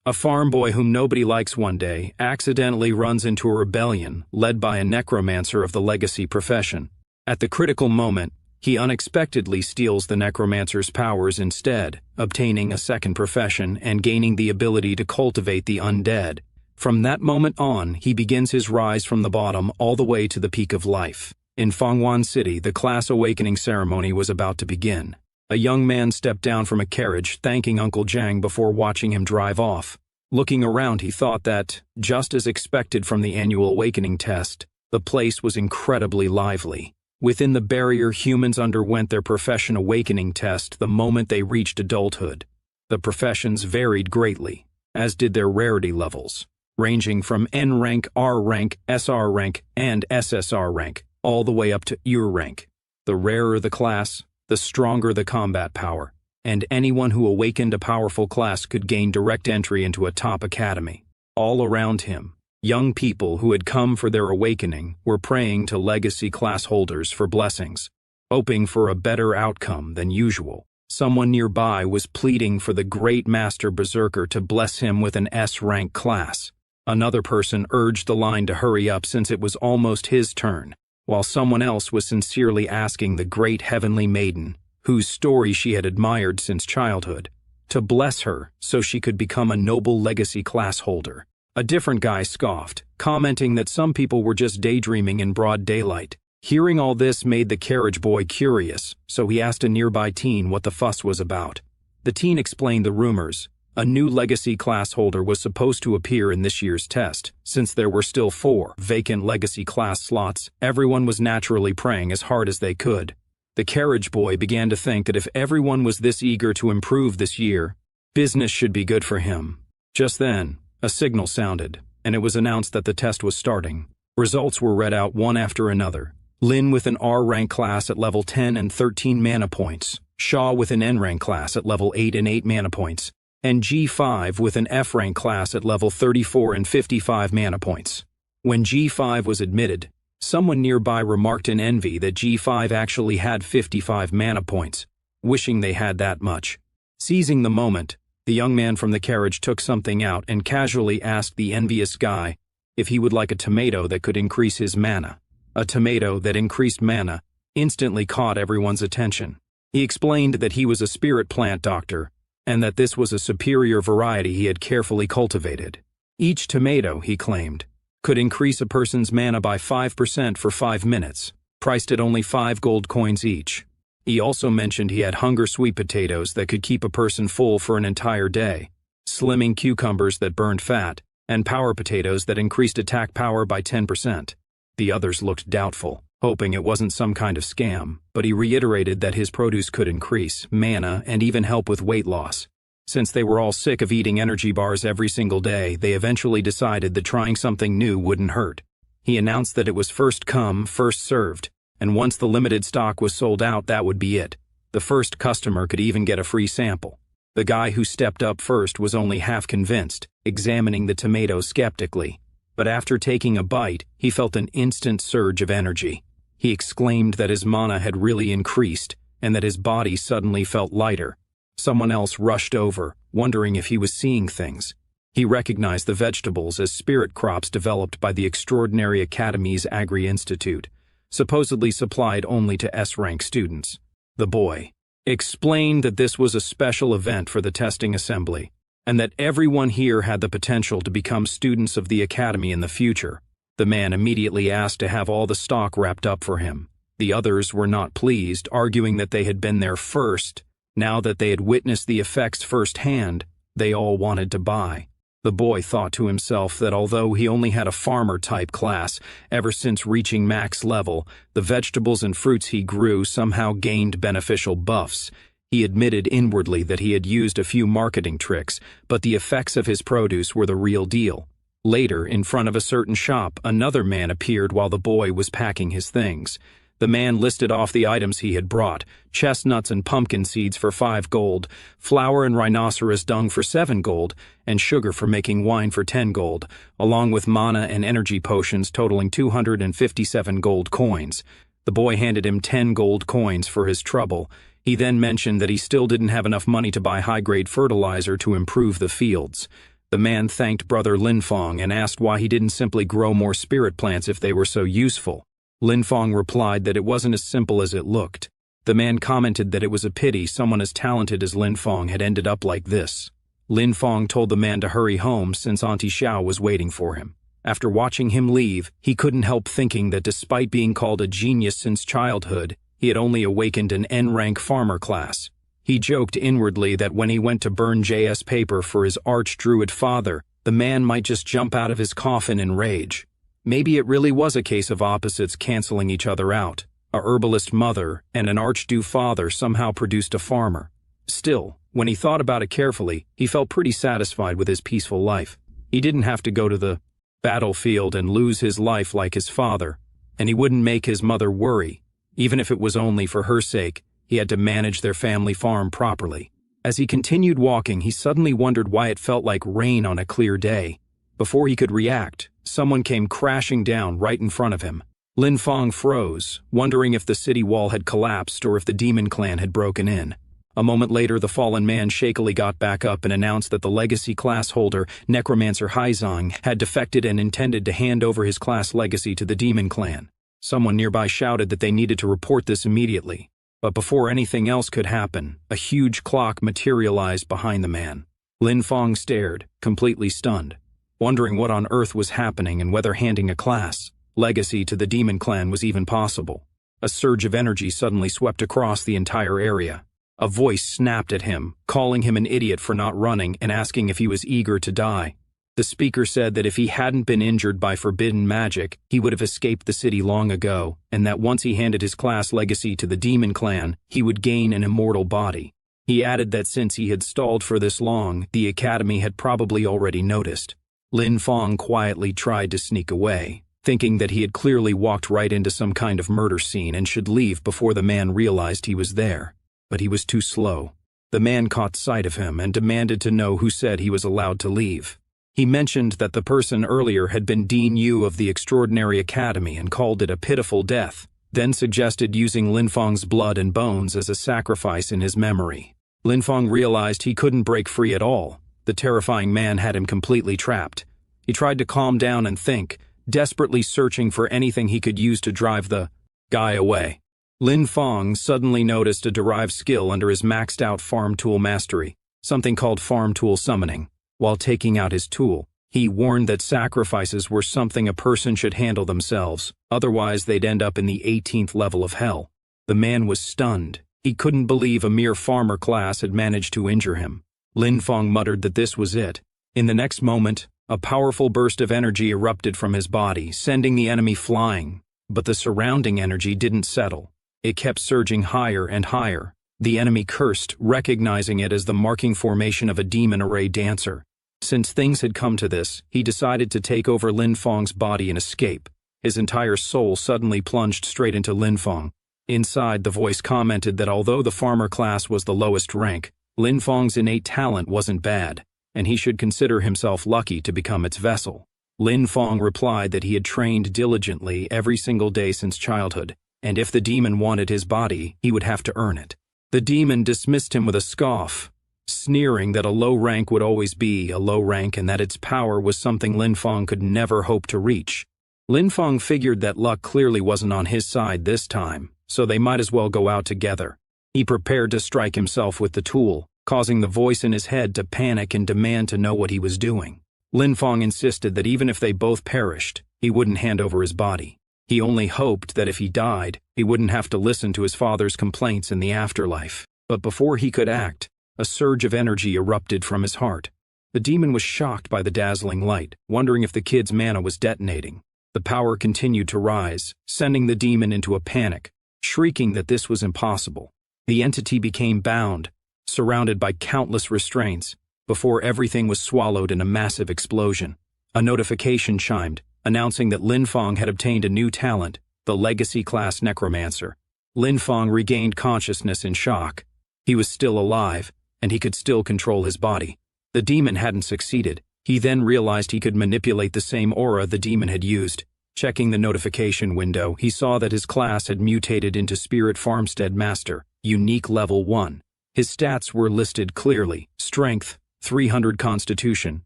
A farm boy whom nobody likes one day accidentally runs into a rebellion led by a necromancer of the legacy profession. At the critical moment, he unexpectedly steals the necromancer's powers instead, obtaining a second profession and gaining the ability to cultivate the undead. From that moment on, he begins his rise from the bottom all the way to the peak of life. In Fangwan City, the class awakening ceremony was about to begin. A young man stepped down from a carriage, thanking Uncle Jiang before watching him drive off. Looking around, he thought that, just as expected from the annual awakening test, the place was incredibly lively. Within the barrier, humans underwent their profession awakening test the moment they reached adulthood. The professions varied greatly, as did their rarity levels, ranging from N rank, R rank, SR rank, and SSR rank, all the way up to UR rank. The rarer the class, the stronger the combat power, and anyone who awakened a powerful class could gain direct entry into a top academy. All around him, young people who had come for their awakening were praying to legacy class holders for blessings, hoping for a better outcome than usual. Someone nearby was pleading for the great master berserker to bless him with an S-rank class. Another person urged the line to hurry up since it was almost his turn, while someone else was sincerely asking the great heavenly maiden, whose story she had admired since childhood, to bless her so she could become a noble legacy class holder. A different guy scoffed, commenting that some people were just daydreaming in broad daylight. Hearing all this made the carriage boy curious, so he asked a nearby teen what the fuss was about. The teen explained the rumors. A new legacy class holder was supposed to appear in this year's test. Since there were still 4 vacant legacy class slots, everyone was naturally praying as hard as they could. The carriage boy began to think that if everyone was this eager to improve this year, business should be good for him. Just then, a signal sounded, and it was announced that the test was starting. Results were read out one after another. Lin with an R-rank class at level 10 and 13 mana points, Shaw with an N-rank class at level 8 and 8 mana points, and G5 with an F-rank class at level 34 and 55 mana points. When G5 was admitted, someone nearby remarked in envy that G5 actually had 55 mana points, wishing they had that much. Seizing the moment, the young man from the carriage took something out and casually asked the envious guy if he would like a tomato that could increase his mana. A tomato that increased mana instantly caught everyone's attention. He explained that he was a spirit plant doctor, and that this was a superior variety he had carefully cultivated. Each tomato, he claimed, could increase a person's mana by 5% for 5 minutes, priced at only 5 gold coins each. He also mentioned he had hunger sweet potatoes that could keep a person full for an entire day, slimming cucumbers that burned fat, and power potatoes that increased attack power by 10%. The others looked doubtful, hoping it wasn't some kind of scam, but he reiterated that his produce could increase mana and even help with weight loss. Since they were all sick of eating energy bars every single day, they eventually decided that trying something new wouldn't hurt. He announced that it was first come, first served, and once the limited stock was sold out, that would be it. The first customer could even get a free sample. The guy who stepped up first was only half convinced, examining the tomato skeptically. But after taking a bite, he felt an instant surge of energy. He exclaimed that his mana had really increased, and that his body suddenly felt lighter. Someone else rushed over, wondering if he was seeing things. He recognized the vegetables as spirit crops developed by the Extraordinary Academy's Agri-Institute, supposedly supplied only to S-rank students. The boy explained that this was a special event for the testing assembly, and that everyone here had the potential to become students of the academy in the future. The man immediately asked to have all the stock wrapped up for him. The others were not pleased, arguing that they had been there first. Now that they had witnessed the effects firsthand, they all wanted to buy. The boy thought to himself that although he only had a farmer-type class, ever since reaching max level, the vegetables and fruits he grew somehow gained beneficial buffs. He admitted inwardly that he had used a few marketing tricks, but the effects of his produce were the real deal. Later, in front of a certain shop, another man appeared while the boy was packing his things. The man listed off the items he had brought: chestnuts and pumpkin seeds for 5 gold, flour and rhinoceros dung for 7 gold, and sugar for making wine for 10 gold, along with mana and energy potions totaling 257 gold coins. The boy handed him 10 gold coins for his trouble. He then mentioned that he still didn't have enough money to buy high-grade fertilizer to improve the fields. The man thanked Brother Linfong and asked why he didn't simply grow more spirit plants if they were so useful. Linfong replied that it wasn't as simple as it looked. The man commented that it was a pity someone as talented as Linfong had ended up like this. Linfong told the man to hurry home since Auntie Xiao was waiting for him. After watching him leave, he couldn't help thinking that despite being called a genius since childhood, he had only awakened an N-rank farmer class. He joked inwardly that when he went to burn JS paper for his arch-druid father, the man might just jump out of his coffin in rage. Maybe it really was a case of opposites canceling each other out. A herbalist mother and an archdu father somehow produced a farmer. Still, when he thought about it carefully, he felt pretty satisfied with his peaceful life. He didn't have to go to the battlefield and lose his life like his father, and he wouldn't make his mother worry. Even if it was only for her sake, he had to manage their family farm properly. As he continued walking, he suddenly wondered why it felt like rain on a clear day. Before he could react, someone came crashing down right in front of him. Linfong froze, wondering if the city wall had collapsed or if the demon clan had broken in. A moment later, the fallen man shakily got back up and announced that the legacy class holder, Necromancer Haizong, had defected and intended to hand over his class legacy to the demon clan. Someone nearby shouted that they needed to report this immediately. But before anything else could happen, a huge clock materialized behind the man. Linfong stared, completely stunned, wondering what on earth was happening and whether handing a class legacy to the demon clan was even possible. A surge of energy suddenly swept across the entire area. A voice snapped at him, calling him an idiot for not running and asking if he was eager to die. The speaker said that if he hadn't been injured by forbidden magic, he would have escaped the city long ago, and that once he handed his class legacy to the demon clan, he would gain an immortal body. He added that since he had stalled for this long, the academy had probably already noticed. Linfong quietly tried to sneak away, thinking that he had clearly walked right into some kind of murder scene and should leave before the man realized he was there. But he was too slow. The man caught sight of him and demanded to know who said he was allowed to leave. He mentioned that the person earlier had been Dean Yu of the Extraordinary Academy and called it a pitiful death, then suggested using Linfong's blood and bones as a sacrifice in his memory. Linfong realized he couldn't break free at all. The terrifying man had him completely trapped. He tried to calm down and think, desperately searching for anything he could use to drive the guy away. Linfong suddenly noticed a derived skill under his maxed-out farm tool mastery, something called farm tool summoning. While taking out his tool, he warned that sacrifices were something a person should handle themselves, otherwise they'd end up in the 18th level of hell. The man was stunned. He couldn't believe a mere farmer class had managed to injure him. Linfong muttered that this was it. In the next moment, a powerful burst of energy erupted from his body, sending the enemy flying. But the surrounding energy didn't settle. It kept surging higher and higher. The enemy cursed, recognizing it as the marking formation of a demon array dancer. Since things had come to this, he decided to take over Linfong's body and escape. His entire soul suddenly plunged straight into Linfong. Inside, the voice commented that although the farmer class was the lowest rank, Linfong's innate talent wasn't bad, and he should consider himself lucky to become its vessel. Linfong replied that he had trained diligently every single day since childhood, and if the demon wanted his body, he would have to earn it. The demon dismissed him with a scoff, sneering that a low rank would always be a low rank and that its power was something Linfong could never hope to reach. Linfong figured that luck clearly wasn't on his side this time, so they might as well go out together. He prepared to strike himself with the tool, causing the voice in his head to panic and demand to know what he was doing. Linfong insisted that even if they both perished, he wouldn't hand over his body. He only hoped that if he died, he wouldn't have to listen to his father's complaints in the afterlife. But before he could act, a surge of energy erupted from his heart. The demon was shocked by the dazzling light, wondering if the kid's mana was detonating. The power continued to rise, sending the demon into a panic, shrieking that this was impossible. The entity became bound, surrounded by countless restraints, before everything was swallowed in a massive explosion. A notification chimed, announcing that Linfong had obtained a new talent, the Legacy Class Necromancer. Linfong regained consciousness in shock. He was still alive, and he could still control his body. The demon hadn't succeeded. He then realized he could manipulate the same aura the demon had used. Checking the notification window, he saw that his class had mutated into Spirit Farmstead Master, Unique Level 1. His stats were listed clearly: Strength, 300 constitution,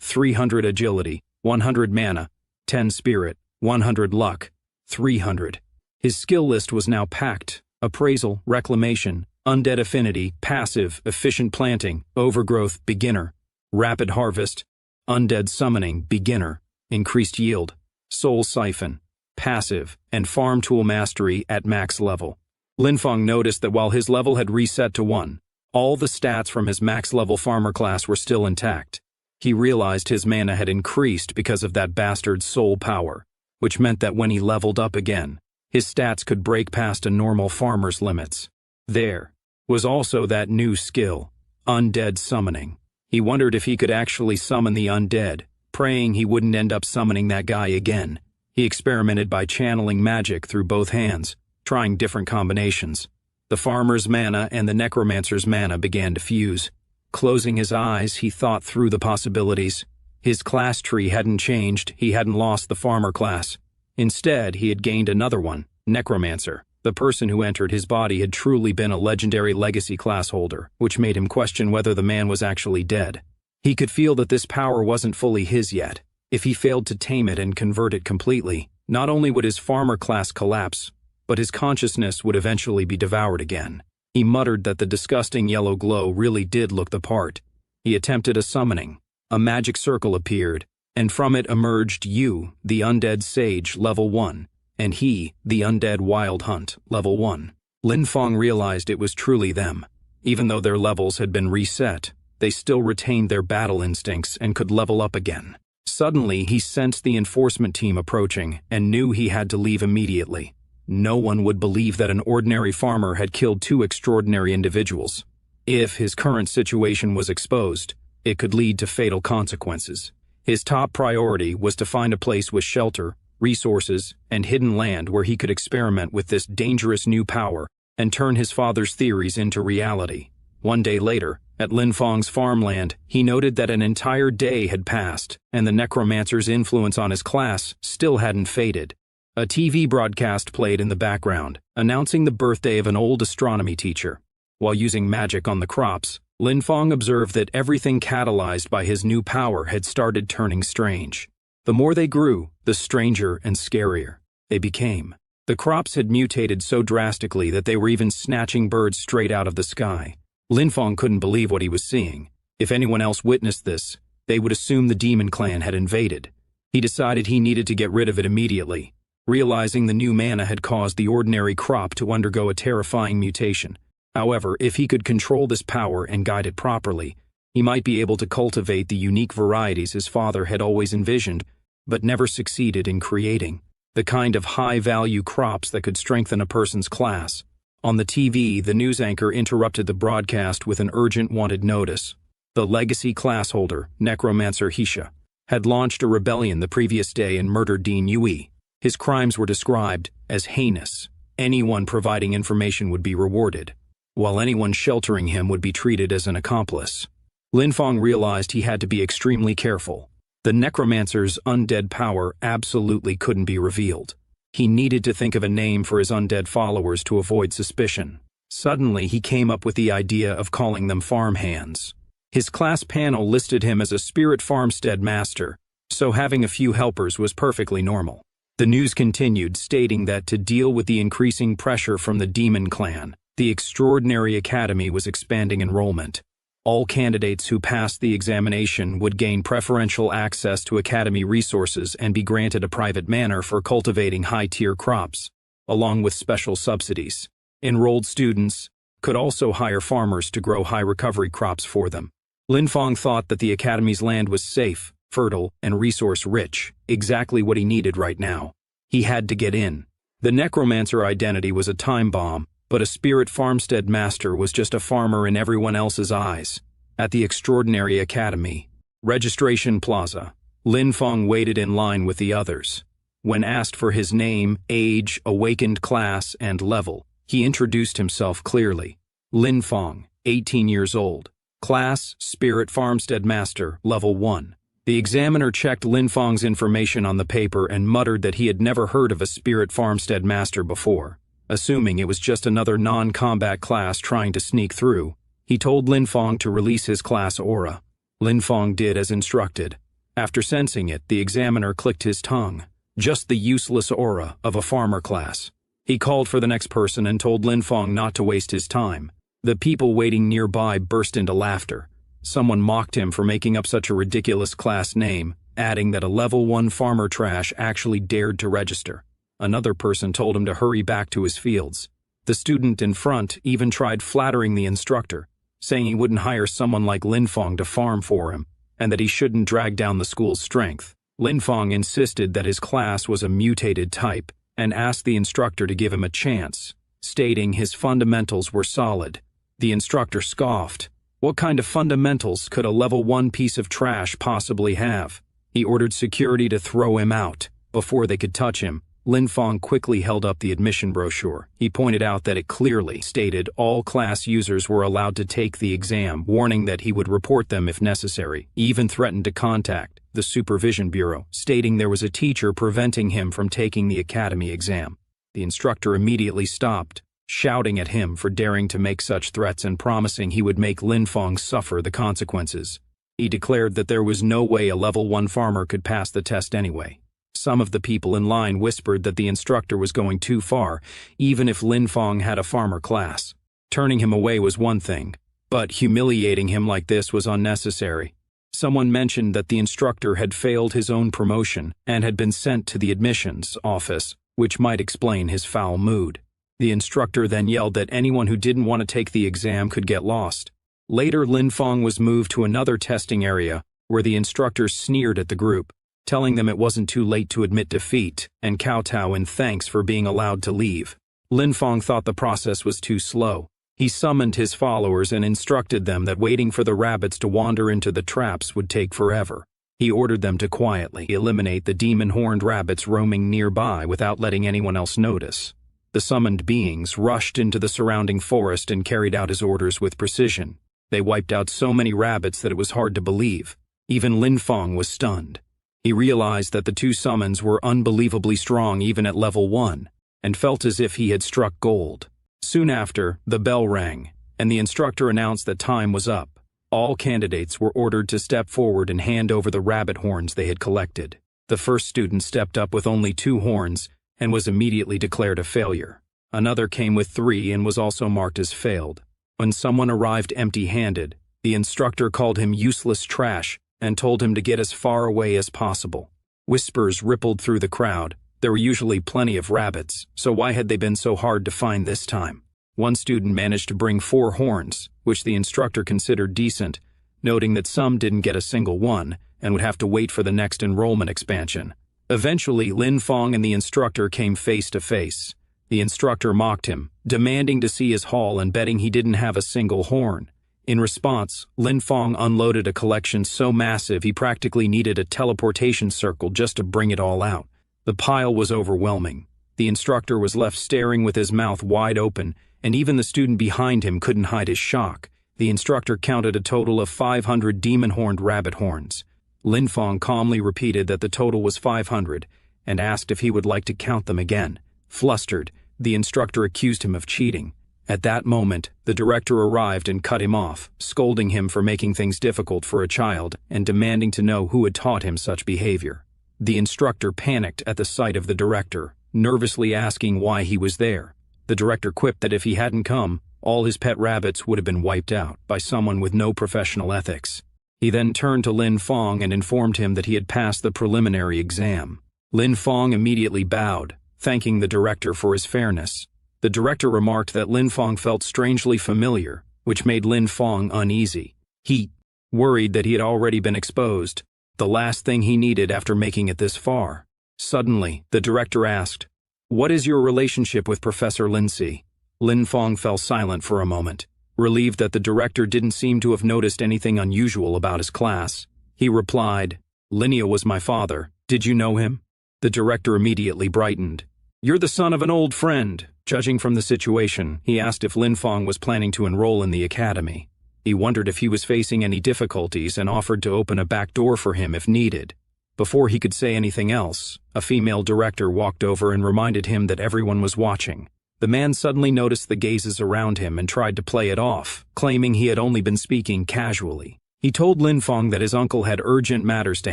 300 agility, 100 mana, 10 spirit, 100 luck, 300. His skill list was now packed: appraisal, reclamation, undead affinity, passive, efficient planting, overgrowth, beginner, rapid harvest, undead summoning, beginner, increased yield, soul siphon, passive, and farm tool mastery at max level. Linfeng noticed that while his level had reset to 1, all the stats from his max level farmer class were still intact. He realized his mana had increased because of that bastard's soul power, which meant that when he leveled up again, his stats could break past a normal farmer's limits. There was also that new skill, undead summoning. He wondered if he could actually summon the undead, praying he wouldn't end up summoning that guy again. He experimented by channeling magic through both hands, trying different combinations. The farmer's mana and the necromancer's mana began to fuse. Closing his eyes, he thought through the possibilities. His class tree hadn't changed, he hadn't lost the farmer class. Instead, he had gained another one, Necromancer. The person who entered his body had truly been a legendary legacy class holder, which made him question whether the man was actually dead. He could feel that this power wasn't fully his yet. If he failed to tame it and convert it completely, not only would his farmer class collapse, but his consciousness would eventually be devoured again. He muttered that the disgusting yellow glow really did look the part. He attempted a summoning. A magic circle appeared, and from it emerged you, the undead sage, level 1, and he, the undead wild hunt, level 1. Linfeng realized it was truly them. Even though their levels had been reset, they still retained their battle instincts and could level up again. Suddenly, he sensed the enforcement team approaching and knew he had to leave immediately. No one would believe that an ordinary farmer had killed 2 extraordinary individuals. If his current situation was exposed, it could lead to fatal consequences. His top priority was to find a place with shelter, resources, and hidden land where he could experiment with this dangerous new power and turn his father's theories into reality. One day later, at Linfeng's farmland, he noted that an entire day had passed, and the necromancer's influence on his class still hadn't faded. A TV broadcast played in the background, announcing the birthday of an old astronomy teacher. While using magic on the crops, Linfeng observed that everything catalyzed by his new power had started turning strange. The more they grew, the stranger and scarier they became. The crops had mutated so drastically that they were even snatching birds straight out of the sky. Linfeng couldn't believe what he was seeing. If anyone else witnessed this, they would assume the demon clan had invaded. He decided he needed to get rid of it immediately, realizing the new mana had caused the ordinary crop to undergo a terrifying mutation. However, if he could control this power and guide it properly, he might be able to cultivate the unique varieties his father had always envisioned, but never succeeded in creating. The kind of high-value crops that could strengthen a person's class. On the TV, the news anchor interrupted the broadcast with an urgent wanted notice. The legacy class holder, Necromancer Hisha, had launched a rebellion the previous day and murdered Dean Yui. His crimes were described as heinous. Anyone providing information would be rewarded, while anyone sheltering him would be treated as an accomplice. Linfeng realized he had to be extremely careful. The necromancer's undead power absolutely couldn't be revealed. He needed to think of a name for his undead followers to avoid suspicion. Suddenly, he came up with the idea of calling them farmhands. His class panel listed him as a spirit farmstead master, so having a few helpers was perfectly normal. The news continued, stating that to deal with the increasing pressure from the demon clan, the Extraordinary Academy was expanding enrollment. All candidates who passed the examination would gain preferential access to academy resources and be granted a private manor for cultivating high-tier crops, along with special subsidies. Enrolled students could also hire farmers to grow high-recovery crops for them. Linfeng thought that the academy's land was safe, fertile, and resource-rich, exactly what he needed right now. He had to get in. The necromancer identity was a time bomb, but a spirit farmstead master was just a farmer in everyone else's eyes. At the Extraordinary Academy, Registration Plaza, Linfeng waited in line with the others. When asked for his name, age, awakened class, and level, he introduced himself clearly. Linfeng, 18 years old. Class, Spirit Farmstead Master, Level 1. The examiner checked Linfeng's information on the paper and muttered that he had never heard of a Spirit Farmstead Master before. Assuming it was just another non-combat class trying to sneak through, he told Linfeng to release his class aura. Lin Fong did as instructed. After sensing it, the examiner clicked his tongue. Just the useless aura of a farmer class. He called for the next person and told Lin Fong not to waste his time. The people waiting nearby burst into laughter. Someone mocked him for making up such a ridiculous class name, adding that a level 1 farmer trash actually dared to register. Another person told him to hurry back to his fields. The student in front even tried flattering the instructor, saying he wouldn't hire someone like Lin Fong to farm for him, and that he shouldn't drag down the school's strength. Lin Fong insisted that his class was a mutated type, and asked the instructor to give him a chance, stating his fundamentals were solid. The instructor scoffed. What kind of fundamentals could a level 1 piece of trash possibly have? He ordered security to throw him out. Before they could touch him, Lin Fong quickly held up the admission brochure. He pointed out that it clearly stated all class users were allowed to take the exam, warning that he would report them if necessary. He even threatened to contact the Supervision Bureau, stating there was a teacher preventing him from taking the academy exam. The instructor immediately stopped, shouting at him for daring to make such threats and promising he would make Lin Fong suffer the consequences. He declared that there was no way a level 1 farmer could pass the test anyway. Some of the people in line whispered that the instructor was going too far, even if Lin Fong had a farmer class. Turning him away was one thing, but humiliating him like this was unnecessary. Someone mentioned that the instructor had failed his own promotion and had been sent to the admissions office, which might explain his foul mood. The instructor then yelled that anyone who didn't want to take the exam could get lost. Later, Lin Fong was moved to another testing area where the instructor sneered at the group, telling them it wasn't too late to admit defeat and kowtow in thanks for being allowed to leave. Lin Fong thought the process was too slow. He summoned his followers and instructed them that waiting for the rabbits to wander into the traps would take forever. He ordered them to quietly eliminate the demon-horned rabbits roaming nearby without letting anyone else notice. The summoned beings rushed into the surrounding forest and carried out his orders with precision. They wiped out so many rabbits that it was hard to believe. Even Lin Fong was stunned. He realized that the 2 summons were unbelievably strong even at level 1, and felt as if he had struck gold. Soon after, the bell rang, and the instructor announced that time was up. All candidates were ordered to step forward and hand over the rabbit horns they had collected. The first student stepped up with only 2 horns and was immediately declared a failure. Another came with 3 and was also marked as failed. When someone arrived empty-handed, the instructor called him useless trash and told him to get as far away as possible. Whispers rippled through the crowd. There were usually plenty of rabbits, so why had they been so hard to find this time? One student managed to bring 4 horns, which the instructor considered decent, noting that some didn't get a single one and would have to wait for the next enrollment expansion. Eventually, Lin Fong and the instructor came face to face. The instructor mocked him, demanding to see his haul and betting he didn't have a single horn. In response, Lin Fong unloaded a collection so massive he practically needed a teleportation circle just to bring it all out. The pile was overwhelming. The instructor was left staring with his mouth wide open, and even the student behind him couldn't hide his shock. The instructor counted a total of 500 demon-horned rabbit horns. Lin Fong calmly repeated that the total was 500 and asked if he would like to count them again. Flustered, the instructor accused him of cheating. At that moment, the director arrived and cut him off, scolding him for making things difficult for a child and demanding to know who had taught him such behavior. The instructor panicked at the sight of the director, nervously asking why he was there. The director quipped that if he hadn't come, all his pet rabbits would have been wiped out by someone with no professional ethics. He then turned to Lin Fong and informed him that he had passed the preliminary exam. Lin Fong immediately bowed, thanking the director for his fairness. The director remarked that Lin Fong felt strangely familiar, which made Lin Fong uneasy. He worried that he had already been exposed, the last thing he needed after making it this far. Suddenly, the director asked, "What is your relationship with Professor Lindsay?" Lin Fong fell silent for a moment, relieved that the director didn't seem to have noticed anything unusual about his class. He replied, "Linnea was my father. Did you know him?" The director immediately brightened. "You're the son of an old friend." Judging from the situation, he asked if Lin Fong was planning to enroll in the academy. He wondered if he was facing any difficulties and offered to open a back door for him if needed. Before he could say anything else, a female director walked over and reminded him that everyone was watching. The man suddenly noticed the gazes around him and tried to play it off, claiming he had only been speaking casually. He told Lin Fong that his uncle had urgent matters to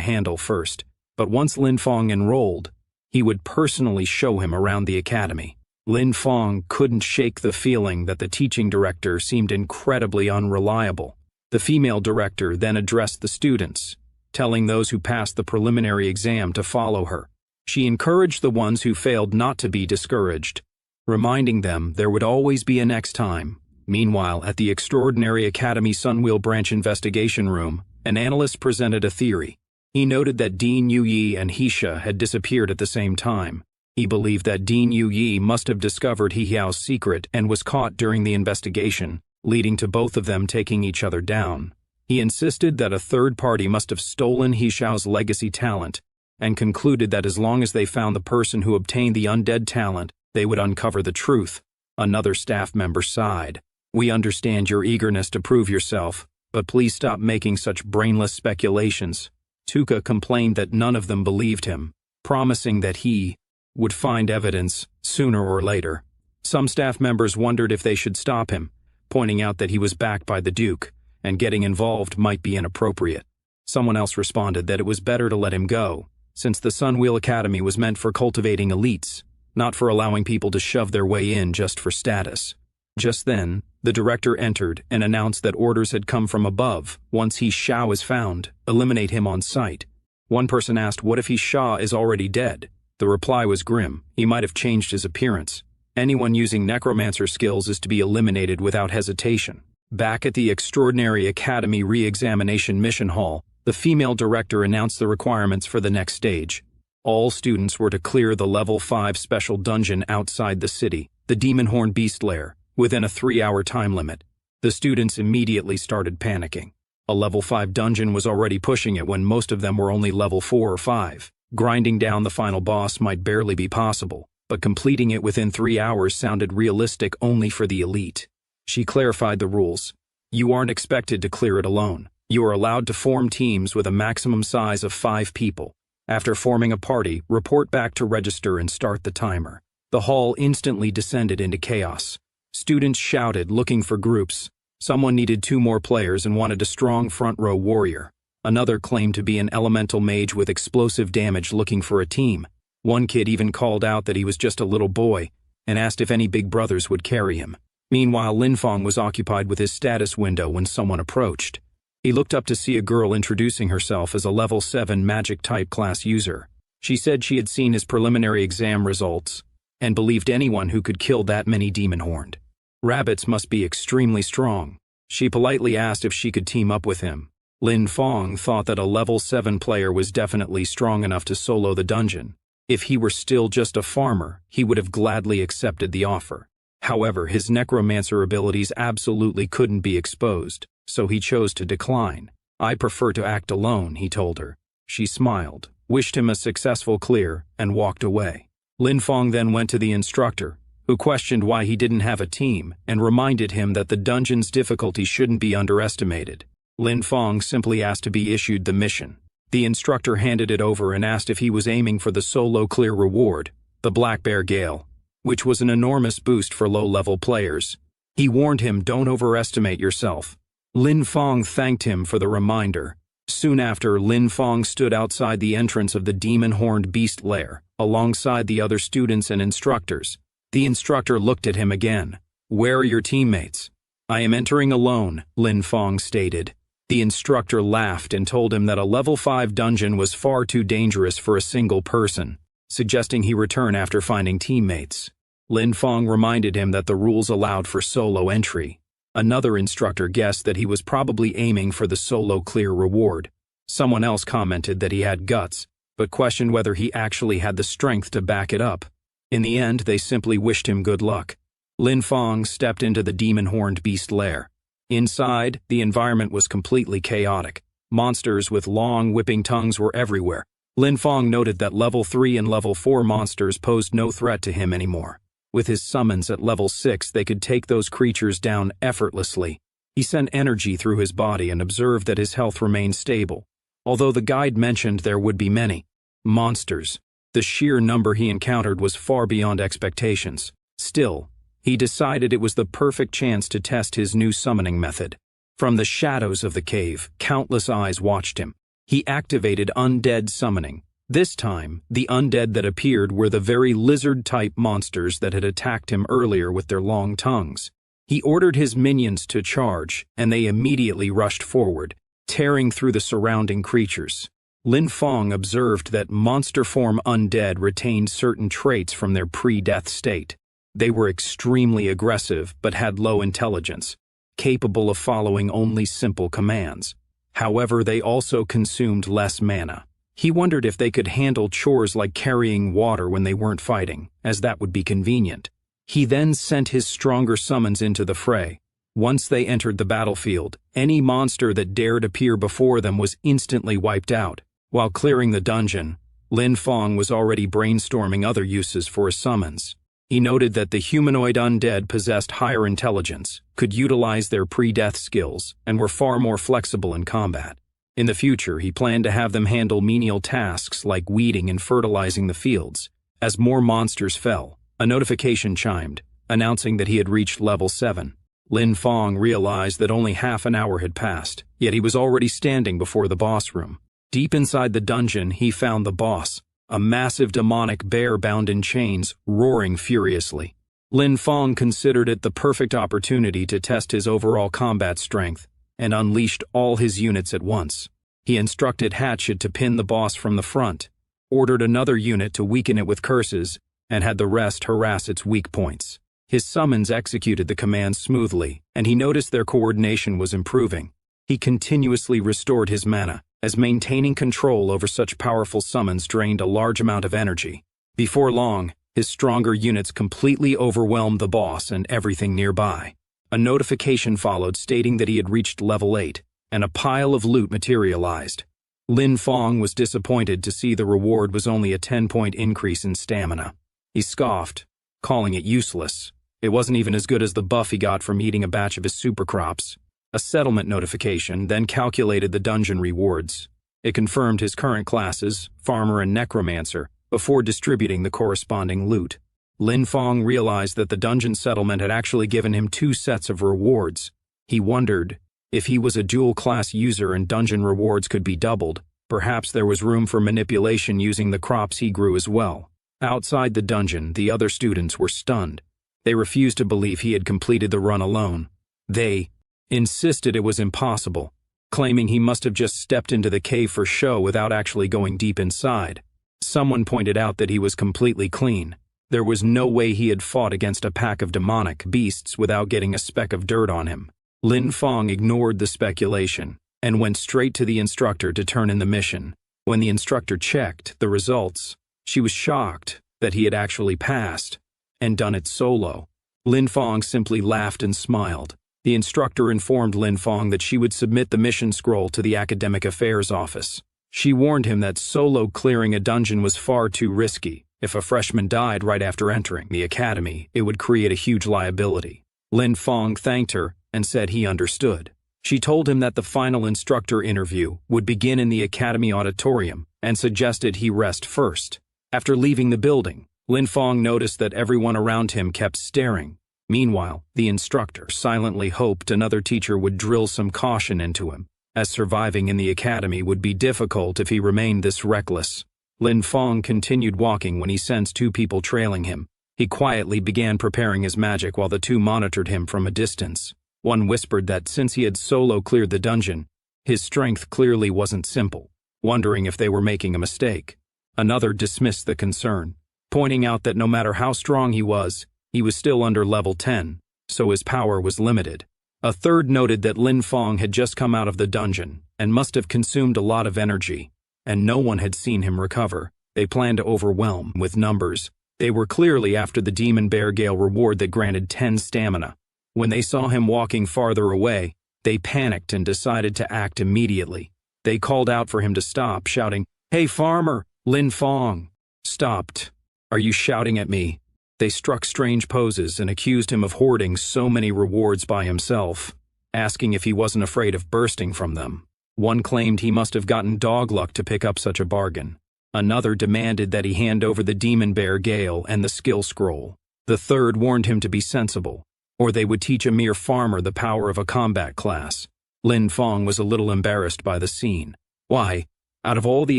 handle first, but once Lin Fong enrolled, he would personally show him around the academy. Lin Fong couldn't shake the feeling that the teaching director seemed incredibly unreliable. The female director then addressed the students, telling those who passed the preliminary exam to follow her. She encouraged the ones who failed not to be discouraged, reminding them there would always be a next time. Meanwhile, at the Extraordinary Academy Sunwheel Branch investigation room, an analyst presented a theory. He noted that Dean Yu-Yi and Heisha had disappeared at the same time. He believed that Dean Yu-Yi must have discovered He-Hao's secret and was caught during the investigation, leading to both of them taking each other down. He insisted that a third party must have stolen He-Hao's legacy talent, and concluded that as long as they found the person who obtained the undead talent, they would uncover the truth. Another staff member sighed. "We understand your eagerness to prove yourself, but please stop making such brainless speculations." Tuka complained that none of them believed him, promising that he would find evidence sooner or later. Some staff members wondered if they should stop him, pointing out that he was backed by the Duke, and getting involved might be inappropriate. Someone else responded that it was better to let him go, since the Sunwheel Academy was meant for cultivating elites, not for allowing people to shove their way in just for status. Just then, the director entered and announced that orders had come from above. Once He-Shao is found, eliminate him on sight. One person asked, "What if He-Shao is already dead?" The reply was grim. He might have changed his appearance. Anyone using necromancer skills is to be eliminated without hesitation. Back at the Extraordinary Academy re-examination mission hall, the female director announced the requirements for the next stage. All students were to clear the level 5 special dungeon outside the city, the Demon Horn Beast Lair, within a 3-hour time limit. The students immediately started panicking. A level 5 dungeon was already pushing it when most of them were only level 4 or 5. Grinding down the final boss might barely be possible, but completing it within 3 hours sounded realistic only for the elite. She clarified the rules. You aren't expected to clear it alone. You are allowed to form teams with a maximum size of 5 people. After forming a party, report back to register and start the timer. The hall instantly descended into chaos. Students shouted, looking for groups. Someone needed 2 more players and wanted a strong front-row warrior. Another claimed to be an elemental mage with explosive damage looking for a team. One kid even called out that he was just a little boy and asked if any big brothers would carry him. Meanwhile, Lin Fong was occupied with his status window when someone approached. He looked up to see a girl introducing herself as a level 7 magic type class user. She said she had seen his preliminary exam results and believed anyone who could kill that many demon-horned rabbits must be extremely strong. She politely asked if she could team up with him. Lin Fong thought that a level 7 player was definitely strong enough to solo the dungeon. If he were still just a farmer, he would have gladly accepted the offer. However, his necromancer abilities absolutely couldn't be exposed, so he chose to decline. "I prefer to act alone," he told her. She smiled, wished him a successful clear, and walked away. Lin Fong then went to the instructor, who questioned why he didn't have a team and reminded him that the dungeon's difficulty shouldn't be underestimated. Lin Fong simply asked to be issued the mission. The instructor handed it over and asked if he was aiming for the solo clear reward, the Black Bear Gale, which was an enormous boost for low-level players. He warned him, "Don't overestimate yourself." Lin Fong thanked him for the reminder. Soon after, Lin Fong stood outside the entrance of the demon-horned beast lair, alongside the other students and instructors. The instructor looked at him again. "Where are your teammates?" "I am entering alone," Lin Fong stated. The instructor laughed and told him that a level 5 dungeon was far too dangerous for a single person, suggesting he return after finding teammates. Lin Fong reminded him that the rules allowed for solo entry. Another instructor guessed that he was probably aiming for the solo clear reward. Someone else commented that he had guts, but questioned whether he actually had the strength to back it up. In the end, they simply wished him good luck. Lin Fong stepped into the demon-horned beast lair. Inside, the environment was completely chaotic. Monsters with long, whipping tongues were everywhere. Lin Fong noted that level 3 and level 4 monsters posed no threat to him anymore. With his summons at level 6, they could take those creatures down effortlessly. He sent energy through his body and observed that his health remained stable, although the guide mentioned there would be many monsters. The sheer number he encountered was far beyond expectations. Still, he decided it was the perfect chance to test his new summoning method. From the shadows of the cave, countless eyes watched him. He activated undead summoning. This time, the undead that appeared were the very lizard-type monsters that had attacked him earlier with their long tongues. He ordered his minions to charge, and they immediately rushed forward, tearing through the surrounding creatures. Lin Fong observed that monster-form undead retained certain traits from their pre-death state. They were extremely aggressive but had low intelligence, capable of following only simple commands. However, they also consumed less mana. He wondered if they could handle chores like carrying water when they weren't fighting, as that would be convenient. He then sent his stronger summons into the fray. Once they entered the battlefield, any monster that dared appear before them was instantly wiped out. While clearing the dungeon, Lin Fong was already brainstorming other uses for his summons. He noted that the humanoid undead possessed higher intelligence, could utilize their pre-death skills, and were far more flexible in combat. In the future, he planned to have them handle menial tasks like weeding and fertilizing the fields. As more monsters fell, a notification chimed, announcing that he had reached level 7. Lin Fong realized that only half an hour had passed, yet he was already standing before the boss room. Deep inside the dungeon, he found the boss, a massive demonic bear bound in chains, roaring furiously. Lin Fong considered it the perfect opportunity to test his overall combat strength, and unleashed all his units at once. He instructed Hatchet to pin the boss from the front, ordered another unit to weaken it with curses, and had the rest harass its weak points. His summons executed the commands smoothly, and he noticed their coordination was improving. He continuously restored his mana, as maintaining control over such powerful summons drained a large amount of energy. Before long, his stronger units completely overwhelmed the boss and everything nearby. A notification followed stating that he had reached level 8, and a pile of loot materialized. Lin Fong was disappointed to see the reward was only a 10-point increase in stamina. He scoffed, calling it useless. It wasn't even as good as the buff he got from eating a batch of his supercrops. A settlement notification then calculated the dungeon rewards. It confirmed his current classes, Farmer and Necromancer, before distributing the corresponding loot. Lin Fong realized that the dungeon settlement had actually given him 2 sets of rewards. He wondered, if he was a dual-class user and dungeon rewards could be doubled, perhaps there was room for manipulation using the crops he grew as well. Outside the dungeon, the other students were stunned. They refused to believe he had completed the run alone. They insisted it was impossible, claiming he must have just stepped into the cave for show without actually going deep inside. Someone pointed out that he was completely clean. There was no way he had fought against a pack of demonic beasts without getting a speck of dirt on him. Lin Fong ignored the speculation and went straight to the instructor to turn in the mission. When the instructor checked the results, she was shocked that he had actually passed and done it solo. Lin Fong simply laughed and smiled. The instructor informed Lin Fong that she would submit the mission scroll to the Academic Affairs Office. She warned him that solo clearing a dungeon was far too risky. If a freshman died right after entering the academy, it would create a huge liability. Lin Fong thanked her and said he understood. She told him that the final instructor interview would begin in the academy auditorium and suggested he rest first. After leaving the building, Lin Fong noticed that everyone around him kept staring. Meanwhile, the instructor silently hoped another teacher would drill some caution into him, as surviving in the academy would be difficult if he remained this reckless. Lin Fong continued walking when he sensed 2 people trailing him. He quietly began preparing his magic while the 2 monitored him from a distance. One whispered that since he had solo cleared the dungeon, his strength clearly wasn't simple, wondering if they were making a mistake. Another dismissed the concern, pointing out that no matter how strong he was still under level 10, so his power was limited. A third noted that Lin Fong had just come out of the dungeon and must have consumed a lot of energy, and no one had seen him recover. They planned to overwhelm with numbers. They were clearly after the Demon Bear Gale reward that granted 10 stamina. When they saw him walking farther away, they panicked and decided to act immediately. They called out for him to stop, shouting, "Hey farmer, Lin Fong!" Stopped. "Are you shouting at me?" They struck strange poses and accused him of hoarding so many rewards by himself, asking if he wasn't afraid of bursting from them. One claimed he must have gotten dog luck to pick up such a bargain. Another demanded that he hand over the Demon Bear Gale and the skill scroll. The third warned him to be sensible, or they would teach a mere farmer the power of a combat class. Lin Fong was a little embarrassed by the scene. "Why, out of all the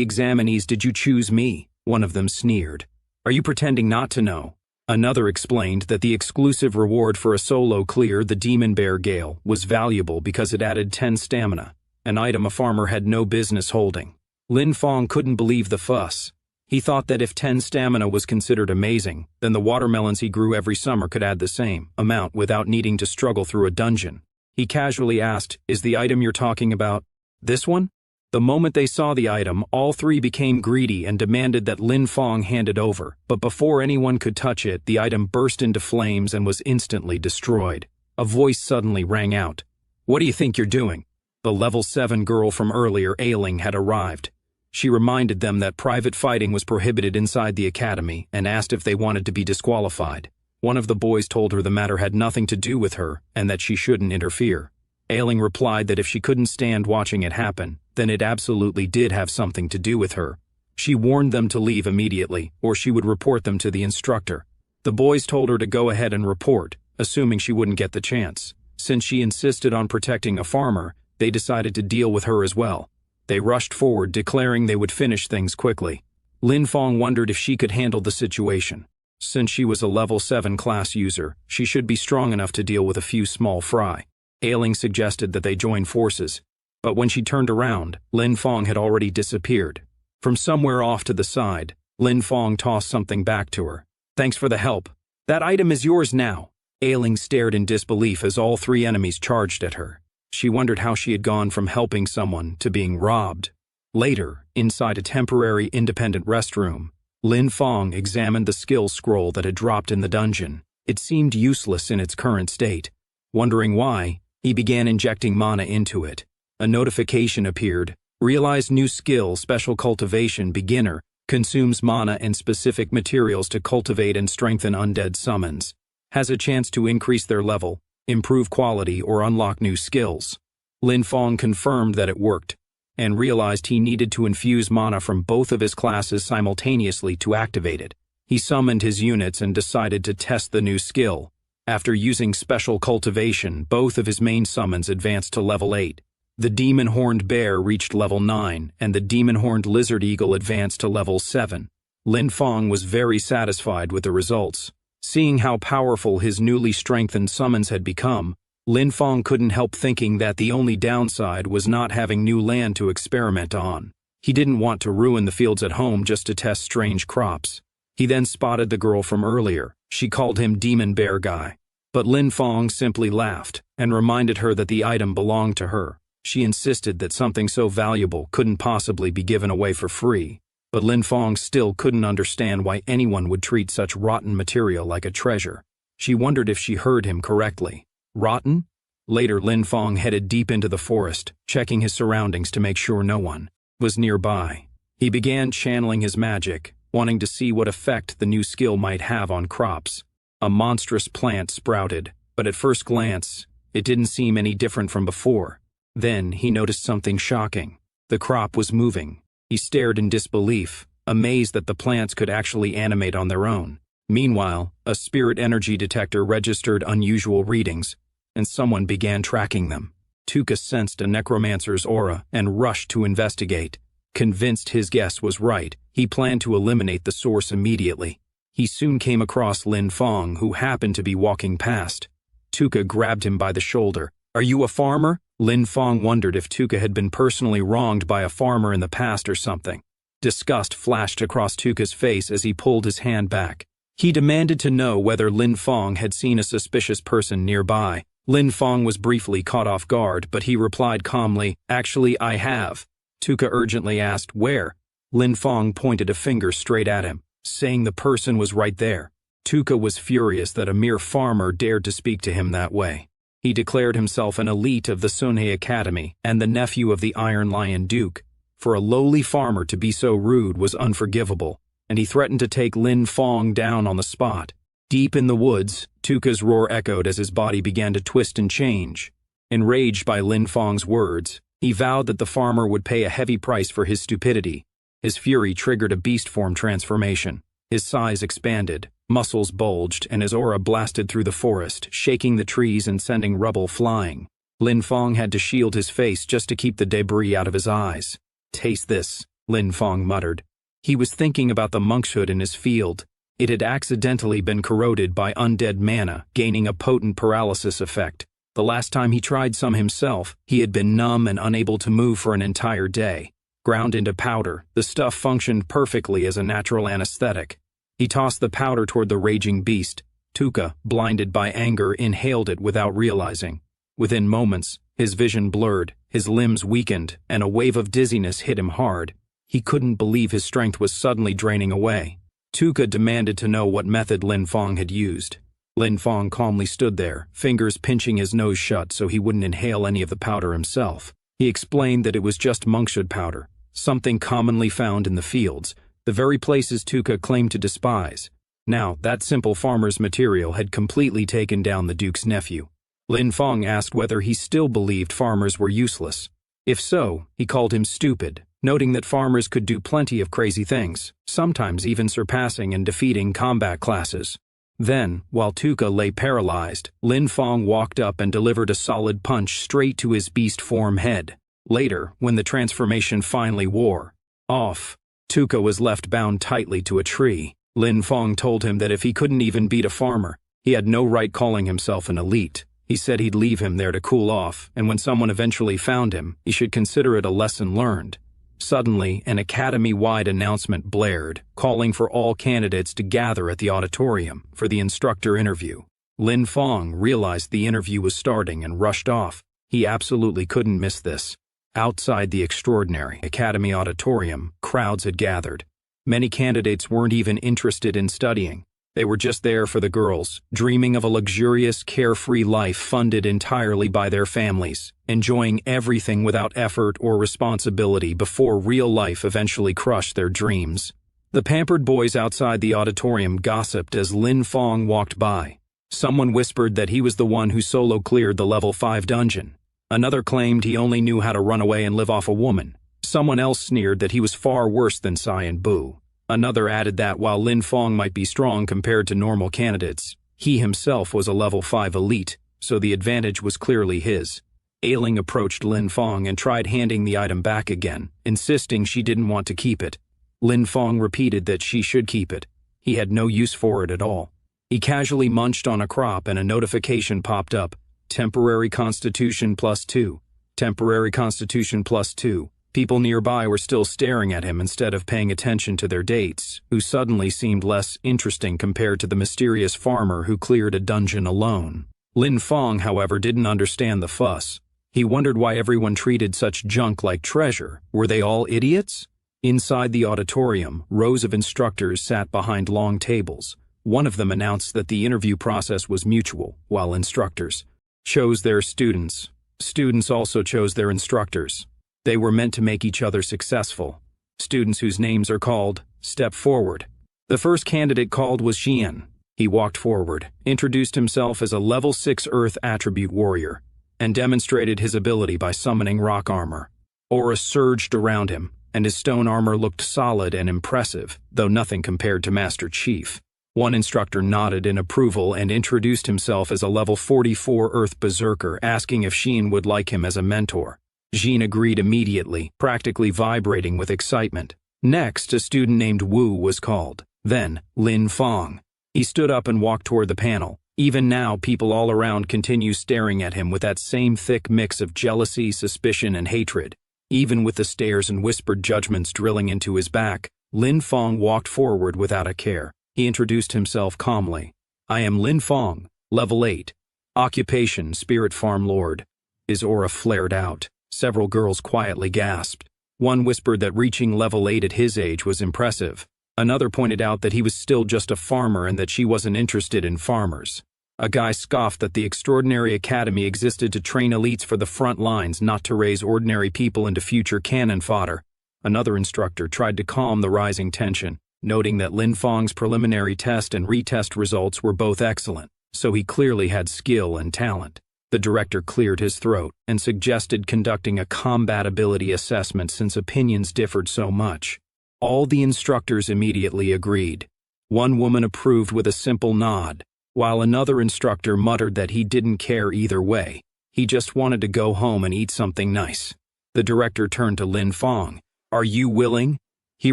examinees did you choose me?" one of them sneered. "Are you pretending not to know?" Another explained that the exclusive reward for a solo clear the Demon Bear Gale was valuable because it added 10 stamina, an item a farmer had no business holding. Lin Fong couldn't believe the fuss. He thought that if 10 stamina was considered amazing, then the watermelons he grew every summer could add the same amount without needing to struggle through a dungeon. He casually asked, "Is the item you're talking about this one?" The moment they saw the item, all three became greedy and demanded that Lin Fong hand it over, but before anyone could touch it, the item burst into flames and was instantly destroyed. A voice suddenly rang out. "What do you think you're doing?" The level 7 girl from earlier, Ailing, had arrived. She reminded them that private fighting was prohibited inside the academy and asked if they wanted to be disqualified. One of the boys told her the matter had nothing to do with her and that she shouldn't interfere. Ailing replied that if she couldn't stand watching it happen, then it absolutely did have something to do with her. She warned them to leave immediately, or she would report them to the instructor. The boys told her to go ahead and report, assuming she wouldn't get the chance. Since she insisted on protecting a farmer, they decided to deal with her as well. They rushed forward, declaring they would finish things quickly. Lin Fong wondered if she could handle the situation. Since she was a level 7 class user, she should be strong enough to deal with a few small fry. Ailing suggested that they join forces, but when she turned around, Lin Fong had already disappeared. From somewhere off to the side, Lin Fong tossed something back to her. "Thanks for the help. That item is yours now." Ailing stared in disbelief as all three enemies charged at her. She wondered how she had gone from helping someone to being robbed. Later, inside a temporary independent restroom, Lin Fong examined the skill scroll that had dropped in the dungeon. It seemed useless in its current state. Wondering why, he began injecting mana into it. A notification appeared. Realize new skill, Special Cultivation Beginner, consumes mana and specific materials to cultivate and strengthen undead summons. Has a chance to increase their level, improve quality, or unlock new skills. Lin Fong confirmed that it worked, and realized he needed to infuse mana from both of his classes simultaneously to activate it. He summoned his units and decided to test the new skill. After using Special Cultivation, both of his main summons advanced to level 8. The Demon-Horned Bear reached level 9, and the Demon-Horned Lizard Eagle advanced to level 7. Lin Fong was very satisfied with the results. Seeing how powerful his newly strengthened summons had become, Lin Fong couldn't help thinking that the only downside was not having new land to experiment on. He didn't want to ruin the fields at home just to test strange crops. He then spotted the girl from earlier. She called him Demon Bear Guy. But Lin Fong simply laughed and reminded her that the item belonged to her. She insisted that something so valuable couldn't possibly be given away for free. But Lin Fong still couldn't understand why anyone would treat such rotten material like a treasure. She wondered if she heard him correctly. Rotten? Later, Lin Fong headed deep into the forest, checking his surroundings to make sure no one was nearby. He began channeling his magic, wanting to see what effect the new skill might have on crops. A monstrous plant sprouted, but at first glance, it didn't seem any different from before. Then he noticed something shocking. The crop was moving. He stared in disbelief, amazed that the plants could actually animate on their own. Meanwhile, a spirit energy detector registered unusual readings, and someone began tracking them. Tuka sensed a necromancer's aura and rushed to investigate. Convinced his guess was right, he planned to eliminate the source immediately. He soon came across Lin Fong, who happened to be walking past. Tuka grabbed him by the shoulder. "Are you a farmer?" Lin Fong wondered if Tuka had been personally wronged by a farmer in the past or something. Disgust flashed across Tuka's face as he pulled his hand back. He demanded to know whether Lin Fong had seen a suspicious person nearby. Lin Fong was briefly caught off guard, but he replied calmly, "Actually, I have." Tuka urgently asked, "Where?" Lin Fong pointed a finger straight at him, saying the person was right there. Tuka was furious that a mere farmer dared to speak to him that way. He declared himself an elite of the Sunhei Academy and the nephew of the Iron Lion Duke. For a lowly farmer to be so rude was unforgivable, and he threatened to take Lin Fong down on the spot. Deep in the woods, Tuka's roar echoed as his body began to twist and change. Enraged by Lin Fong's words, he vowed that the farmer would pay a heavy price for his stupidity. His fury triggered a beast form transformation. His size expanded, muscles bulged, and his aura blasted through the forest, shaking the trees and sending rubble flying. Lin Fong had to shield his face just to keep the debris out of his eyes. "Taste this," Lin Fong muttered. He was thinking about the monkshood in his field. It had accidentally been corroded by undead mana, gaining a potent paralysis effect. The last time he tried some himself, he had been numb and unable to move for an entire day. Ground into powder, the stuff functioned perfectly as a natural anesthetic. He tossed the powder toward the raging beast. Tuka, blinded by anger, inhaled it without realizing. Within moments, his vision blurred, his limbs weakened, and a wave of dizziness hit him hard. He couldn't believe his strength was suddenly draining away. Tuka demanded to know what method Lin Fong had used. Lin Fong calmly stood there, fingers pinching his nose shut so he wouldn't inhale any of the powder himself. He explained that it was just monkshood powder, something commonly found in the fields, the very places Tuka claimed to despise. Now, that simple farmer's material had completely taken down the Duke's nephew. Lin Fong asked whether he still believed farmers were useless. If so, he called him stupid, noting that farmers could do plenty of crazy things, sometimes even surpassing and defeating combat classes. Then, while Tuka lay paralyzed, Lin Fong walked up and delivered a solid punch straight to his beast form head. Later, when the transformation finally wore off, Tuka was left bound tightly to a tree. Lin Fong told him that if he couldn't even beat a farmer, he had no right calling himself an elite. He said he'd leave him there to cool off, and when someone eventually found him, he should consider it a lesson learned. Suddenly, an academy-wide announcement blared, calling for all candidates to gather at the auditorium for the instructor interview. Lin Fong realized the interview was starting and rushed off. He absolutely couldn't miss this. Outside the extraordinary academy auditorium, crowds had gathered. Many candidates weren't even interested in studying. They were just there for the girls, dreaming of a luxurious, carefree life funded entirely by their families, enjoying everything without effort or responsibility before real life eventually crushed their dreams. The pampered boys outside the auditorium gossiped as Lin Fong walked by. Someone whispered that he was the one who solo cleared the level 5 dungeon. Another claimed he only knew how to run away and live off a woman. Someone else sneered that he was far worse than Sai and Bu. Another added that while Lin Fong might be strong compared to normal candidates, he himself was a level 5 elite, so the advantage was clearly his. Ailing approached Lin Fong and tried handing the item back again, insisting she didn't want to keep it. Lin Fong repeated that she should keep it. He had no use for it at all. He casually munched on a crop and a notification popped up. Temporary Constitution +2. Temporary Constitution +2. People nearby were still staring at him instead of paying attention to their dates, who suddenly seemed less interesting compared to the mysterious farmer who cleared a dungeon alone. Lin Fong, however, didn't understand the fuss. He wondered why everyone treated such junk like treasure. Were they all idiots? Inside the auditorium, rows of instructors sat behind long tables. One of them announced that the interview process was mutual, while instructors chose their students. Students also chose their instructors. They were meant to make each other successful. Students whose names are called step forward. The first candidate called was Xian. He walked forward, introduced himself as a level 6 Earth attribute warrior, and demonstrated his ability by summoning rock armor. Aura surged around him, and his stone armor looked solid and impressive, though nothing compared to Master Chief. One instructor nodded in approval and introduced himself as a level 44 Earth berserker, asking if Xian would like him as a mentor. Xian agreed immediately, practically vibrating with excitement. Next, a student named Wu was called. Then, Lin Fong. He stood up and walked toward the panel. Even now, people all around continue staring at him with that same thick mix of jealousy, suspicion, and hatred. Even with the stares and whispered judgments drilling into his back, Lin Fong walked forward without a care. He introduced himself calmly. "I am Lin Fong, level 8. Occupation, Spirit Farm Lord." His aura flared out. Several girls quietly gasped. One whispered that reaching level 8 at his age was impressive. Another pointed out that he was still just a farmer and that she wasn't interested in farmers. A guy scoffed that the extraordinary academy existed to train elites for the front lines, not to raise ordinary people into future cannon fodder. Another instructor tried to calm the rising tension, noting that Lin Fong's preliminary test and retest results were both excellent, so he clearly had skill and talent. The director cleared his throat and suggested conducting a combat ability assessment since opinions differed so much. All the instructors immediately agreed. One woman approved with a simple nod, while another instructor muttered that he didn't care either way. He just wanted to go home and eat something nice. The director turned to Lin Fong. "Are you willing?" He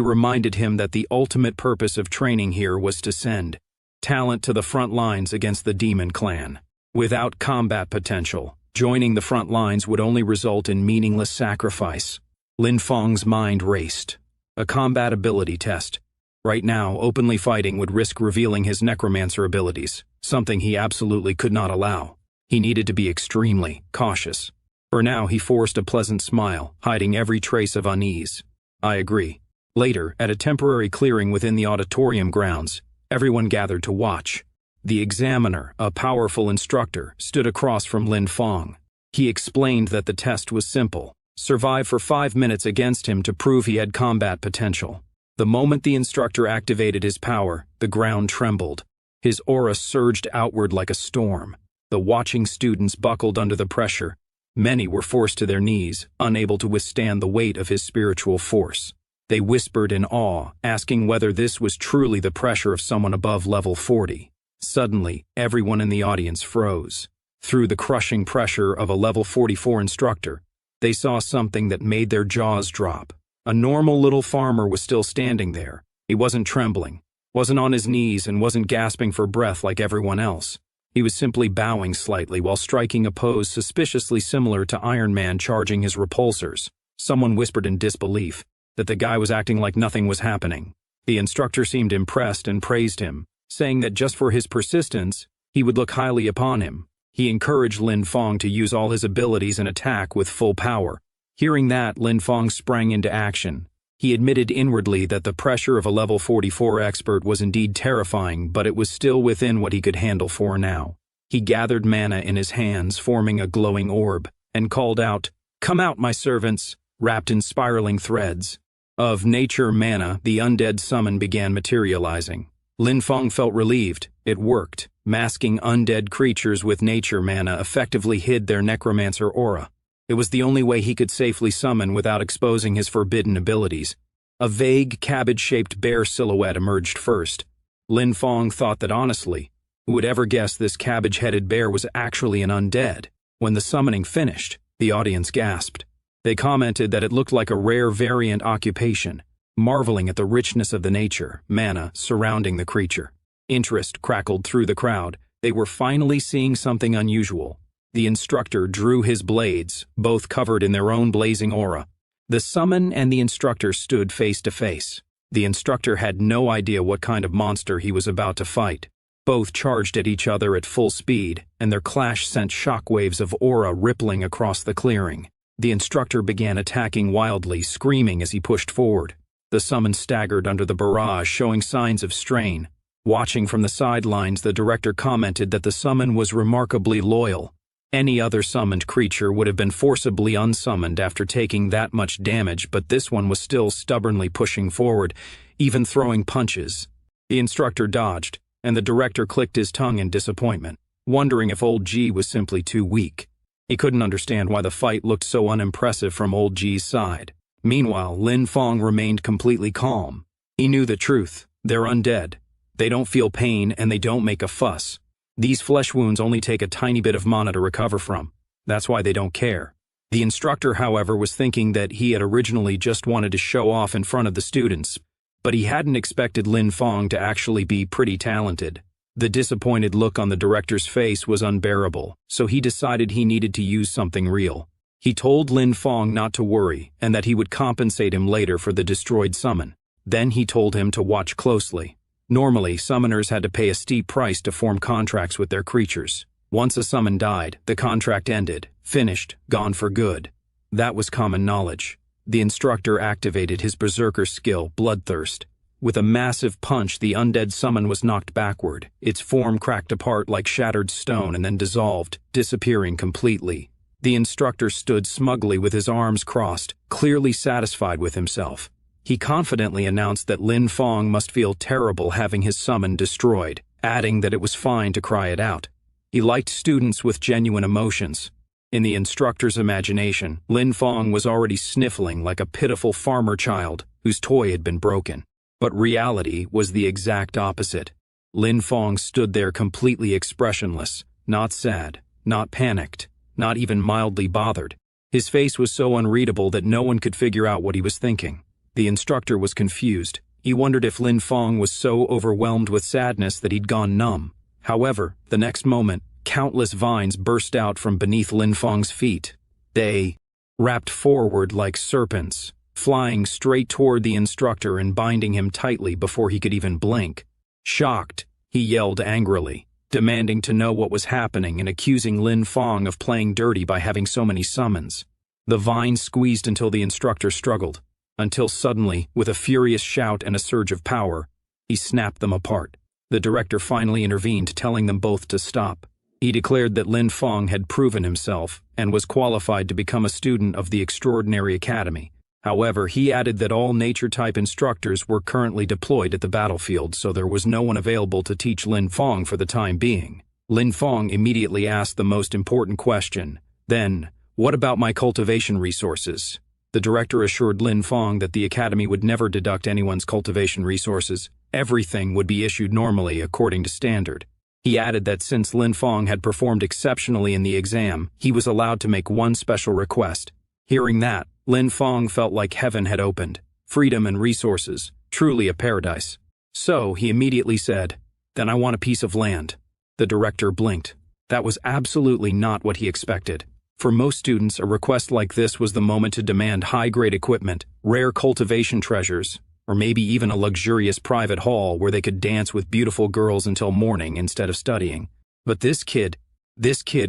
reminded him that the ultimate purpose of training here was to send talent to the front lines against the demon clan. Without combat potential, joining the front lines would only result in meaningless sacrifice. Lin Fong's mind raced. A combat ability test. Right now, openly fighting would risk revealing his necromancer abilities, something he absolutely could not allow. He needed to be extremely cautious. For now, he forced a pleasant smile, hiding every trace of unease. "I agree." Later, at a temporary clearing within the auditorium grounds, everyone gathered to watch. The examiner, a powerful instructor, stood across from Lin Fong. He explained that the test was simple. Survive for 5 minutes against him to prove he had combat potential. The moment the instructor activated his power, the ground trembled. His aura surged outward like a storm. The watching students buckled under the pressure. Many were forced to their knees, unable to withstand the weight of his spiritual force. They whispered in awe, asking whether this was truly the pressure of someone above level 40. Suddenly, everyone in the audience froze. Through the crushing pressure of a level 44 instructor, they saw something that made their jaws drop. A normal little farmer was still standing there. He wasn't trembling, wasn't on his knees, and wasn't gasping for breath like everyone else. He was simply bowing slightly while striking a pose suspiciously similar to Iron Man charging his repulsors. Someone whispered in disbelief that the guy was acting like nothing was happening. The instructor seemed impressed and praised him, saying that just for his persistence, he would look highly upon him. He encouraged Lin Fong to use all his abilities and attack with full power. Hearing that, Lin Fong sprang into action. He admitted inwardly that the pressure of a level 44 expert was indeed terrifying, but it was still within what he could handle for now. He gathered mana in his hands, forming a glowing orb, and called out, "Come out, my servants!" Wrapped in spiraling threads of nature mana, the undead summon began materializing. Lin Fong felt relieved. It worked. Masking undead creatures with nature mana effectively hid their necromancer aura. It was the only way he could safely summon without exposing his forbidden abilities. A vague, cabbage-shaped bear silhouette emerged first. Lin Fong thought that honestly, who would ever guess this cabbage-headed bear was actually an undead? When the summoning finished, the audience gasped. They commented that it looked like a rare variant occupation, marveling at the richness of the nature, mana, surrounding the creature. Interest crackled through the crowd. They were finally seeing something unusual. The instructor drew his blades, both covered in their own blazing aura. The summon and the instructor stood face to face. The instructor had no idea what kind of monster he was about to fight. Both charged at each other at full speed, and their clash sent shockwaves of aura rippling across the clearing. The instructor began attacking wildly, screaming as he pushed forward. The summon staggered under the barrage, showing signs of strain. Watching from the sidelines, the director commented that the summon was remarkably loyal. Any other summoned creature would have been forcibly unsummoned after taking that much damage, but this one was still stubbornly pushing forward, even throwing punches. The instructor dodged, and the director clicked his tongue in disappointment, wondering if Old G was simply too weak. He couldn't understand why the fight looked so unimpressive from Old G's side. Meanwhile, Lin Fong remained completely calm. He knew the truth. They're undead. They don't feel pain, and they don't make a fuss. These flesh wounds only take a tiny bit of mana to recover from. That's why they don't care. The instructor, however, was thinking that he had originally just wanted to show off in front of the students, but he hadn't expected Lin Fong to actually be pretty talented. The disappointed look on the director's face was unbearable, so he decided he needed to use something real. He told Lin Fong not to worry, and that he would compensate him later for the destroyed summon. Then he told him to watch closely. Normally, summoners had to pay a steep price to form contracts with their creatures. Once a summon died, the contract ended, finished, gone for good. That was common knowledge. The instructor activated his berserker skill, Bloodthirst. With a massive punch, the undead summon was knocked backward. Its form cracked apart like shattered stone and then dissolved, disappearing completely. The instructor stood smugly with his arms crossed, clearly satisfied with himself. He confidently announced that Lin Fong must feel terrible having his summon destroyed, adding that it was fine to cry it out. He liked students with genuine emotions. In the instructor's imagination, Lin Fong was already sniffling like a pitiful farmer child whose toy had been broken. But reality was the exact opposite. Lin Fong stood there completely expressionless, not sad, not panicked, not even mildly bothered. His face was so unreadable that no one could figure out what he was thinking. The instructor was confused. He wondered if Lin Fong was so overwhelmed with sadness that he'd gone numb. However, the next moment, countless vines burst out from beneath Lin Fong's feet. They wrapped forward like serpents, flying straight toward the instructor and binding him tightly before he could even blink. Shocked, he yelled angrily, demanding to know what was happening and accusing Lin Fong of playing dirty by having so many summons. The vines squeezed until the instructor struggled, until suddenly, with a furious shout and a surge of power, he snapped them apart. The director finally intervened, telling them both to stop. He declared that Lin Fong had proven himself and was qualified to become a student of the Extraordinary Academy. However, he added that all nature-type instructors were currently deployed at the battlefield, so there was no one available to teach Lin Fong for the time being. Lin Fong immediately asked the most important question. Then, what about my cultivation resources? The director assured Lin Fong that the academy would never deduct anyone's cultivation resources. Everything would be issued normally according to standard. He added that since Lin Fong had performed exceptionally in the exam, he was allowed to make one special request. Hearing that, Lin Fong felt like heaven had opened. Freedom and resources, truly a paradise. So, he immediately said, "Then I want a piece of land." The director blinked. That was absolutely not what he expected. For most students, a request like this was the moment to demand high-grade equipment, rare cultivation treasures, or maybe even a luxurious private hall where they could dance with beautiful girls until morning instead of studying. But this kid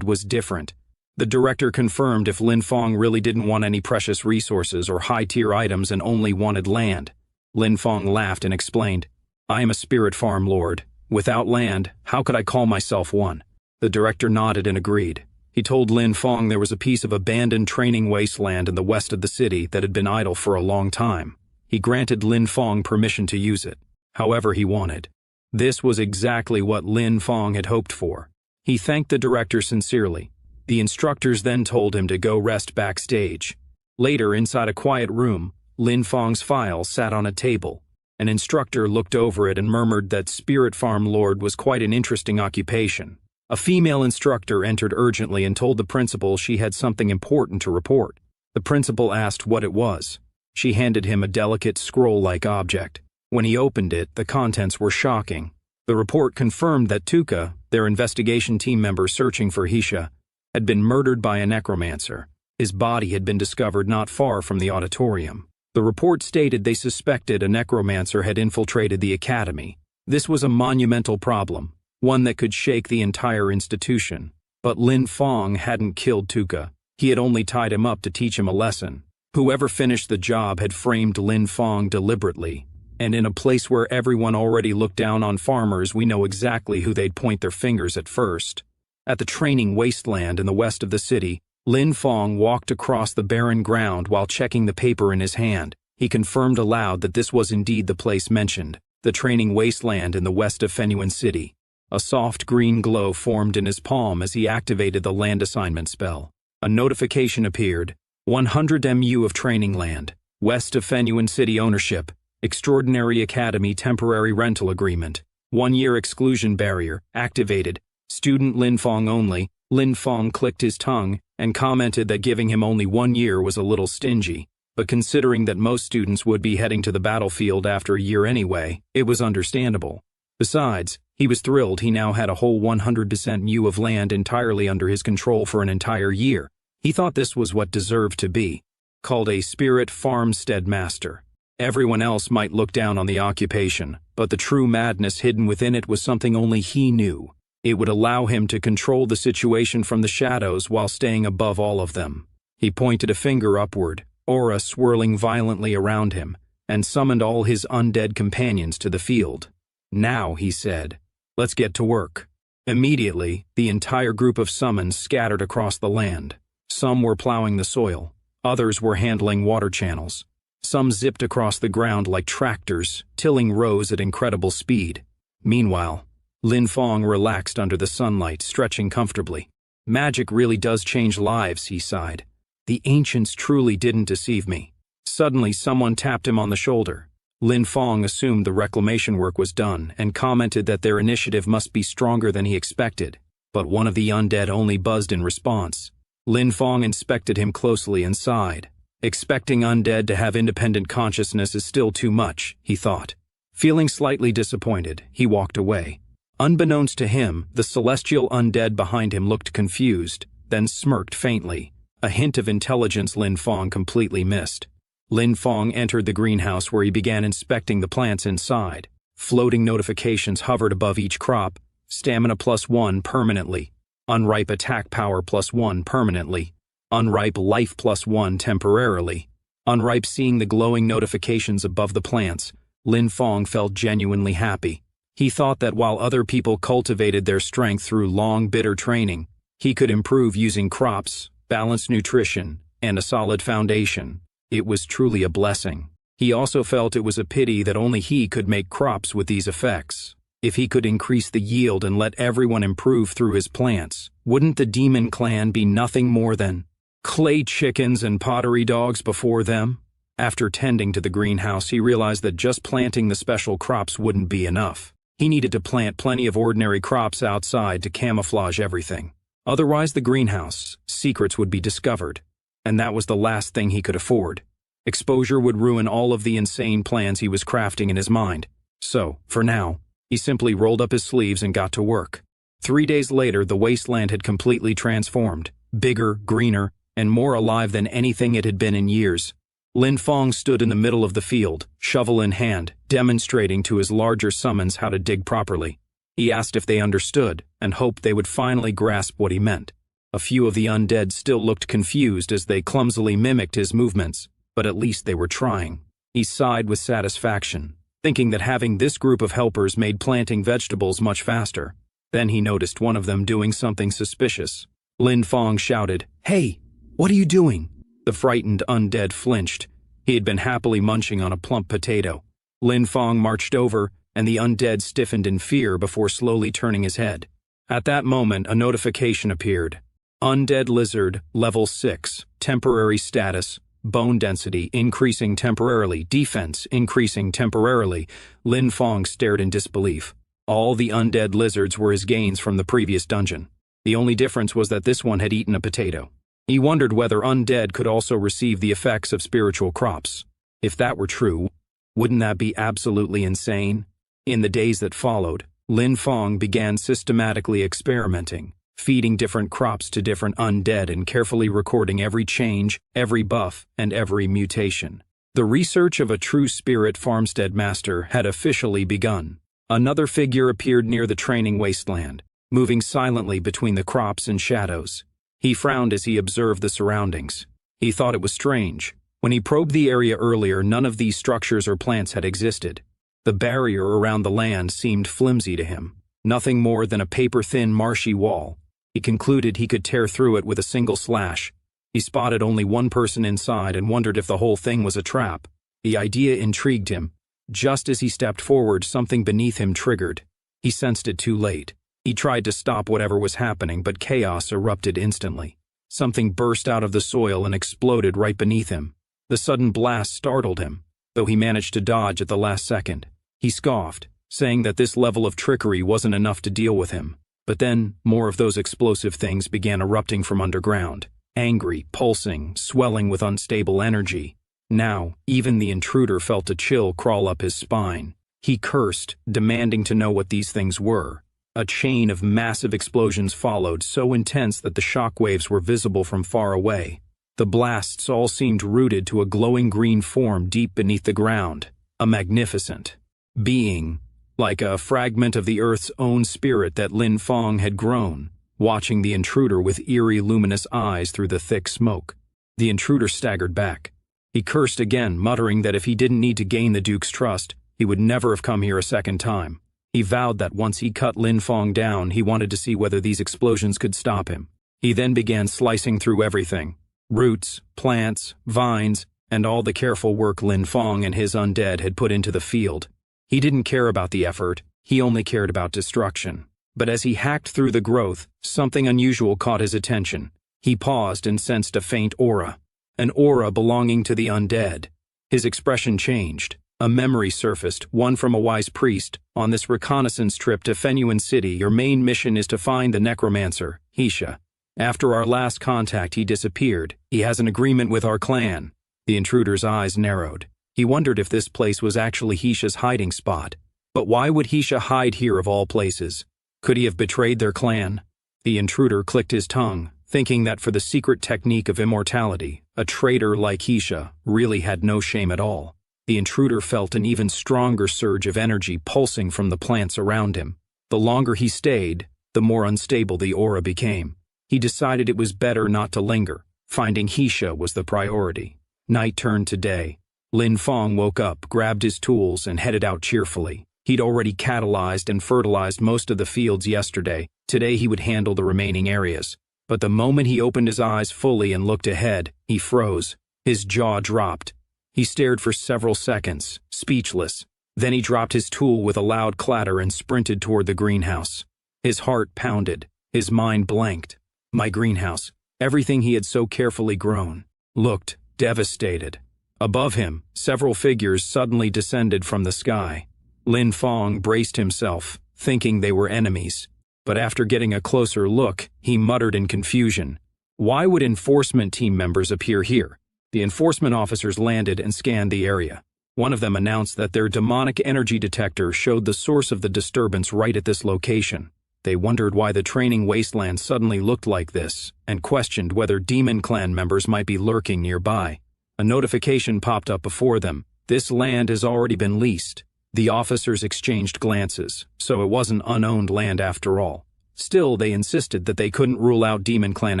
was different. The director confirmed if Lin Fong really didn't want any precious resources or high-tier items and only wanted land. Lin Fong laughed and explained, "I am a spirit farm lord. Without land, how could I call myself one?" The director nodded and agreed. He told Lin Fong there was a piece of abandoned training wasteland in the west of the city that had been idle for a long time. He granted Lin Fong permission to use it, however he wanted. This was exactly what Lin Fong had hoped for. He thanked the director sincerely. The instructors then told him to go rest backstage. Later, inside a quiet room, Lin Fong's file sat on a table. An instructor looked over it and murmured that Spirit Farm Lord was quite an interesting occupation. A female instructor entered urgently and told the principal she had something important to report. The principal asked what it was. She handed him a delicate scroll-like object. When he opened it, the contents were shocking. The report confirmed that Tuka, their investigation team member searching for Hisha, had been murdered by a necromancer. His body had been discovered not far from the auditorium. The report stated they suspected a necromancer had infiltrated the academy. This was a monumental problem, one that could shake the entire institution. But Lin Fong hadn't killed Tuka. He had only tied him up to teach him a lesson. Whoever finished the job had framed Lin Fong deliberately. And in a place where everyone already looked down on farmers, we know exactly who they'd point their fingers at first. At the training wasteland in the west of the city, Lin Fong walked across the barren ground while checking the paper in his hand. He confirmed aloud that this was indeed the place mentioned, the training wasteland in the west of Fenyuan City. A soft green glow formed in his palm as he activated the land assignment spell. A notification appeared. 100 MU of training land, west of Fenyuan City ownership, Extraordinary Academy temporary rental agreement, 1-year exclusion barrier, activated, student Lin Fong only. Lin Fong clicked his tongue and commented that giving him only 1 year was a little stingy, but considering that most students would be heading to the battlefield after a year anyway, it was understandable. Besides, he was thrilled he now had a whole 100% MU of land entirely under his control for an entire year. He thought this was what deserved to be called a spirit farmstead master. Everyone else might look down on the occupation, but the true madness hidden within it was something only he knew. It would allow him to control the situation from the shadows while staying above all of them. He pointed a finger upward, aura swirling violently around him, and summoned all his undead companions to the field. "Now," he said, "let's get to work." Immediately, the entire group of summons scattered across the land. Some were plowing the soil, others were handling water channels. Some zipped across the ground like tractors, tilling rows at incredible speed. Meanwhile, Lin Fong relaxed under the sunlight, stretching comfortably. "Magic really does change lives," he sighed. "The ancients truly didn't deceive me." Suddenly, someone tapped him on the shoulder. Lin Fong assumed the reclamation work was done and commented that their initiative must be stronger than he expected, but one of the undead only buzzed in response. Lin Fong inspected him closely and sighed. Expecting undead to have independent consciousness is still too much, he thought. Feeling slightly disappointed, he walked away. Unbeknownst to him, the celestial undead behind him looked confused, then smirked faintly, a hint of intelligence Lin Fong completely missed. Lin Fong entered the greenhouse where he began inspecting the plants inside. Floating notifications hovered above each crop: stamina +1 permanently, unripe attack power +1 permanently, unripe life +1 temporarily. Unripe. Seeing the glowing notifications above the plants, Lin Fong felt genuinely happy. He thought that while other people cultivated their strength through long, bitter training, he could improve using crops, balanced nutrition, and a solid foundation. It was truly a blessing. He also felt it was a pity that only he could make crops with these effects. If he could increase the yield and let everyone improve through his plants, wouldn't the demon clan be nothing more than clay chickens and pottery dogs before them? After tending to the greenhouse, he realized that just planting the special crops wouldn't be enough. He needed to plant plenty of ordinary crops outside to camouflage everything. Otherwise, the greenhouse secrets would be discovered, and that was the last thing he could afford. Exposure would ruin all of the insane plans he was crafting in his mind. So, for now, he simply rolled up his sleeves and got to work. 3 days later, the wasteland had completely transformed, bigger, greener, and more alive than anything it had been in years. Lin Fong stood in the middle of the field, shovel in hand, demonstrating to his larger summons how to dig properly. He asked if they understood, and hoped they would finally grasp what he meant. A few of the undead still looked confused as they clumsily mimicked his movements, but at least they were trying. He sighed with satisfaction, thinking that having this group of helpers made planting vegetables much faster. Then he noticed one of them doing something suspicious. Lin Fong shouted, "Hey, what are you doing?" The frightened undead flinched. He had been happily munching on a plump potato. Lin Fong marched over, and the undead stiffened in fear before slowly turning his head. At that moment, a notification appeared. Undead lizard, level 6, temporary status, bone density increasing temporarily, defense increasing temporarily. Lin Fong stared in disbelief. All the undead lizards were his gains from the previous dungeon. The only difference was that this one had eaten a potato. He wondered whether undead could also receive the effects of spiritual crops. If that were true, wouldn't that be absolutely insane? In the days that followed, Lin Fong began systematically experimenting, feeding different crops to different undead and carefully recording every change, every buff, and every mutation. The research of a true spirit farmstead master had officially begun. Another figure appeared near the training wasteland, moving silently between the crops and shadows. He frowned as he observed the surroundings. He thought it was strange. When he probed the area earlier, none of these structures or plants had existed. The barrier around the land seemed flimsy to him, nothing more than a paper-thin, marshy wall. He concluded he could tear through it with a single slash. He spotted only one person inside and wondered if the whole thing was a trap. The idea intrigued him. Just as he stepped forward, something beneath him triggered. He sensed it too late. He tried to stop whatever was happening, but chaos erupted instantly. Something burst out of the soil and exploded right beneath him. The sudden blast startled him, though he managed to dodge at the last second. He scoffed, saying that this level of trickery wasn't enough to deal with him. But then, more of those explosive things began erupting from underground. Angry, pulsing, swelling with unstable energy. Now, even the intruder felt a chill crawl up his spine. He cursed, demanding to know what these things were. A chain of massive explosions followed, so intense that the shock waves were visible from far away. The blasts all seemed rooted to a glowing green form deep beneath the ground. A magnificent being, like a fragment of the Earth's own spirit that Lin Fong had grown, watching the intruder with eerie, luminous eyes through the thick smoke. The intruder staggered back. He cursed again, muttering that if he didn't need to gain the Duke's trust, he would never have come here a second time. He vowed that once he cut Lin Fong down, he wanted to see whether these explosions could stop him. He then began slicing through everything: roots, plants, vines, and all the careful work Lin Fong and his undead had put into the field. He didn't care about the effort, he only cared about destruction. But as he hacked through the growth, something unusual caught his attention. He paused and sensed a faint aura. An aura belonging to the undead. His expression changed. A memory surfaced, one from a wise priest. On this reconnaissance trip to Fenyuan City, your main mission is to find the Necromancer, Hisha. After our last contact, he disappeared. He has an agreement with our clan. The intruder's eyes narrowed. He wondered if this place was actually Hisha's hiding spot. But why would Hisha hide here of all places? Could he have betrayed their clan? The intruder clicked his tongue, thinking that for the secret technique of immortality, a traitor like Hisha really had no shame at all. The intruder felt an even stronger surge of energy pulsing from the plants around him. The longer he stayed, the more unstable the aura became. He decided it was better not to linger. Finding Hisha was the priority. Night turned to day. Lin Fong woke up, grabbed his tools, and headed out cheerfully. He'd already catalyzed and fertilized most of the fields yesterday. Today he would handle the remaining areas. But the moment he opened his eyes fully and looked ahead, he froze. His jaw dropped. He stared for several seconds, speechless. Then he dropped his tool with a loud clatter and sprinted toward the greenhouse. His heart pounded. His mind blanked. My greenhouse, everything he had so carefully grown, looked devastated. Above him, several figures suddenly descended from the sky. Lin Fong braced himself, thinking they were enemies. But after getting a closer look, he muttered in confusion. Why would enforcement team members appear here? The enforcement officers landed and scanned the area. One of them announced that their demonic energy detector showed the source of the disturbance right at this location. They wondered why the training wasteland suddenly looked like this, and questioned whether demon clan members might be lurking nearby. A notification popped up before them. This land has already been leased. The officers exchanged glances, so it wasn't unowned land after all. Still, they insisted that they couldn't rule out demon clan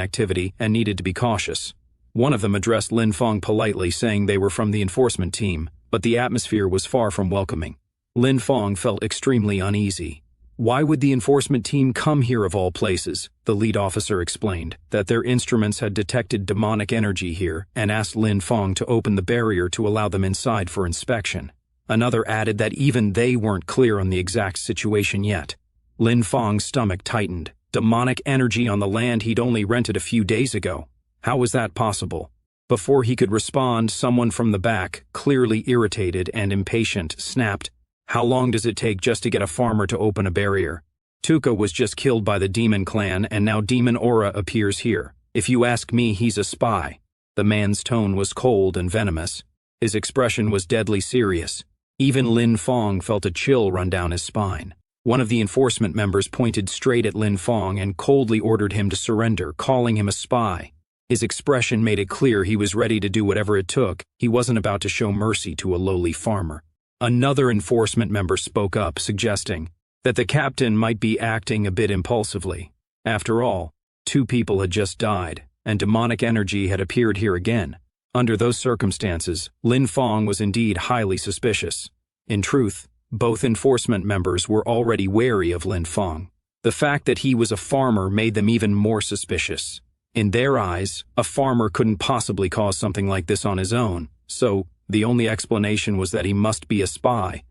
activity and needed to be cautious. One of them addressed Lin Fong politely, saying they were from the enforcement team, but the atmosphere was far from welcoming. Lin Fong felt extremely uneasy. Why would the enforcement team come here of all places? The lead officer explained that their instruments had detected demonic energy here and asked Lin Fong to open the barrier to allow them inside for inspection. Another added that even they weren't clear on the exact situation yet. Lin Fong's stomach tightened. Demonic energy on the land he'd only rented a few days ago. How was that possible? Before he could respond, someone from the back, clearly irritated and impatient, snapped, "How long does it take just to get a farmer to open a barrier? Tuka was just killed by the demon clan and now demon aura appears here. If you ask me, he's a spy." The man's tone was cold and venomous. His expression was deadly serious. Even Lin Fong felt a chill run down his spine. One of the enforcement members pointed straight at Lin Fong and coldly ordered him to surrender, calling him a spy. His expression made it clear he was ready to do whatever it took. He wasn't about to show mercy to a lowly farmer. Another enforcement member spoke up, suggesting that the captain might be acting a bit impulsively. After all, 2 people had just died, and demonic energy had appeared here again. Under those circumstances, Lin Fong was indeed highly suspicious. In truth, both enforcement members were already wary of Lin Fong. The fact that he was a farmer made them even more suspicious. In their eyes, a farmer couldn't possibly cause something like this on his own, so the only explanation was that he must be a spy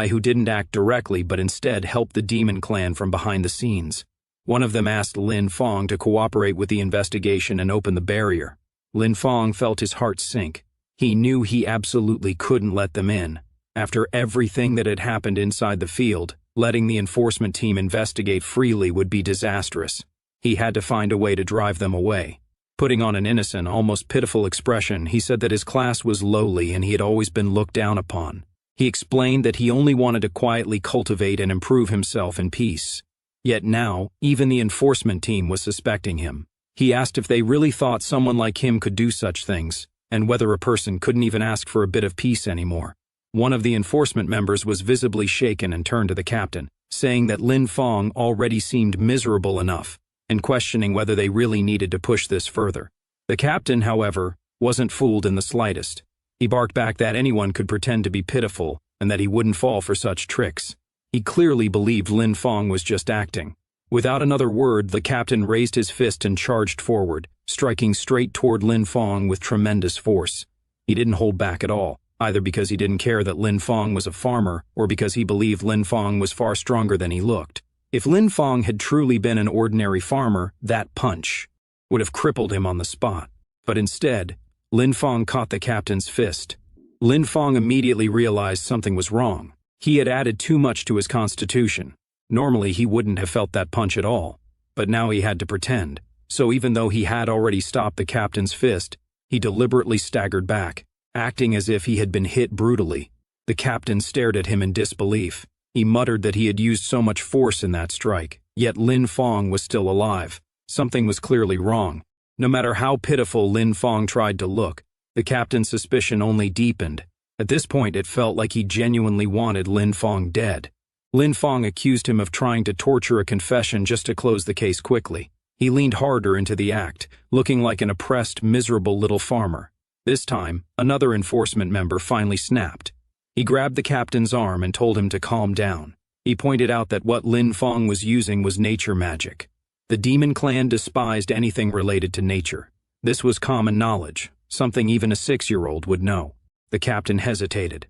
who didn't act directly but instead helped the demon clan from behind the scenes. One of them asked Lin Fong to cooperate with the investigation and open the barrier. Lin Fong felt his heart sink. He knew he absolutely couldn't let them in. After everything that had happened inside the field, letting the enforcement team investigate freely would be disastrous. He had to find a way to drive them away. Putting on an innocent, almost pitiful expression, he said that his class was lowly and he had always been looked down upon. He explained that he only wanted to quietly cultivate and improve himself in peace. Yet now, even the enforcement team was suspecting him. He asked if they really thought someone like him could do such things, and whether a person couldn't even ask for a bit of peace anymore. One of the enforcement members was visibly shaken and turned to the captain, saying that Lin Fong already seemed miserable enough, and questioning whether they really needed to push this further. The captain, however, wasn't fooled in the slightest. He barked back that anyone could pretend to be pitiful, and that he wouldn't fall for such tricks. He clearly believed Lin Fong was just acting. Without another word, the captain raised his fist and charged forward, striking straight toward Lin Fong with tremendous force. He didn't hold back at all, either because he didn't care that Lin Fong was a farmer or because he believed Lin Fong was far stronger than he looked. If Lin Fong had truly been an ordinary farmer, that punch would have crippled him on the spot. But instead, Lin Fong caught the captain's fist. Lin Fong immediately realized something was wrong. He had added too much to his constitution. Normally, he wouldn't have felt that punch at all, but now he had to pretend. so even though he had already stopped the captain's fist, he deliberately staggered back, acting as if he had been hit brutally. The captain stared at him in disbelief. He muttered that he had used so much force in that strike, yet Lin Fong was still alive. Something was clearly wrong. No matter how pitiful Lin Fong tried to look, the captain's suspicion only deepened. At this point, it felt like he genuinely wanted Lin Fong dead. Lin Fong accused him of trying to torture a confession just to close the case quickly. He leaned harder into the act, looking like an oppressed, miserable little farmer. This time, another enforcement member finally snapped. He grabbed the captain's arm and told him to calm down. He pointed out that what Lin Fong was using was nature magic. The demon clan despised anything related to nature. This was common knowledge, something even a 6-year-old would know. The captain hesitated.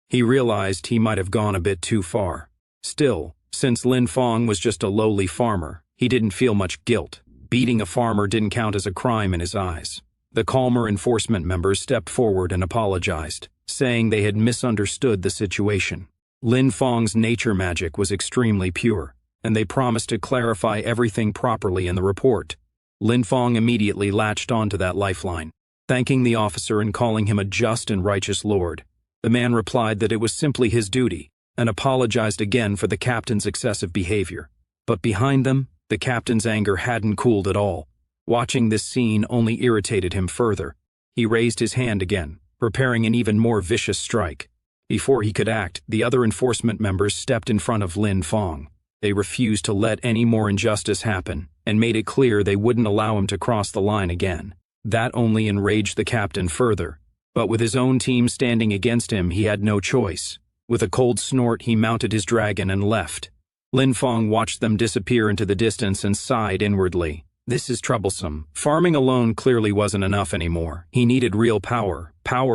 He realized he might have gone a bit too far. Still, since Lin Fong was just a lowly farmer, he didn't feel much guilt. Beating a farmer didn't count as a crime in his eyes. The calmer enforcement members stepped forward and apologized, saying they had misunderstood the situation. Lin Fong's nature magic was extremely pure, and they promised to clarify everything properly in the report. Lin Fong immediately latched onto that lifeline, thanking the officer and calling him a just and righteous lord. The man replied that it was simply his duty, and apologized again for the captain's excessive behavior. But behind them, the captain's anger hadn't cooled at all. Watching this scene only irritated him further. He raised his hand again, preparing an even more vicious strike. Before he could act, the other enforcement members stepped in front of Lin Fong. They refused to let any more injustice happen, and made it clear they wouldn't allow him to cross the line again. That only enraged the captain further. But with his own team standing against him, he had no choice. With a cold snort, he mounted his dragon and left. Lin Fong watched them disappear into the distance and sighed inwardly. This is troublesome. Farming alone clearly wasn't enough anymore. He needed real power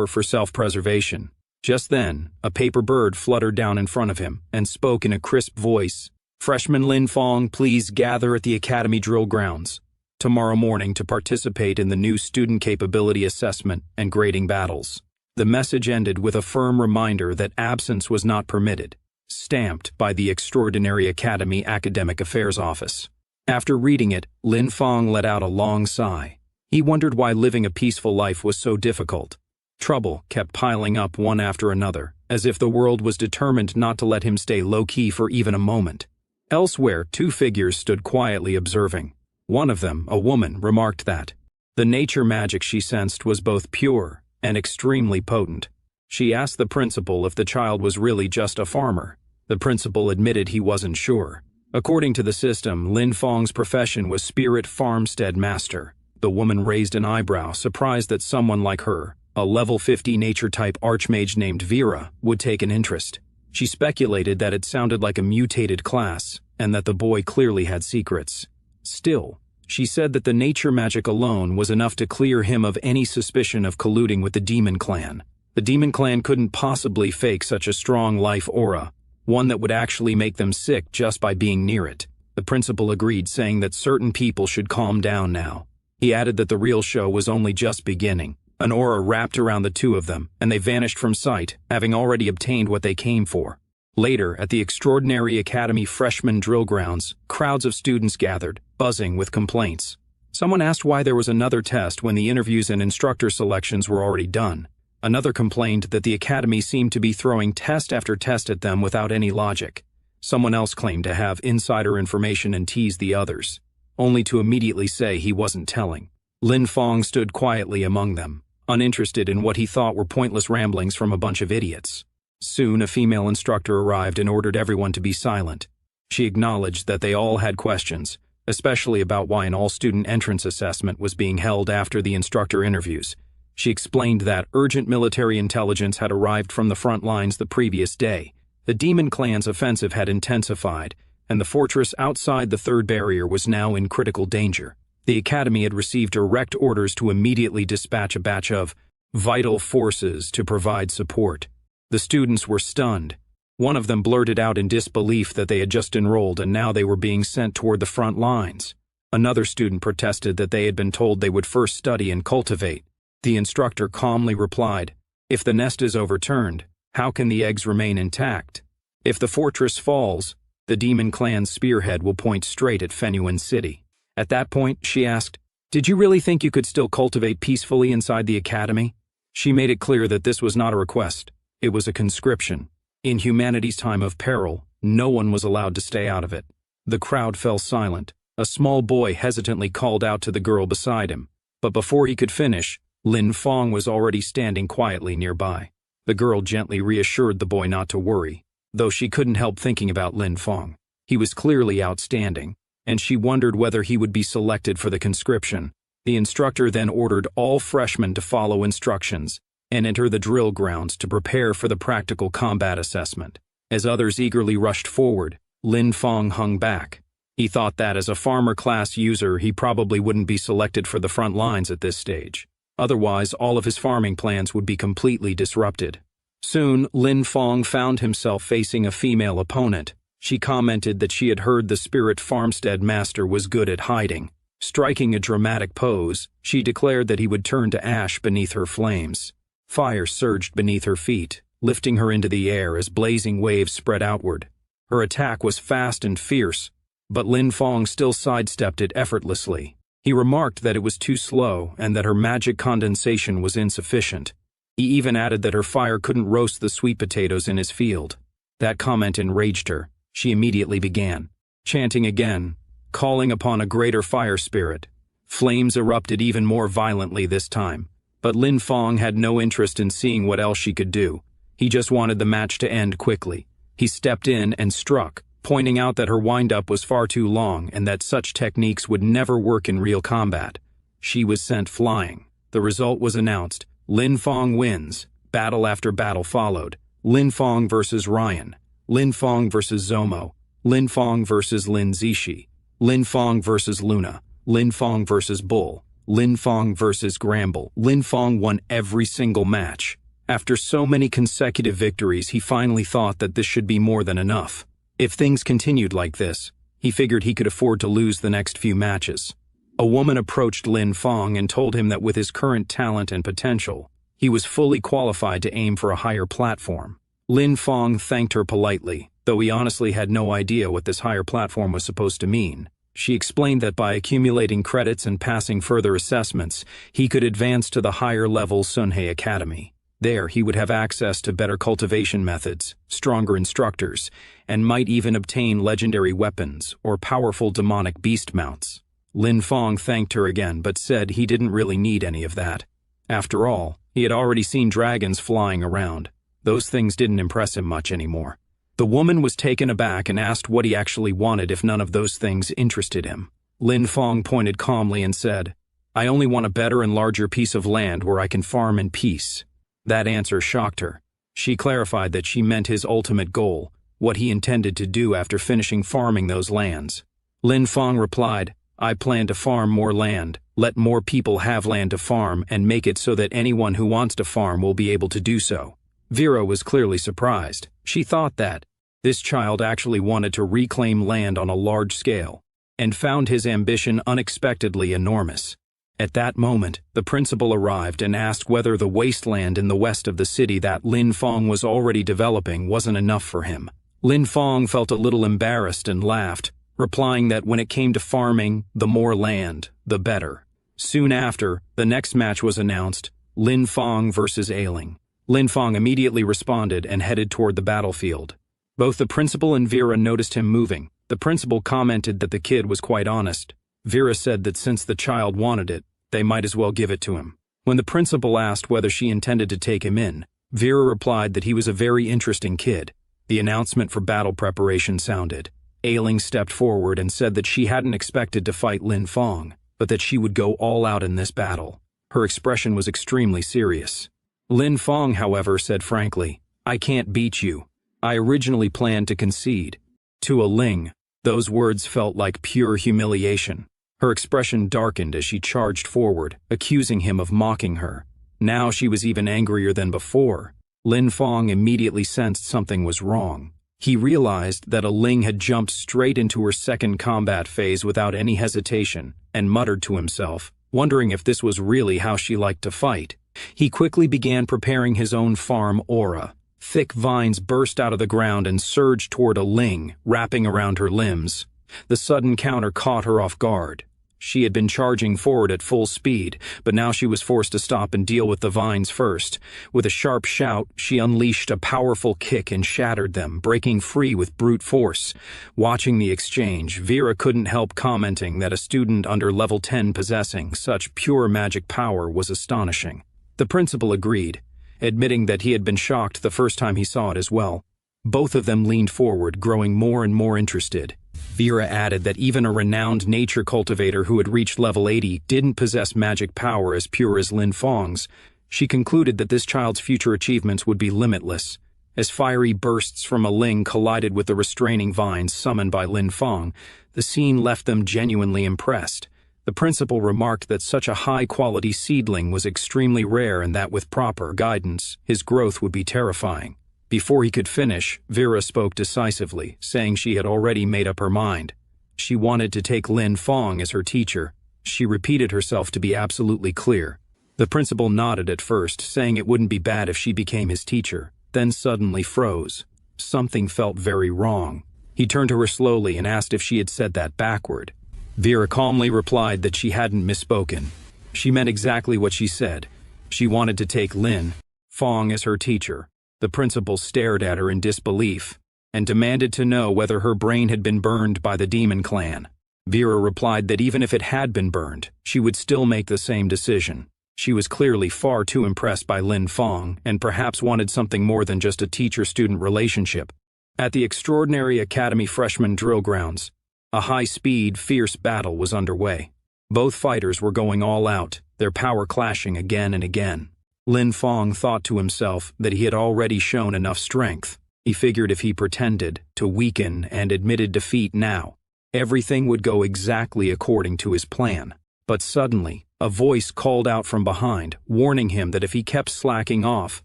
for self-preservation. Just then, a paper bird fluttered down in front of him and spoke in a crisp voice. Freshman Lin Fong, please gather at the academy drill grounds tomorrow morning to participate in the new student capability assessment and grading battles. The message ended with a firm reminder that absence was not permitted, stamped by the Extraordinary Academy Academic Affairs Office. After reading it, Lin Fong let out a long sigh. He wondered why living a peaceful life was so difficult. Trouble kept piling up one after another, as if the world was determined not to let him stay low-key for even a moment. Elsewhere, 2 figures stood quietly observing. One of them, a woman, remarked that the nature magic she sensed was both pure and extremely potent. She asked the principal if the child was really just a farmer. The principal admitted he wasn't sure. According to the system, Lin Fong's profession was spirit farmstead master. The woman raised an eyebrow, surprised that someone like her, a level 50 nature-type archmage named Vera, would take an interest. She speculated that it sounded like a mutated class, and that the boy clearly had secrets. Still, she said that the nature magic alone was enough to clear him of any suspicion of colluding with the demon clan. The demon clan couldn't possibly fake such a strong life aura, one that would actually make them sick just by being near it. The principal agreed, saying that certain people should calm down now. He added that the real show was only just beginning. An aura wrapped around the 2 of them, and they vanished from sight, having already obtained what they came for. Later, at the Extraordinary Academy freshman drill grounds, crowds of students gathered, buzzing with complaints. Someone asked why there was another test when the interviews and instructor selections were already done. Another complained that the academy seemed to be throwing test after test at them without any logic. Someone else claimed to have insider information and teased the others, only to immediately say he wasn't telling. Lin Fong stood quietly among them, uninterested in what he thought were pointless ramblings from a bunch of idiots. Soon, a female instructor arrived and ordered everyone to be silent. She acknowledged that they all had questions, especially about why an all-student entrance assessment was being held after the instructor interviews. She explained that urgent military intelligence had arrived from the front lines the previous day. The demon clan's offensive had intensified, and the fortress outside the 3rd barrier was now in critical danger. The academy had received direct orders to immediately dispatch a batch of vital forces to provide support. The students were stunned. One of them blurted out in disbelief that they had just enrolled and now they were being sent toward the front lines. Another student protested that they had been told they would first study and cultivate. The instructor calmly replied, "If the nest is overturned, how can the eggs remain intact? If the fortress falls, the demon clan's spearhead will point straight at Fenuan City." At that point, she asked, "Did you really think you could still cultivate peacefully inside the academy?" She made it clear that this was not a request, it was a conscription. In humanity's time of peril, no one was allowed to stay out of it. The crowd fell silent. A small boy hesitantly called out to the girl beside him, but before he could finish, Lin Fong was already standing quietly nearby. The girl gently reassured the boy not to worry, though she couldn't help thinking about Lin Fong. He was clearly outstanding, and she wondered whether he would be selected for the conscription. The instructor then ordered all freshmen to follow instructions and enter the drill grounds to prepare for the practical combat assessment. As others eagerly rushed forward, Lin Fong hung back. He thought that as a farmer class user, he probably wouldn't be selected for the front lines at this stage. Otherwise, all of his farming plans would be completely disrupted. Soon, Lin Fong found himself facing a female opponent. She commented that she had heard the spirit farmstead master was good at hiding. Striking a dramatic pose, she declared that he would turn to ash beneath her flames. Fire surged beneath her feet, lifting her into the air as blazing waves spread outward. Her attack was fast and fierce, but Lin Fong still sidestepped it effortlessly. He remarked that it was too slow and that her magic condensation was insufficient. He even added that her fire couldn't roast the sweet potatoes in his field. That comment enraged her. She immediately began chanting again, calling upon a greater fire spirit. Flames erupted even more violently this time, but Lin Fong had no interest in seeing what else she could do. He just wanted the match to end quickly. He stepped in and struck, pointing out that her wind-up was far too long and that such techniques would never work in real combat. She was sent flying. The result was announced. Lin Fong wins. Battle after battle followed. Lin Fong versus Ryan. Lin Fong versus Zomo. Lin Fong versus Lin Zishi. Lin Fong versus Luna. Lin Fong versus Bull. Lin Fong versus Gramble. Lin Fong won every single match. After so many consecutive victories, he finally thought that this should be more than enough. If things continued like this, he figured he could afford to lose the next few matches. A woman approached Lin Fong and told him that with his current talent and potential, he was fully qualified to aim for a higher platform. Lin Fong thanked her politely, though he honestly had no idea what this higher platform was supposed to mean. She explained that by accumulating credits and passing further assessments, he could advance to the higher-level Sunhei Academy. There, he would have access to better cultivation methods, stronger instructors, and might even obtain legendary weapons or powerful demonic beast mounts. Lin Fong thanked her again but said he didn't really need any of that. After all, he had already seen dragons flying around. Those things didn't impress him much anymore. The woman was taken aback and asked what he actually wanted if none of those things interested him. Lin Fong pointed calmly and said, "I only want a better and larger piece of land where I can farm in peace." That answer shocked her. She clarified that she meant his ultimate goal, what he intended to do after finishing farming those lands. Lin Fong replied, "I plan to farm more land, let more people have land to farm, and make it so that anyone who wants to farm will be able to do so." Vera was clearly surprised. She thought that this child actually wanted to reclaim land on a large scale, and found his ambition unexpectedly enormous. At that moment, the principal arrived and asked whether the wasteland in the west of the city that Lin Fong was already developing wasn't enough for him. Lin Fong felt a little embarrassed and laughed, replying that when it came to farming, the more land, the better. Soon after, the next match was announced, Lin Fong versus Ailing. Lin Fong immediately responded and headed toward the battlefield. Both the principal and Vera noticed him moving. The principal commented that the kid was quite honest. Vera said that since the child wanted it, they might as well give it to him. When the principal asked whether she intended to take him in, Vera replied that he was a very interesting kid. The announcement for battle preparation sounded. Ailing stepped forward and said that she hadn't expected to fight Lin Fong, but that she would go all out in this battle. Her expression was extremely serious. Lin Fong, however, said frankly, "I can't beat you. I originally planned to concede." To a Ling, those words felt like pure humiliation. Her expression darkened as she charged forward, accusing him of mocking her. Now she was even angrier than before. Lin Fong immediately sensed something was wrong. He realized that a Ling had jumped straight into her second combat phase without any hesitation, and muttered to himself, wondering if this was really how she liked to fight. He quickly began preparing his own farm aura. Thick vines burst out of the ground and surged toward a Ling, wrapping around her limbs. The sudden counter caught her off guard. She had been charging forward at full speed, but now she was forced to stop and deal with the vines first. With a sharp shout, she unleashed a powerful kick and shattered them, breaking free with brute force. Watching the exchange, Vera couldn't help commenting that a student under level 10 possessing such pure magic power was astonishing. The principal agreed, admitting that he had been shocked the first time he saw it as well. Both of them leaned forward, growing more and more interested. Vera added that even a renowned nature cultivator who had reached level 80 didn't possess magic power as pure as Lin Feng's. She concluded that this child's future achievements would be limitless. As fiery bursts from a ling collided with the restraining vines summoned by Lin Feng, the scene left them genuinely impressed. The principal remarked that such a high-quality seedling was extremely rare and that with proper guidance, his growth would be terrifying. Before he could finish, Vera spoke decisively, saying she had already made up her mind. She wanted to take Lin Feng as her teacher. She repeated herself to be absolutely clear. The principal nodded at first, saying it wouldn't be bad if she became his teacher, then suddenly froze. Something felt very wrong. He turned to her slowly and asked if she had said that backward. Vera calmly replied that she hadn't misspoken. She meant exactly what she said. She wanted to take Lin Feng as her teacher. The principal stared at her in disbelief and demanded to know whether her brain had been burned by the demon clan. Vera replied that even if it had been burned, she would still make the same decision. She was clearly far too impressed by Lin Feng and perhaps wanted something more than just a teacher-student relationship. At the extraordinary Academy freshman drill grounds, a high-speed, fierce battle was underway. Both fighters were going all out, their power clashing again and again. Lin Feng thought to himself that he had already shown enough strength. He figured if he pretended to weaken and admitted defeat now, everything would go exactly according to his plan. But suddenly, a voice called out from behind, warning him that if he kept slacking off,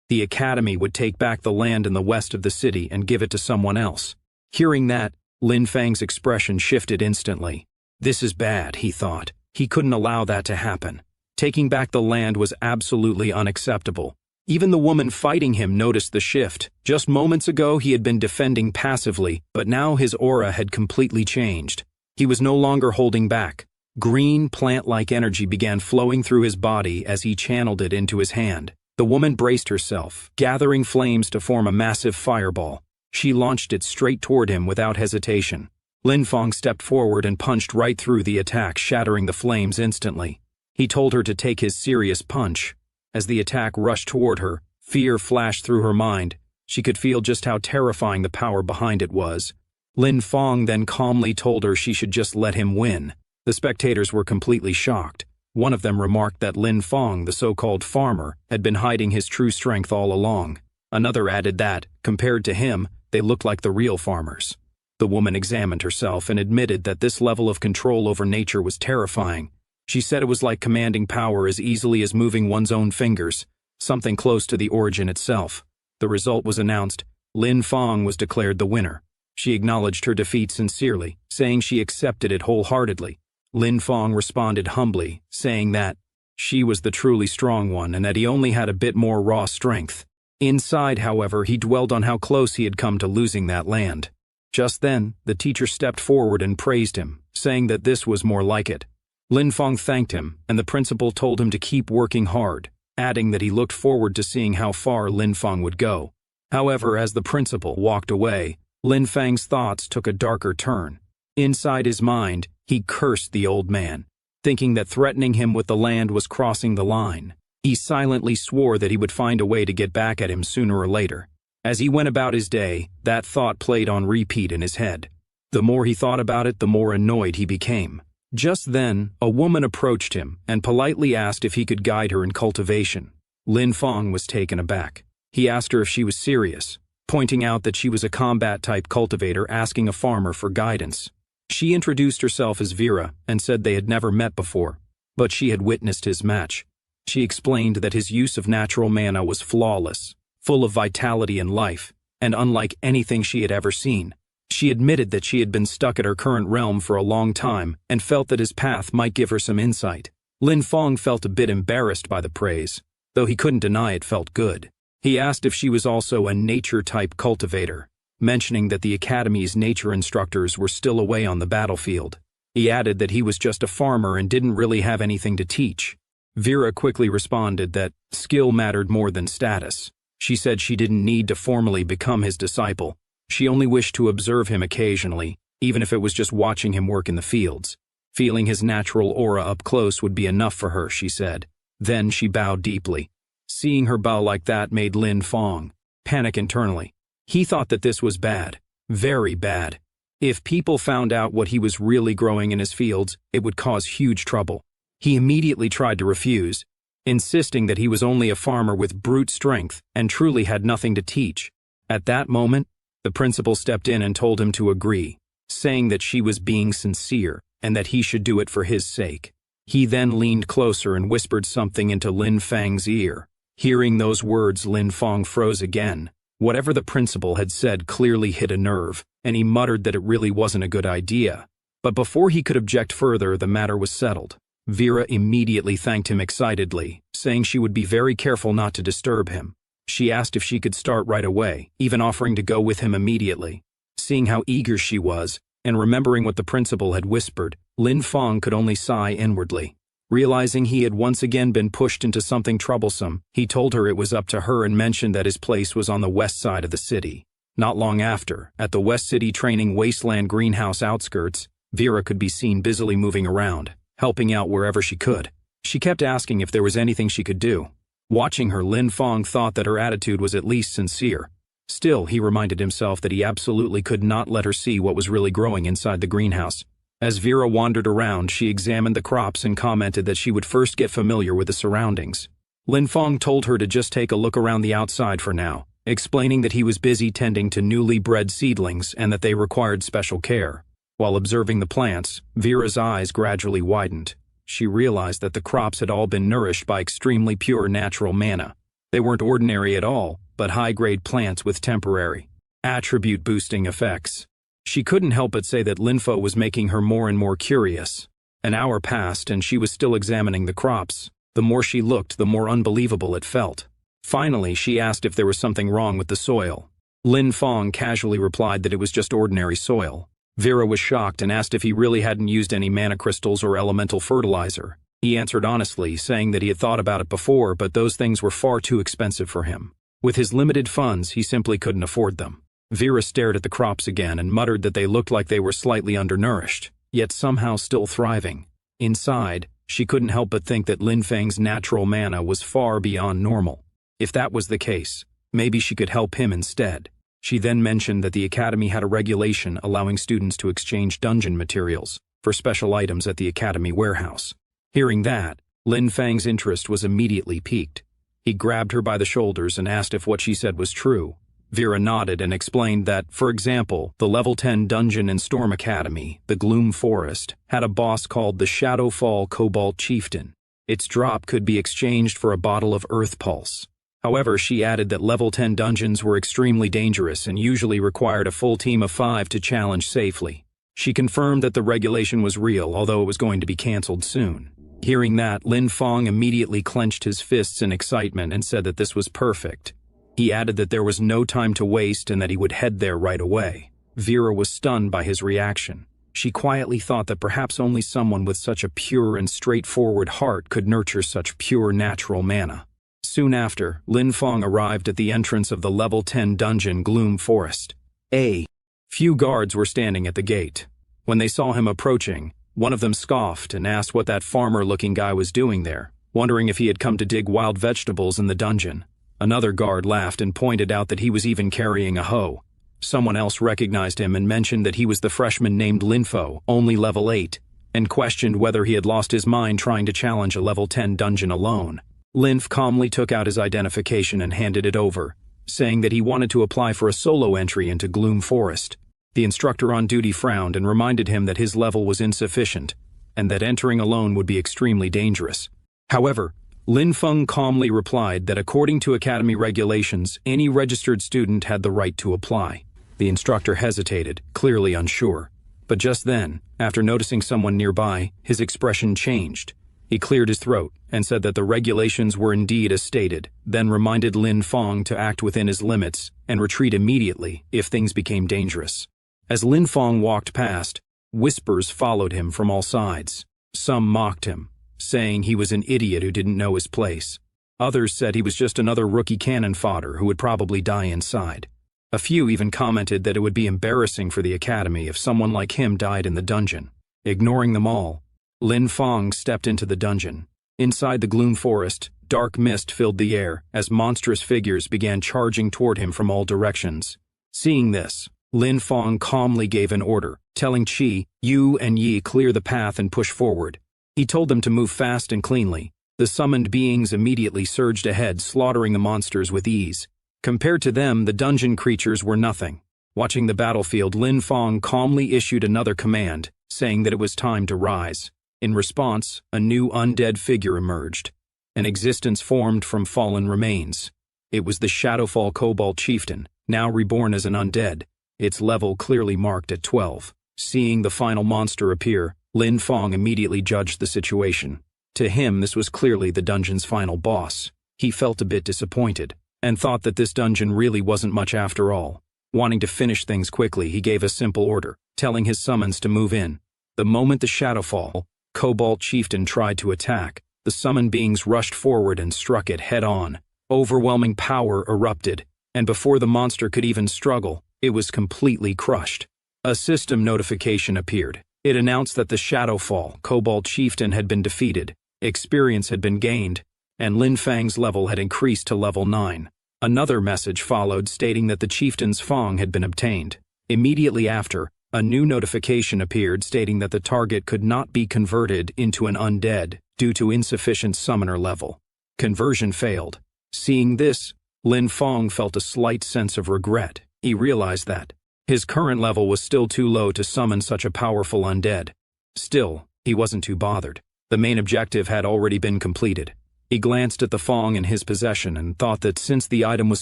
the academy would take back the land in the west of the city and give it to someone else. Hearing that, Lin Feng's expression shifted instantly. This is bad, he thought. He couldn't allow that to happen. Taking back the land was absolutely unacceptable. Even the woman fighting him noticed the shift. Just moments ago he had been defending passively, but now his aura had completely changed. He was no longer holding back. Green, plant-like energy began flowing through his body as he channeled it into his hand. The woman braced herself, gathering flames to form a massive fireball. She launched it straight toward him without hesitation. Lin Feng stepped forward and punched right through the attack, shattering the flames instantly. He told her to take his serious punch. As the attack rushed toward her, fear flashed through her mind. She could feel just how terrifying the power behind it was. Lin Feng then calmly told her she should just let him win. The spectators were completely shocked. One of them remarked that Lin Feng, the so-called farmer, had been hiding his true strength all along. Another added that, compared to him, they looked like the real farmers. The woman examined herself and admitted that this level of control over nature was terrifying. She said it was like commanding power as easily as moving one's own fingers, something close to the origin itself. The result was announced. Lin Feng was declared the winner. She acknowledged her defeat sincerely, saying she accepted it wholeheartedly. Lin Feng responded humbly, saying that she was the truly strong one and that he only had a bit more raw strength. Inside, however, he dwelled on how close he had come to losing that land. Just then, the teacher stepped forward and praised him, saying that this was more like it. Lin Feng thanked him, and the principal told him to keep working hard, adding that he looked forward to seeing how far Lin Feng would go. However, as the principal walked away, Lin Feng's thoughts took a darker turn. Inside his mind, he cursed the old man, thinking that threatening him with the land was crossing the line. He silently swore that he would find a way to get back at him sooner or later. As he went about his day, that thought played on repeat in his head. The more he thought about it, the more annoyed he became. Just then, a woman approached him and politely asked if he could guide her in cultivation. Lin Feng was taken aback. He asked her if she was serious, pointing out that she was a combat-type cultivator asking a farmer for guidance. She introduced herself as Vera and said they had never met before, but she had witnessed his match. She explained that his use of natural mana was flawless, full of vitality and life, and unlike anything she had ever seen. She admitted that she had been stuck at her current realm for a long time and felt that his path might give her some insight. Lin Feng felt a bit embarrassed by the praise, though he couldn't deny it felt good. He asked if she was also a nature-type cultivator, mentioning that the academy's nature instructors were still away on the battlefield. He added that he was just a farmer and didn't really have anything to teach. Vera quickly responded that skill mattered more than status. She said she didn't need to formally become his disciple. She only wished to observe him occasionally, even if it was just watching him work in the fields. Feeling his natural aura up close would be enough for her, she said. Then she bowed deeply. Seeing her bow like that made Lin Feng panic internally. He thought that this was bad, very bad. If people found out what he was really growing in his fields, it would cause huge trouble. He immediately tried to refuse, insisting that he was only a farmer with brute strength and truly had nothing to teach. At that moment, the principal stepped in and told him to agree, saying that she was being sincere and that he should do it for his sake. He then leaned closer and whispered something into Lin Feng's ear. Hearing those words, Lin Feng froze again. Whatever the principal had said clearly hit a nerve, and he muttered that it really wasn't a good idea. But before he could object further, the matter was settled. Vera immediately thanked him excitedly, saying she would be very careful not to disturb him. She asked if she could start right away, even offering to go with him immediately. Seeing how eager she was, and remembering what the principal had whispered, Lin Feng could only sigh inwardly. Realizing he had once again been pushed into something troublesome, he told her it was up to her and mentioned that his place was on the west side of the city. Not long after, at the West City Training Wasteland greenhouse outskirts, Vera could be seen busily moving around, helping out wherever she could. She kept asking if there was anything she could do. Watching her, Lin Feng thought that her attitude was at least sincere. Still, he reminded himself that he absolutely could not let her see what was really growing inside the greenhouse. As Vera wandered around, she examined the crops and commented that she would first get familiar with the surroundings. Lin Feng told her to just take a look around the outside for now, explaining that he was busy tending to newly bred seedlings and that they required special care. While observing the plants, Vera's eyes gradually widened. She realized that the crops had all been nourished by extremely pure natural mana. They weren't ordinary at all, but high-grade plants with temporary, attribute-boosting effects. She couldn't help but say that Linfo was making her more and more curious. An hour passed and she was still examining the crops. The more she looked, the more unbelievable it felt. Finally, she asked if there was something wrong with the soil. Lin Feng casually replied that it was just ordinary soil. Vera was shocked and asked if he really hadn't used any mana crystals or elemental fertilizer. He answered honestly, saying that he had thought about it before, but those things were far too expensive for him. With his limited funds, he simply couldn't afford them. Vera stared at the crops again and muttered that they looked like they were slightly undernourished, yet somehow still thriving. Inside, she couldn't help but think that Lin Feng's natural mana was far beyond normal. If that was the case, maybe she could help him instead. She then mentioned that the academy had a regulation allowing students to exchange dungeon materials for special items at the academy warehouse. Hearing that, Lin Feng's interest was immediately piqued. He grabbed her by the shoulders and asked if what she said was true. Vera nodded and explained that, for example, the level 10 dungeon in Storm Academy, the Gloom Forest, had a boss called the Shadowfall Cobalt Chieftain. Its drop could be exchanged for a bottle of Earth Pulse. However, she added that level 10 dungeons were extremely dangerous and usually required a full team of 5 to challenge safely. She confirmed that the regulation was real, although it was going to be cancelled soon. Hearing that, Lin Feng immediately clenched his fists in excitement and said that this was perfect. He added that there was no time to waste and that he would head there right away. Vera was stunned by his reaction. She quietly thought that perhaps only someone with such a pure and straightforward heart could nurture such pure natural mana. Soon after, Lin Feng arrived at the entrance of the level 10 dungeon Gloom Forest. Few guards were standing at the gate. When they saw him approaching, one of them scoffed and asked what that farmer-looking guy was doing there, wondering if he had come to dig wild vegetables in the dungeon. Another guard laughed and pointed out that he was even carrying a hoe. Someone else recognized him and mentioned that he was the freshman named Linfo, only level 8, and questioned whether he had lost his mind trying to challenge a level 10 dungeon alone. Linf calmly took out his identification and handed it over, saying that he wanted to apply for a solo entry into Gloom Forest. The instructor on duty frowned and reminded him that his level was insufficient, and that entering alone would be extremely dangerous. However, Lin Feng calmly replied that according to academy regulations, any registered student had the right to apply. The instructor hesitated, clearly unsure. But just then, after noticing someone nearby, his expression changed. He cleared his throat and said that the regulations were indeed as stated, then reminded Lin Feng to act within his limits and retreat immediately if things became dangerous. As Lin Feng walked past, Whispers followed him from all sides. Some mocked him, saying he was an idiot who didn't know his place. Others said he was just another rookie cannon fodder who would probably die inside. A few even commented that it would be embarrassing for the academy if someone like him died in the dungeon. Ignoring them all, Lin Feng stepped into the dungeon. Inside the gloom forest, dark mist filled the air as monstrous figures began charging toward him from all directions. Seeing this, Lin Feng calmly gave an order, telling Qi, Yu and Yi clear the path and push forward. He told them to move fast and cleanly. The summoned beings immediately surged ahead, slaughtering the monsters with ease. Compared to them, the dungeon creatures were nothing. Watching the battlefield, Lin Feng calmly issued another command, saying that it was time to rise. In response, a new undead figure emerged. An existence formed from fallen remains. It was the Shadowfall Cobalt Chieftain, now reborn as an undead, its level clearly marked at 12. Seeing the final monster appear, Lin Feng immediately judged the situation. To him, this was clearly the dungeon's final boss. He felt a bit disappointed, and thought that this dungeon really wasn't much after all. Wanting to finish things quickly, he gave a simple order, telling his summons to move in. The moment the Shadowfall Cobalt Chieftain tried to attack, the summoned beings rushed forward and struck it head-on. Overwhelming power erupted, and before the monster could even struggle, it was completely crushed. A system notification appeared. It announced that the Shadowfall Cobalt Chieftain had been defeated, experience had been gained, and Lin Feng's level had increased to level 9. Another message followed stating that the chieftain's Feng had been obtained. Immediately after, a new notification appeared stating that the target could not be converted into an undead due to insufficient summoner level. Conversion failed. Seeing this, Lin Feng felt a slight sense of regret. He realized that his current level was still too low to summon such a powerful undead. Still, he wasn't too bothered. The main objective had already been completed. He glanced at the Feng in his possession and thought that since the item was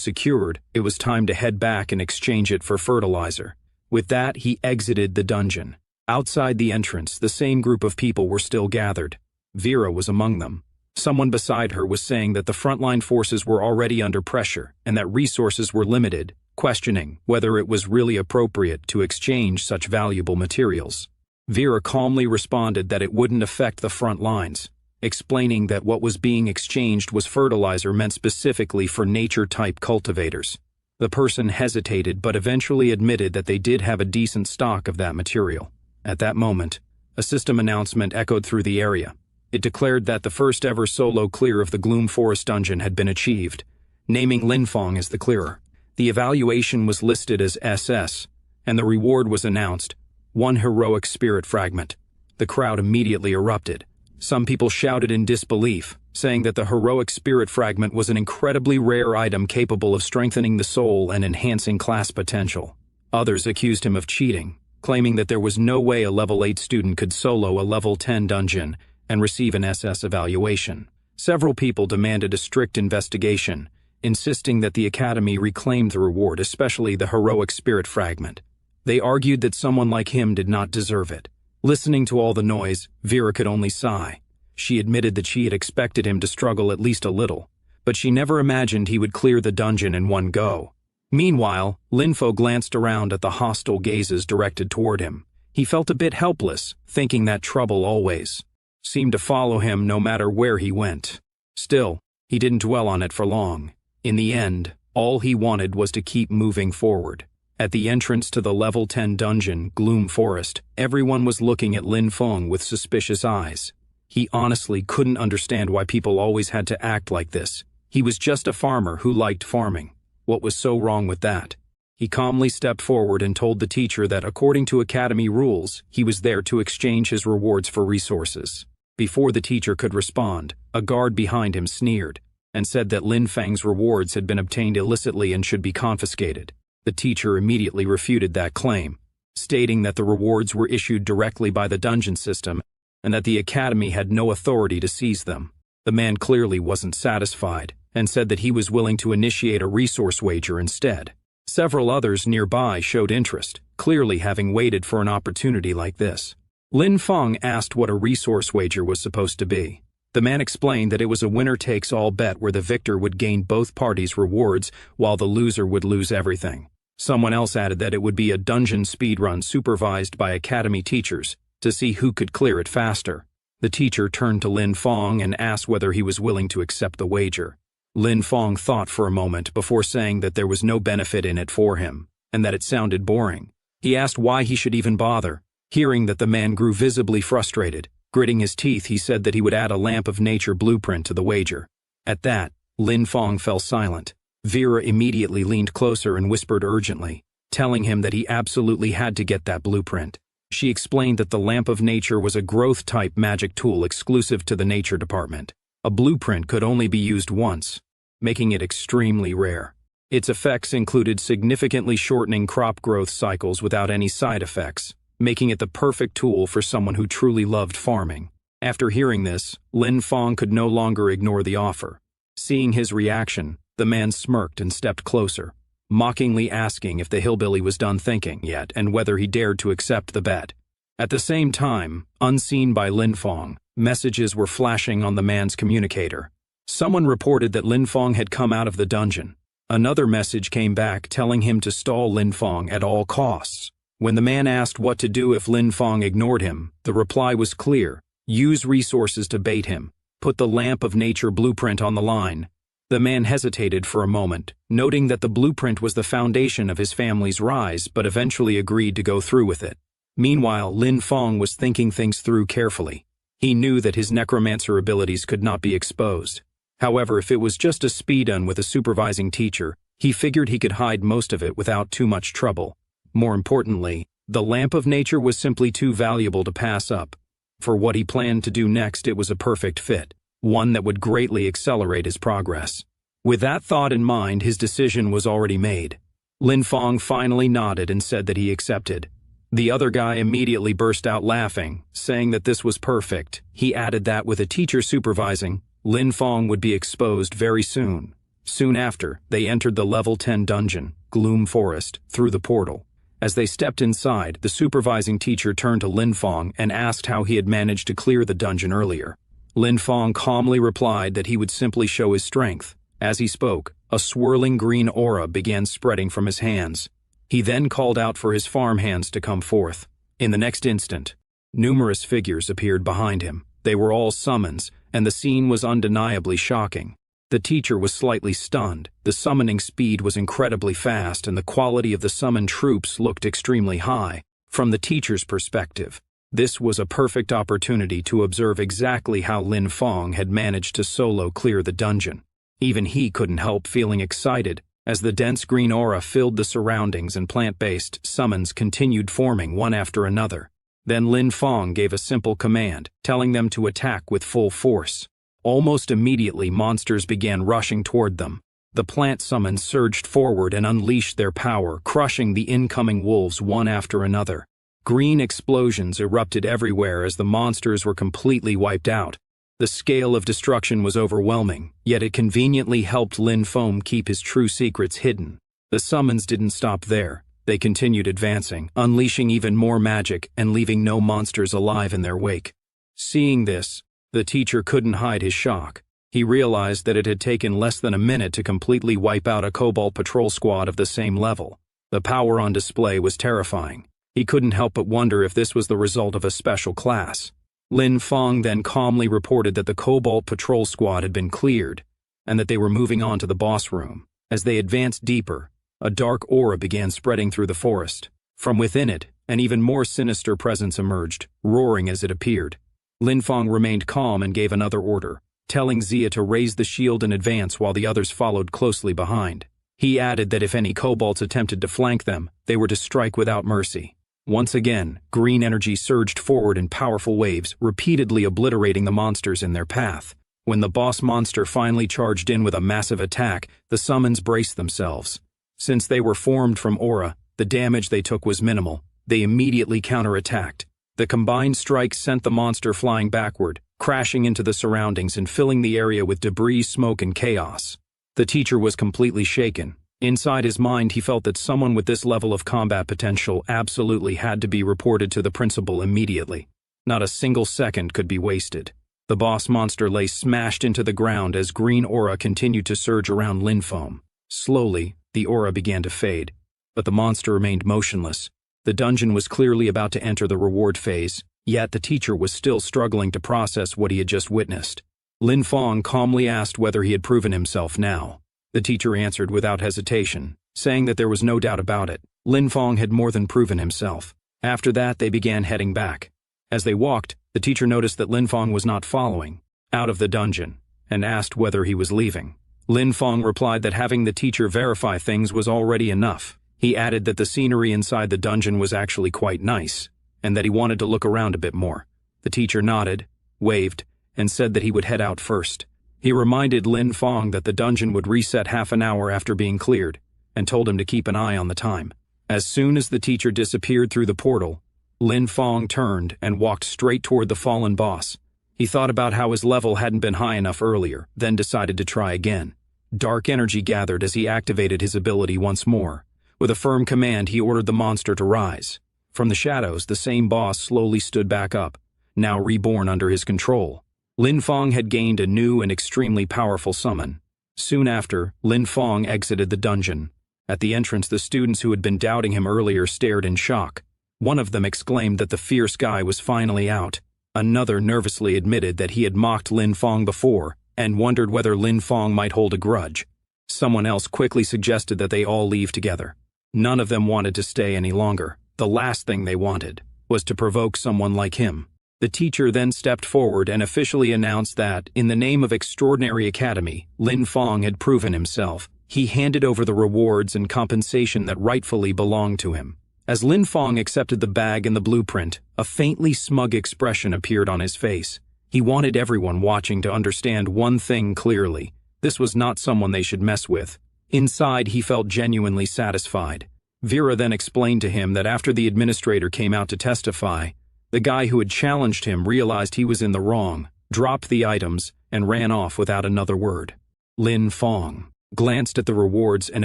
secured, it was time to head back and exchange it for fertilizer. With that, he exited the dungeon. Outside the entrance, the same group of people were still gathered. Vera was among them. Someone beside her was saying that the frontline forces were already under pressure and that resources were limited, questioning whether it was really appropriate to exchange such valuable materials. Vera calmly responded that it wouldn't affect the front lines, explaining that what was being exchanged was fertilizer meant specifically for nature-type cultivators. The person hesitated but eventually admitted that they did have a decent stock of that material. At that moment, a system announcement echoed through the area. It declared that the first ever solo clear of the Gloom Forest dungeon had been achieved, naming Lin Feng as the clearer. The evaluation was listed as SS, and the reward was announced: 1 heroic spirit fragment. The crowd immediately erupted. Some people shouted in disbelief, saying that the heroic spirit fragment was an incredibly rare item capable of strengthening the soul and enhancing class potential. Others accused him of cheating, claiming that there was no way a level 8 student could solo a level 10 dungeon and receive an SS evaluation. Several people demanded a strict investigation, insisting that the academy reclaim the reward, especially the heroic spirit fragment. They argued that someone like him did not deserve it. Listening to all the noise, Vera could only sigh. She admitted that she had expected him to struggle at least a little, but she never imagined he would clear the dungeon in one go. Meanwhile, Lin Feng glanced around at the hostile gazes directed toward him. He felt a bit helpless, thinking that trouble always seemed to follow him no matter where he went. Still, he didn't dwell on it for long. In the end, all he wanted was to keep moving forward. At the entrance to the level 10 dungeon, Gloom Forest, everyone was looking at Lin Feng with suspicious eyes. He honestly couldn't understand why people always had to act like this. He was just a farmer who liked farming. What was so wrong with that? He calmly stepped forward and told the teacher that according to academy rules, he was there to exchange his rewards for resources. Before the teacher could respond, a guard behind him sneered and said that Lin Feng's rewards had been obtained illicitly and should be confiscated. The teacher immediately refuted that claim, stating that the rewards were issued directly by the dungeon system and that the academy had no authority to seize them. The man clearly wasn't satisfied and said that he was willing to initiate a resource wager instead. Several others nearby showed interest, clearly having waited for an opportunity like this. Lin Feng asked what a resource wager was supposed to be. The man explained that it was a winner-takes-all bet where the victor would gain both parties' rewards while the loser would lose everything. Someone else added that it would be a dungeon speedrun supervised by academy teachers to see who could clear it faster. The teacher turned to Lin Fong and asked whether he was willing to accept the wager. Lin Fong thought for a moment before saying that there was no benefit in it for him, and that it sounded boring. He asked why he should even bother. Hearing that the man grew visibly frustrated, gritting his teeth, he said that he would add a lamp of nature blueprint to the wager. At that, Lin Fong fell silent. Vera immediately leaned closer and whispered urgently, telling him that he absolutely had to get that blueprint. She explained that the lamp of nature was a growth-type magic tool exclusive to the nature department. A blueprint could only be used once, making it extremely rare. Its effects included significantly shortening crop growth cycles without any side effects, making it the perfect tool for someone who truly loved farming. After hearing this, Lin Fong could no longer ignore the offer. Seeing his reaction, the man smirked and stepped closer, mockingly asking if the hillbilly was done thinking yet and whether he dared to accept the bet. At the same time, unseen by Lin Fong, messages were flashing on the man's communicator. Someone reported that Lin Fong had come out of the dungeon. Another message came back telling him to stall Lin Fong at all costs. When the man asked what to do if Lin Fong ignored him, the reply was clear: use resources to bait him. Put the lamp of nature blueprint on the line. The man hesitated for a moment, noting that the blueprint was the foundation of his family's rise, but eventually agreed to go through with it. Meanwhile, Lin Fong was thinking things through carefully. He knew that his necromancer abilities could not be exposed. However, if it was just a speedrun with a supervising teacher, he figured he could hide most of it without too much trouble. More importantly, the lamp of nature was simply too valuable to pass up. For what he planned to do next, it was a perfect fit, one that would greatly accelerate his progress. With that thought in mind, his decision was already made. Lin Fong finally nodded and said that he accepted. The other guy immediately burst out laughing, saying that this was perfect. He added that with a teacher supervising, Lin Fong would be exposed very soon. Soon after, they entered the level 10 dungeon, Gloom Forest, through the portal. As they stepped inside, the supervising teacher turned to Lin Fong and asked how he had managed to clear the dungeon earlier. Lin Fong calmly replied that he would simply show his strength. As he spoke, a swirling green aura began spreading from his hands. He then called out for his farmhands to come forth. In the next instant, numerous figures appeared behind him. They were all summons, and the scene was undeniably shocking. The teacher was slightly stunned. The summoning speed was incredibly fast, and the quality of the summoned troops looked extremely high. From the teacher's perspective, this was a perfect opportunity to observe exactly how Lin Fong had managed to solo clear the dungeon. Even he couldn't help feeling excited as the dense green aura filled the surroundings and plant-based summons continued forming one after another. Then Lin Fong gave a simple command, telling them to attack with full force. Almost immediately, monsters began rushing toward them. The plant summons surged forward and unleashed their power, crushing the incoming wolves one after another. Green explosions erupted everywhere as the monsters were completely wiped out. The scale of destruction was overwhelming, yet it conveniently helped Lin Fong keep his true secrets hidden. The summons didn't stop there. They continued advancing, unleashing even more magic and leaving no monsters alive in their wake. Seeing this, the teacher couldn't hide his shock. He realized that it had taken less than a minute to completely wipe out a Cobalt patrol squad of the same level. The power on display was terrifying. He couldn't help but wonder if this was the result of a special class. Lin Fong then calmly reported that the Cobalt patrol squad had been cleared, and that they were moving on to the boss room. As they advanced deeper, a dark aura began spreading through the forest. From within it, an even more sinister presence emerged, roaring as it appeared. Lin Fong remained calm and gave another order, telling Zia to raise the shield and advance while the others followed closely behind. He added that if any kobolds attempted to flank them, they were to strike without mercy. Once again, green energy surged forward in powerful waves, repeatedly obliterating the monsters in their path. When the boss monster finally charged in with a massive attack, the summons braced themselves. Since they were formed from aura, the damage they took was minimal. They immediately counterattacked. The combined strike sent the monster flying backward, crashing into the surroundings and filling the area with debris, smoke, and chaos. The teacher was completely shaken. Inside his mind, he felt that someone with this level of combat potential absolutely had to be reported to the principal immediately. Not a single second could be wasted. The boss monster lay smashed into the ground as green aura continued to surge around Lin Fong. Slowly, the aura began to fade. but the monster remained motionless. The dungeon was clearly about to enter the reward phase, yet the teacher was still struggling to process what he had just witnessed. Lin Fong calmly asked whether he had proven himself now. The teacher answered without hesitation, saying that there was no doubt about it. Lin Fong had more than proven himself. After that, they began heading back. As they walked, the teacher noticed that Lin Fong was not following out of the dungeon, and asked whether he was leaving. Lin Fong replied that having the teacher verify things was already enough. He added that the scenery inside the dungeon was actually quite nice, and that he wanted to look around a bit more. The teacher nodded, waved, and said that he would head out first. He reminded Lin Fong that the dungeon would reset half an hour after being cleared, and told him to keep an eye on the time. As soon as the teacher disappeared through the portal, Lin Fong turned and walked straight toward the fallen boss. He thought about how his level hadn't been high enough earlier, then decided to try again. Dark energy gathered as he activated his ability once more. With a firm command, he ordered the monster to rise. From the shadows, the same boss slowly stood back up, now reborn under his control. Lin Fong had gained a new and extremely powerful summon. Soon after, Lin Fong exited the dungeon. At the entrance, the students who had been doubting him earlier stared in shock. One of them exclaimed that the fierce guy was finally out. Another nervously admitted that he had mocked Lin Fong before, and wondered whether Lin Fong might hold a grudge. Someone else quickly suggested that they all leave together. None of them wanted to stay any longer. The last thing they wanted was to provoke someone like him. The teacher then stepped forward and officially announced that, in the name of Extraordinary Academy, Lin Fong had proven himself. He handed over the rewards and compensation that rightfully belonged to him. As Lin Fong accepted the bag and the blueprint, a faintly smug expression appeared on his face. He wanted everyone watching to understand one thing clearly. This was not someone they should mess with. Inside, he felt genuinely satisfied. Vera then explained to him that after the administrator came out to testify, the guy who had challenged him realized he was in the wrong, dropped the items, and ran off without another word. Lin Fong glanced at the rewards and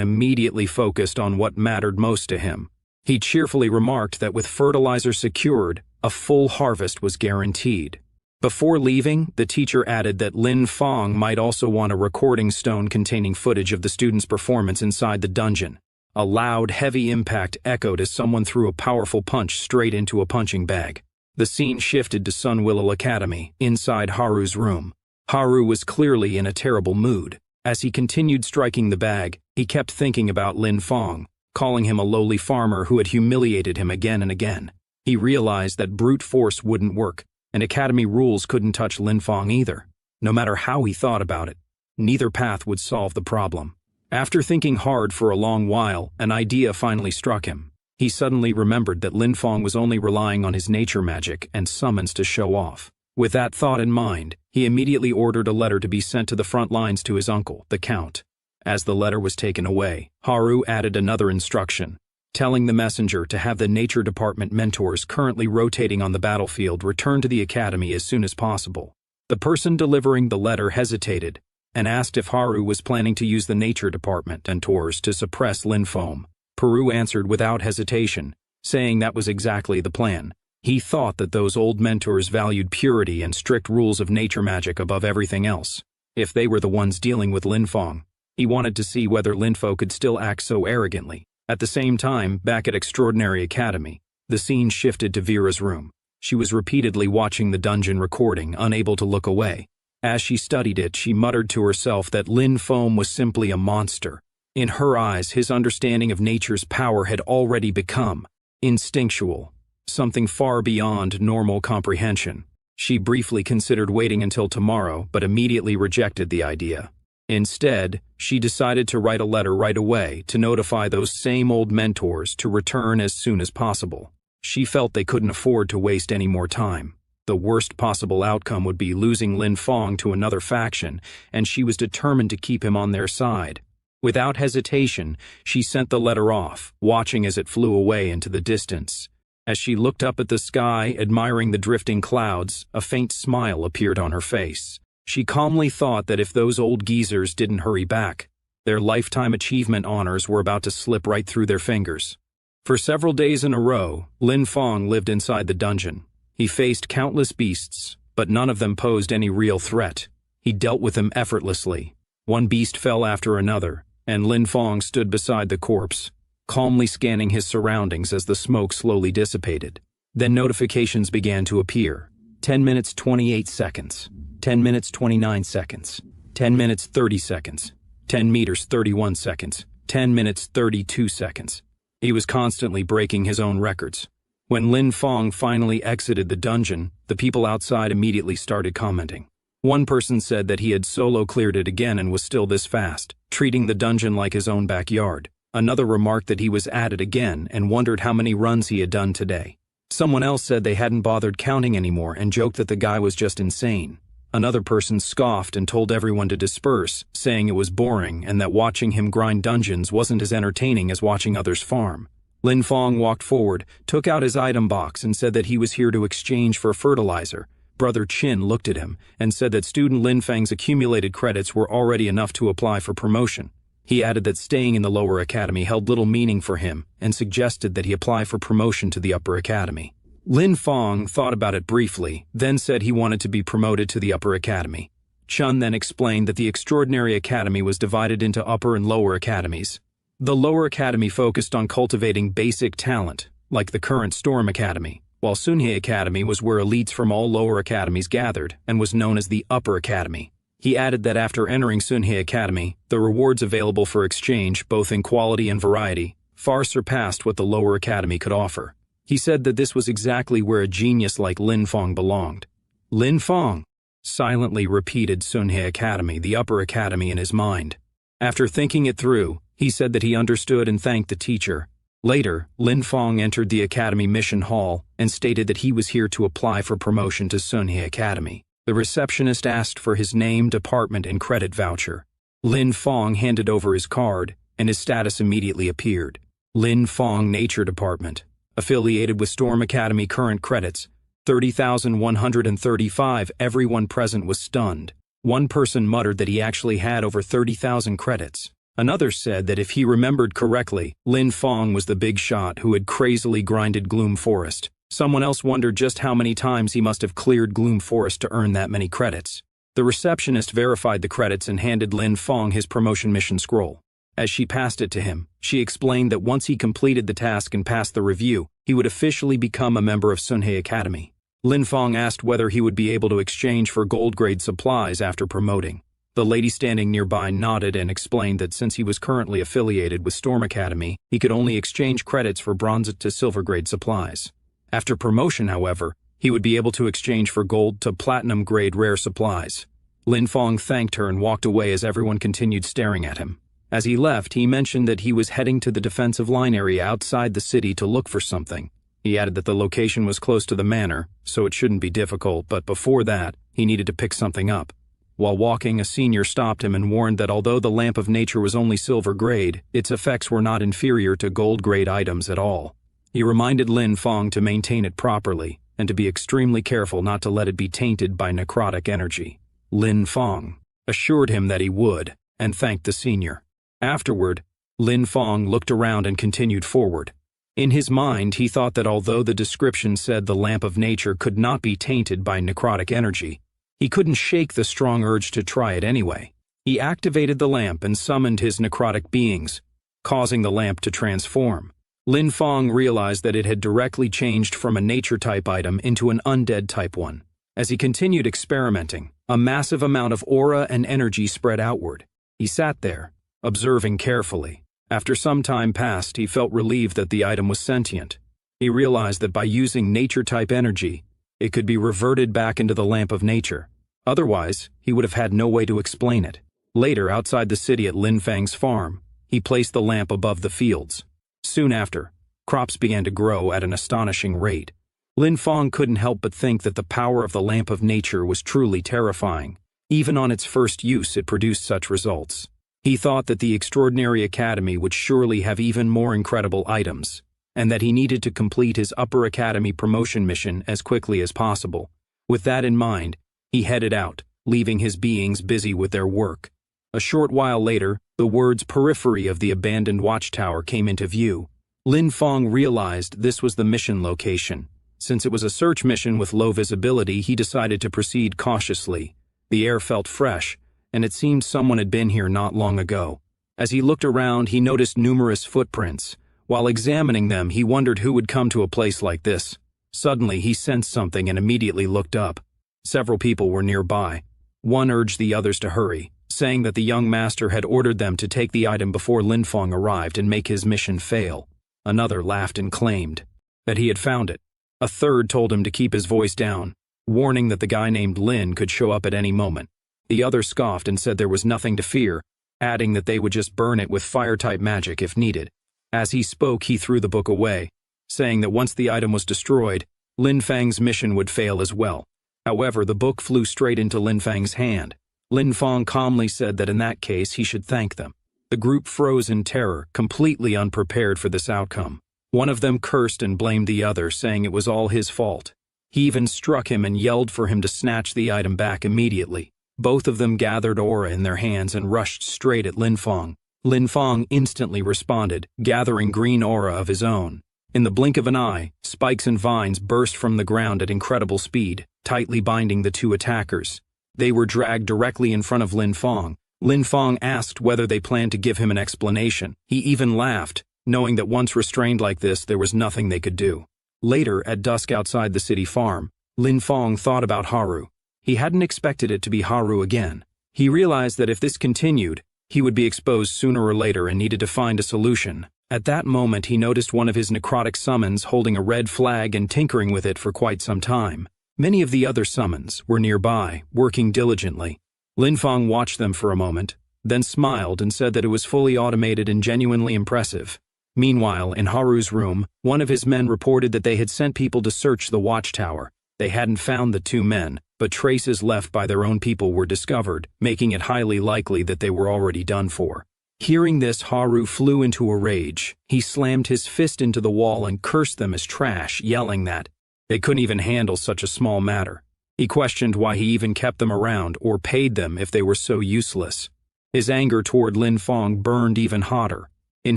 immediately focused on what mattered most to him. He cheerfully remarked that with fertilizer secured, a full harvest was guaranteed. Before leaving, the teacher added that Lin Fong might also want a recording stone containing footage of the student's performance inside the dungeon. A loud, heavy impact echoed as someone threw a powerful punch straight into a punching bag. The scene shifted to Sun Willow Academy, inside Haru's room. Haru was clearly in a terrible mood. As he continued striking the bag, he kept thinking about Lin Fong, calling him a lowly farmer who had humiliated him again and again. He realized that brute force wouldn't work, and Academy rules couldn't touch Lin Fong either. No matter how he thought about it, neither path would solve the problem. After thinking hard for a long while, an idea finally struck him. He suddenly remembered that Lin Fong was only relying on his nature magic and summons to show off. With that thought in mind, he immediately ordered a letter to be sent to the front lines to his uncle, the Count. As the letter was taken away, Haru added another instruction, telling the messenger to have the Nature Department mentors currently rotating on the battlefield return to the academy as soon as possible. The person delivering the letter hesitated and asked if Haru was planning to use the Nature Department mentors to suppress Lin Fong. Haru answered without hesitation, saying that was exactly the plan. He thought that those old mentors valued purity and strict rules of nature magic above everything else. If they were the ones dealing with Lin Fong, he wanted to see whether Lin Fong could still act so arrogantly. At the same time, back at Extraordinary Academy, the scene shifted to Vera's room. She was repeatedly watching the dungeon recording, unable to look away. As she studied it, she muttered to herself that Lin Fong was simply a monster. In her eyes, his understanding of nature's power had already become instinctual, something far beyond normal comprehension. She briefly considered waiting until tomorrow, but immediately rejected the idea. Instead, she decided to write a letter right away to notify those same old mentors to return as soon as possible. She felt they couldn't afford to waste any more time. The worst possible outcome would be losing Lin Fong to another faction, and she was determined to keep him on their side. Without hesitation, she sent the letter off, watching as it flew away into the distance. As she looked up at the sky, admiring the drifting clouds, a faint smile appeared on her face. She calmly thought that if those old geezers didn't hurry back, their lifetime achievement honors were about to slip right through their fingers. For several days in a row, Lin Fong lived inside the dungeon. He faced countless beasts, but none of them posed any real threat. He dealt with them effortlessly. One beast fell after another, and Lin Fong stood beside the corpse, calmly scanning his surroundings as the smoke slowly dissipated. Then notifications began to appear. 10 minutes 28 seconds, 10 minutes 29 seconds, 10 minutes 30 seconds, 10 meters 31 seconds, 10 minutes 32 seconds. He was constantly breaking his own records. When Lin Fong finally exited the dungeon, the people outside immediately started commenting. One person said that he had solo cleared it again and was still this fast, treating the dungeon like his own backyard. Another remarked that he was at it again and wondered how many runs he had done today. Someone else said they hadn't bothered counting anymore and joked that the guy was just insane. Another person scoffed and told everyone to disperse, saying it was boring and that watching him grind dungeons wasn't as entertaining as watching others farm. Lin Fong walked forward, took out his item box and said that he was here to exchange for fertilizer. Brother Chin looked at him and said that student Lin Fang's accumulated credits were already enough to apply for promotion. He added that staying in the lower academy held little meaning for him and suggested that he apply for promotion to the upper academy. Lin Fong thought about it briefly, then said he wanted to be promoted to the upper academy. Chun then explained that the extraordinary academy was divided into upper and lower academies. The lower academy focused on cultivating basic talent, like the current Storm Academy, while Sunhye Academy was where elites from all lower academies gathered and was known as the upper academy. He added that after entering Sunhye Academy, the rewards available for exchange, both in quality and variety, far surpassed what the lower academy could offer. He said that this was exactly where a genius like Lin Fong belonged. Lin Fong silently repeated Sunhye Academy, the upper academy, in his mind. After thinking it through, he said that he understood and thanked the teacher. Later, Lin Fong entered the academy mission hall and stated that he was here to apply for promotion to Sunhye Academy. The receptionist asked for his name, department, and credit voucher. Lin Fong handed over his card, and his status immediately appeared. Lin Fong Nature Department. Affiliated with Storm Academy, current credits 30,135. Everyone present was stunned. One person muttered that he actually had over 30,000 credits. Another said that if he remembered correctly, Lin Fong was the big shot who had crazily grinded Gloom Forest. Someone else wondered just how many times he must have cleared Gloom Forest to earn that many credits. The receptionist verified the credits and handed Lin Fong his promotion mission scroll. As she passed it to him, she explained that once he completed the task and passed the review, he would officially become a member of Sunhye Academy. Lin Fong asked whether he would be able to exchange for gold-grade supplies after promoting. The lady standing nearby nodded and explained that since he was currently affiliated with Storm Academy, he could only exchange credits for bronze to silver-grade supplies. After promotion, however, he would be able to exchange for gold to platinum-grade rare supplies. Lin Fong thanked her and walked away as everyone continued staring at him. As he left, he mentioned that he was heading to the defensive line area outside the city to look for something. He added that the location was close to the manor, so it shouldn't be difficult, but before that, he needed to pick something up. While walking, a senior stopped him and warned that although the Lamp of Nature was only silver grade, its effects were not inferior to gold grade items at all. He reminded Lin Fong to maintain it properly, and to be extremely careful not to let it be tainted by necrotic energy. Lin Fong assured him that he would, and thanked the senior. Afterward, Lin Fong looked around and continued forward. In his mind, he thought that although the description said the Lamp of Nature could not be tainted by necrotic energy, he couldn't shake the strong urge to try it anyway. He activated the lamp and summoned his necrotic beings, causing the lamp to transform. Lin Fong realized that it had directly changed from a nature-type item into an undead-type one. As he continued experimenting, a massive amount of aura and energy spread outward. He sat there, observing carefully. After some time passed, he felt relieved that the item was sentient. He realized that by using nature-type energy, it could be reverted back into the Lamp of Nature. Otherwise, he would have had no way to explain it. Later, outside the city at Lin Fang's farm, he placed the lamp above the fields. Soon after, crops began to grow at an astonishing rate. Lin Fong couldn't help but think that the power of the Lamp of Nature was truly terrifying. Even on its first use, it produced such results. He thought that the Extraordinary Academy would surely have even more incredible items, and that he needed to complete his Upper Academy promotion mission as quickly as possible. With that in mind, he headed out, leaving his beings busy with their work. A short while later, the words "periphery of the abandoned watchtower" came into view. Lin Fong realized this was the mission location. Since it was a search mission with low visibility, he decided to proceed cautiously. The air felt fresh, and it seemed someone had been here not long ago. As he looked around, he noticed numerous footprints, While examining them, he wondered who would come to a place like this. Suddenly, he sensed something and immediately looked up. Several people were nearby. One urged the others to hurry, saying that the young master had ordered them to take the item before Lin Feng arrived and make his mission fail. Another laughed and claimed that he had found it. A third told him to keep his voice down, warning that the guy named Lin could show up at any moment. The other scoffed and said there was nothing to fear, adding that they would just burn it with fire-type magic if needed. As he spoke, he threw the book away, saying that once the item was destroyed, Lin Feng's mission would fail as well. However, the book flew straight into Lin Feng's hand. Lin Feng calmly said that in that case he should thank them. The group froze in terror, completely unprepared for this outcome. One of them cursed and blamed the other, saying it was all his fault. He even struck him and yelled for him to snatch the item back immediately. Both of them gathered aura in their hands and rushed straight at Lin Feng. Lin Feng instantly responded, gathering green aura of his own. In the blink of an eye, spikes and vines burst from the ground at incredible speed, tightly binding the two attackers. They were dragged directly in front of Lin Feng. Lin Feng asked whether they planned to give him an explanation. He even laughed, knowing that once restrained like this, there was nothing they could do. Later, at dusk outside the city farm, Lin Feng thought about Haru. He hadn't expected it to be Haru again. He realized that if this continued, he would be exposed sooner or later and needed to find a solution. At that moment, he noticed one of his necrotic summons holding a red flag and tinkering with it for quite some time. Many of the other summons were nearby, working diligently. Lin Feng watched them for a moment, then smiled and said that it was fully automated and genuinely impressive. Meanwhile, in Haru's room, one of his men reported that they had sent people to search the watchtower. They hadn't found the two men, but traces left by their own people were discovered, making it highly likely that they were already done for. Hearing this, Haru flew into a rage. He slammed his fist into the wall and cursed them as trash, yelling that they couldn't even handle such a small matter. He questioned why he even kept them around or paid them if they were so useless. His anger toward Lin Feng burned even hotter. In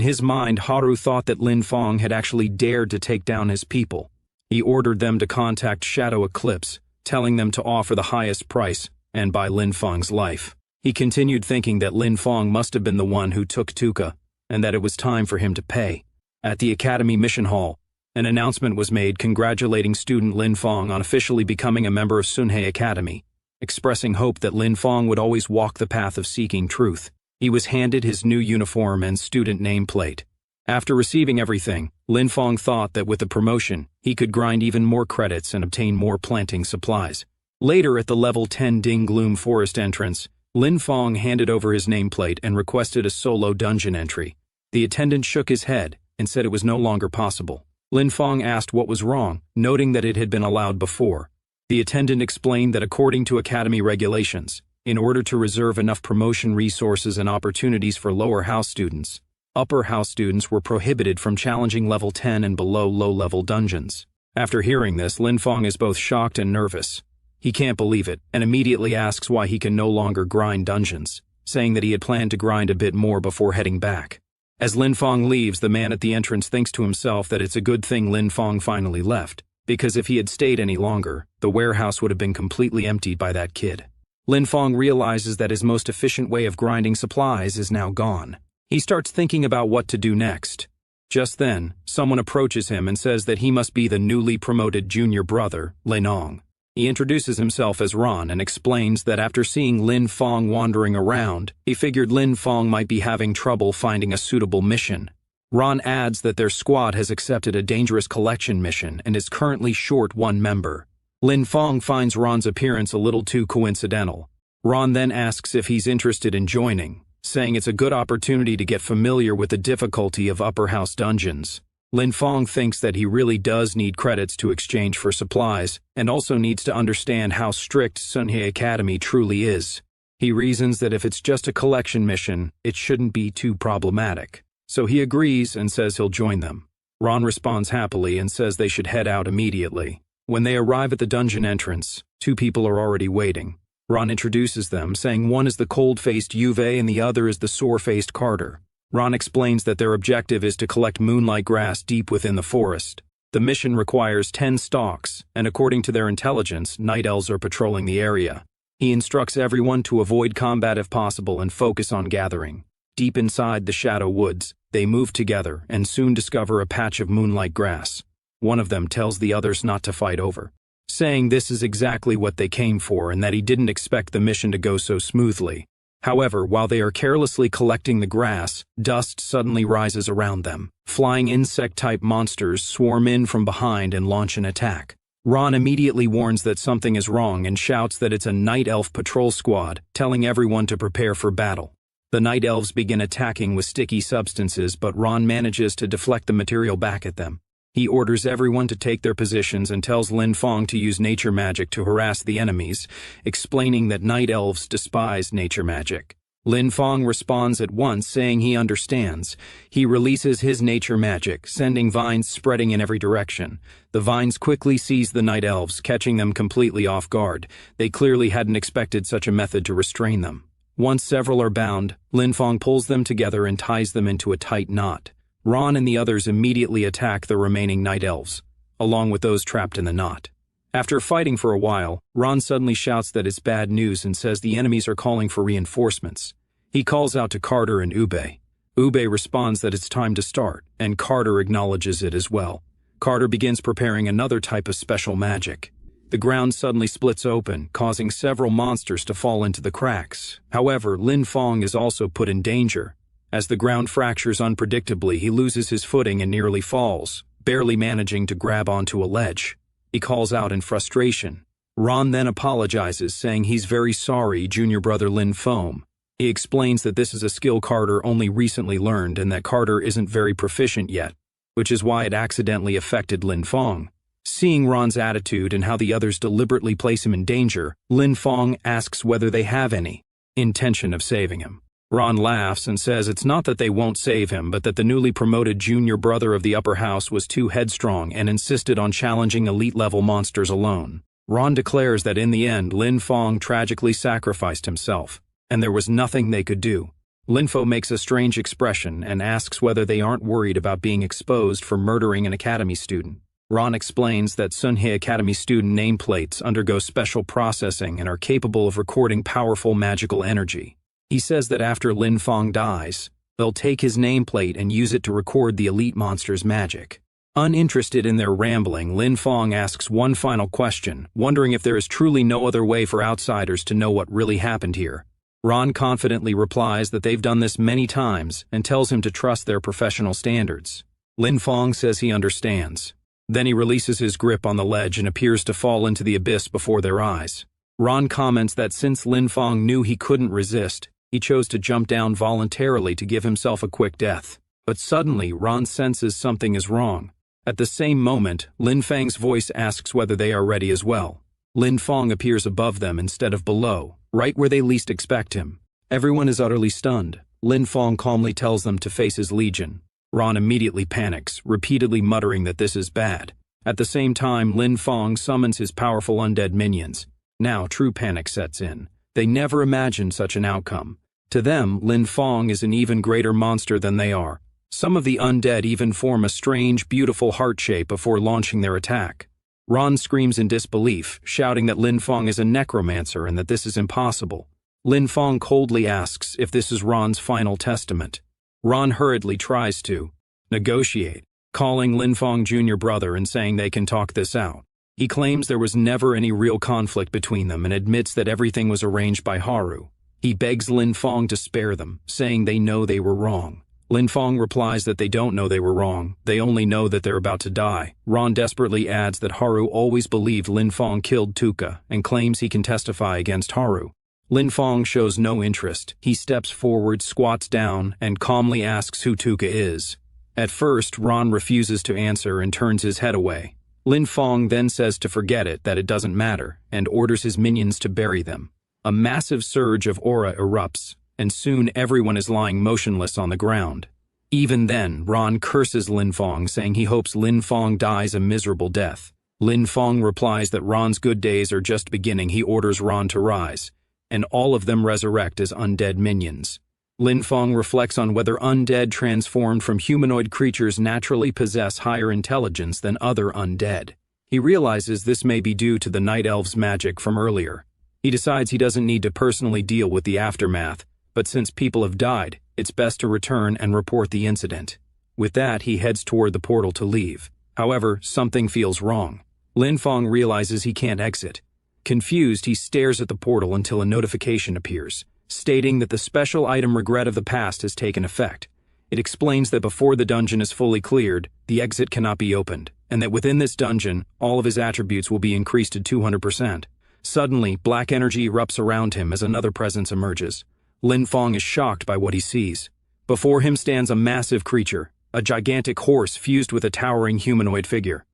his mind, Haru thought that Lin Feng had actually dared to take down his people. He ordered them to contact Shadow Eclipse, telling them to offer the highest price and buy Lin Feng's life. He continued thinking that Lin Feng must have been the one who took Tuka, and that it was time for him to pay. At the Academy Mission Hall, an announcement was made congratulating student Lin Feng on officially becoming a member of Sunhei Academy, expressing hope that Lin Feng would always walk the path of seeking truth. He was handed his new uniform and student nameplate. After receiving everything, Lin Feng thought that with the promotion, he could grind even more credits and obtain more planting supplies. Later, at the level 10 Ding Gloom Forest entrance, Lin Feng handed over his nameplate and requested a solo dungeon entry. The attendant shook his head and said it was no longer possible. Lin Feng asked what was wrong, noting that it had been allowed before. The attendant explained that according to Academy regulations, in order to reserve enough promotion resources and opportunities for lower house students, upper house students were prohibited from challenging level 10 and below low-level dungeons. After hearing this, Lin Feng is both shocked and nervous. He can't believe it, and immediately asks why he can no longer grind dungeons, saying that he had planned to grind a bit more before heading back. As Lin Feng leaves, the man at the entrance thinks to himself that it's a good thing Lin Feng finally left, because if he had stayed any longer, the warehouse would have been completely emptied by that kid. Lin Feng realizes that his most efficient way of grinding supplies is now gone. He starts thinking about what to do next. Just then, someone approaches him and says that he must be the newly promoted junior brother, Lenong. He introduces himself as Ron and explains that after seeing Lin Feng wandering around, he figured Lin Feng might be having trouble finding a suitable mission. Ron adds that their squad has accepted a dangerous collection mission and is currently short one member. Lin Feng finds Ron's appearance a little too coincidental. Ron then asks if he's interested in joining, saying it's a good opportunity to get familiar with the difficulty of upper house dungeons. Lin Feng thinks that he really does need credits to exchange for supplies, and also needs to understand how strict Sunhei Academy truly is. He reasons that if it's just a collection mission, it shouldn't be too problematic. So he agrees and says he'll join them. Ron responds happily and says they should head out immediately. When they arrive at the dungeon entrance, two people are already waiting. Ron introduces them, saying one is the cold-faced Juve and the other is the sore-faced Carter. Ron explains that their objective is to collect moonlight grass deep within the forest. The mission requires 10 stalks, and according to their intelligence, night elves are patrolling the area. He instructs everyone to avoid combat if possible and focus on gathering. Deep inside the shadow woods, They move together and soon discover a patch of moonlight grass. One of them tells the others not to fight over, saying this is exactly what they came for and that he didn't expect the mission to go so smoothly. However, while they are carelessly collecting the grass, dust suddenly rises around them. Flying insect-type monsters swarm in from behind and launch an attack. Ron immediately warns that something is wrong and shouts that it's a night elf patrol squad, telling everyone to prepare for battle. The night elves begin attacking with sticky substances, but Ron manages to deflect the material back at them. He orders everyone to take their positions and tells Lin Fong to use nature magic to harass the enemies, explaining that night elves despise nature magic. Lin Fong responds at once, saying he understands. He releases his nature magic, sending vines spreading in every direction. The vines quickly seize the night elves, catching them completely off guard. They clearly hadn't expected such a method to restrain them. Once several are bound, Lin Fong pulls them together and ties them into a tight knot. Ron and the others immediately attack the remaining night elves, along with those trapped in the knot. After fighting for a while, Ron suddenly shouts that it's bad news and says the enemies are calling for reinforcements. He calls out to Carter and Ube. Ube responds that it's time to start, and Carter acknowledges it as well. Carter begins preparing another type of special magic. The ground suddenly splits open, causing several monsters to fall into the cracks. However, Lin Fong is also put in danger. As the ground fractures unpredictably, he loses his footing and nearly falls, barely managing to grab onto a ledge. He calls out in frustration. Ron then apologizes, saying he's very sorry, junior brother Lin Fong. He explains that this is a skill Carter only recently learned and that Carter isn't very proficient yet, which is why it accidentally affected Lin Fong. Seeing Ron's attitude and how the others deliberately place him in danger, Lin Fong asks whether they have any intention of saving him. Ron laughs and says it's not that they won't save him, but that the newly promoted junior brother of the upper house was too headstrong and insisted on challenging elite-level monsters alone. Ron declares that in the end, Lin Fong tragically sacrificed himself, and there was nothing they could do. Lin Fong makes a strange expression and asks whether they aren't worried about being exposed for murdering an academy student. Ron explains that Sunhei Academy student nameplates undergo special processing and are capable of recording powerful magical energy. He says that after Lin Fong dies, they'll take his nameplate and use it to record the elite monster's magic. Uninterested in their rambling, Lin Fong asks one final question, wondering if there is truly no other way for outsiders to know what really happened here. Ron confidently replies that they've done this many times and tells him to trust their professional standards. Lin Fong says he understands. Then he releases his grip on the ledge and appears to fall into the abyss before their eyes. Ron comments that since Lin Fong knew he couldn't resist, he chose to jump down voluntarily to give himself a quick death. But suddenly, Ron senses something is wrong. At the same moment, Lin Fang's voice asks whether they are ready as well. Lin Fong appears above them instead of below, right where they least expect him. Everyone is utterly stunned. Lin Fong calmly tells them to face his legion. Ron immediately panics, repeatedly muttering that this is bad. At the same time, Lin Fong summons his powerful undead minions. Now true panic sets in. They never imagined such an outcome. To them, Lin Fong is an even greater monster than they are. Some of the undead even form a strange, beautiful heart shape before launching their attack. Ron screams in disbelief, shouting that Lin Fong is a necromancer and that this is impossible. Lin Fong coldly asks if this is Ron's final testament. Ron hurriedly tries to negotiate, calling Lin Fong junior brother and saying they can talk this out. He claims there was never any real conflict between them and admits that everything was arranged by Haru. He begs Lin Fong to spare them, saying they know they were wrong. Lin Fong replies that they don't know they were wrong, they only know that they're about to die. Ron desperately adds that Haru always believed Lin Fong killed Tuka and claims he can testify against Haru. Lin Fong shows no interest. He steps forward, squats down, and calmly asks who Tuka is. At first, Ron refuses to answer and turns his head away. Lin Fong then says to forget it, that it doesn't matter, and orders his minions to bury them. A massive surge of aura erupts, and soon everyone is lying motionless on the ground. Even then, Ron curses Lin Fong, saying he hopes Lin Fong dies a miserable death. Lin Fong replies that Ron's good days are just beginning. He orders Ron to rise, and all of them resurrect as undead minions. Lin Fong reflects on whether undead transformed from humanoid creatures naturally possess higher intelligence than other undead. He realizes this may be due to the Night Elves' magic from earlier. He decides he doesn't need to personally deal with the aftermath, but since people have died, It's best to return and report the incident. With that, he heads toward the portal to leave. However, something feels wrong. Lin Fong realizes he can't exit. Confused, he stares at the portal until a notification appears, stating that the special item Regret of the Past has taken effect. It explains that before the dungeon is fully cleared, the exit cannot be opened, and that within this dungeon, all of his attributes will be increased to 200%. Suddenly, black energy erupts around him as another presence emerges. Lin Fong is shocked by what he sees. Before him stands a massive creature, a gigantic horse fused with a towering humanoid figure.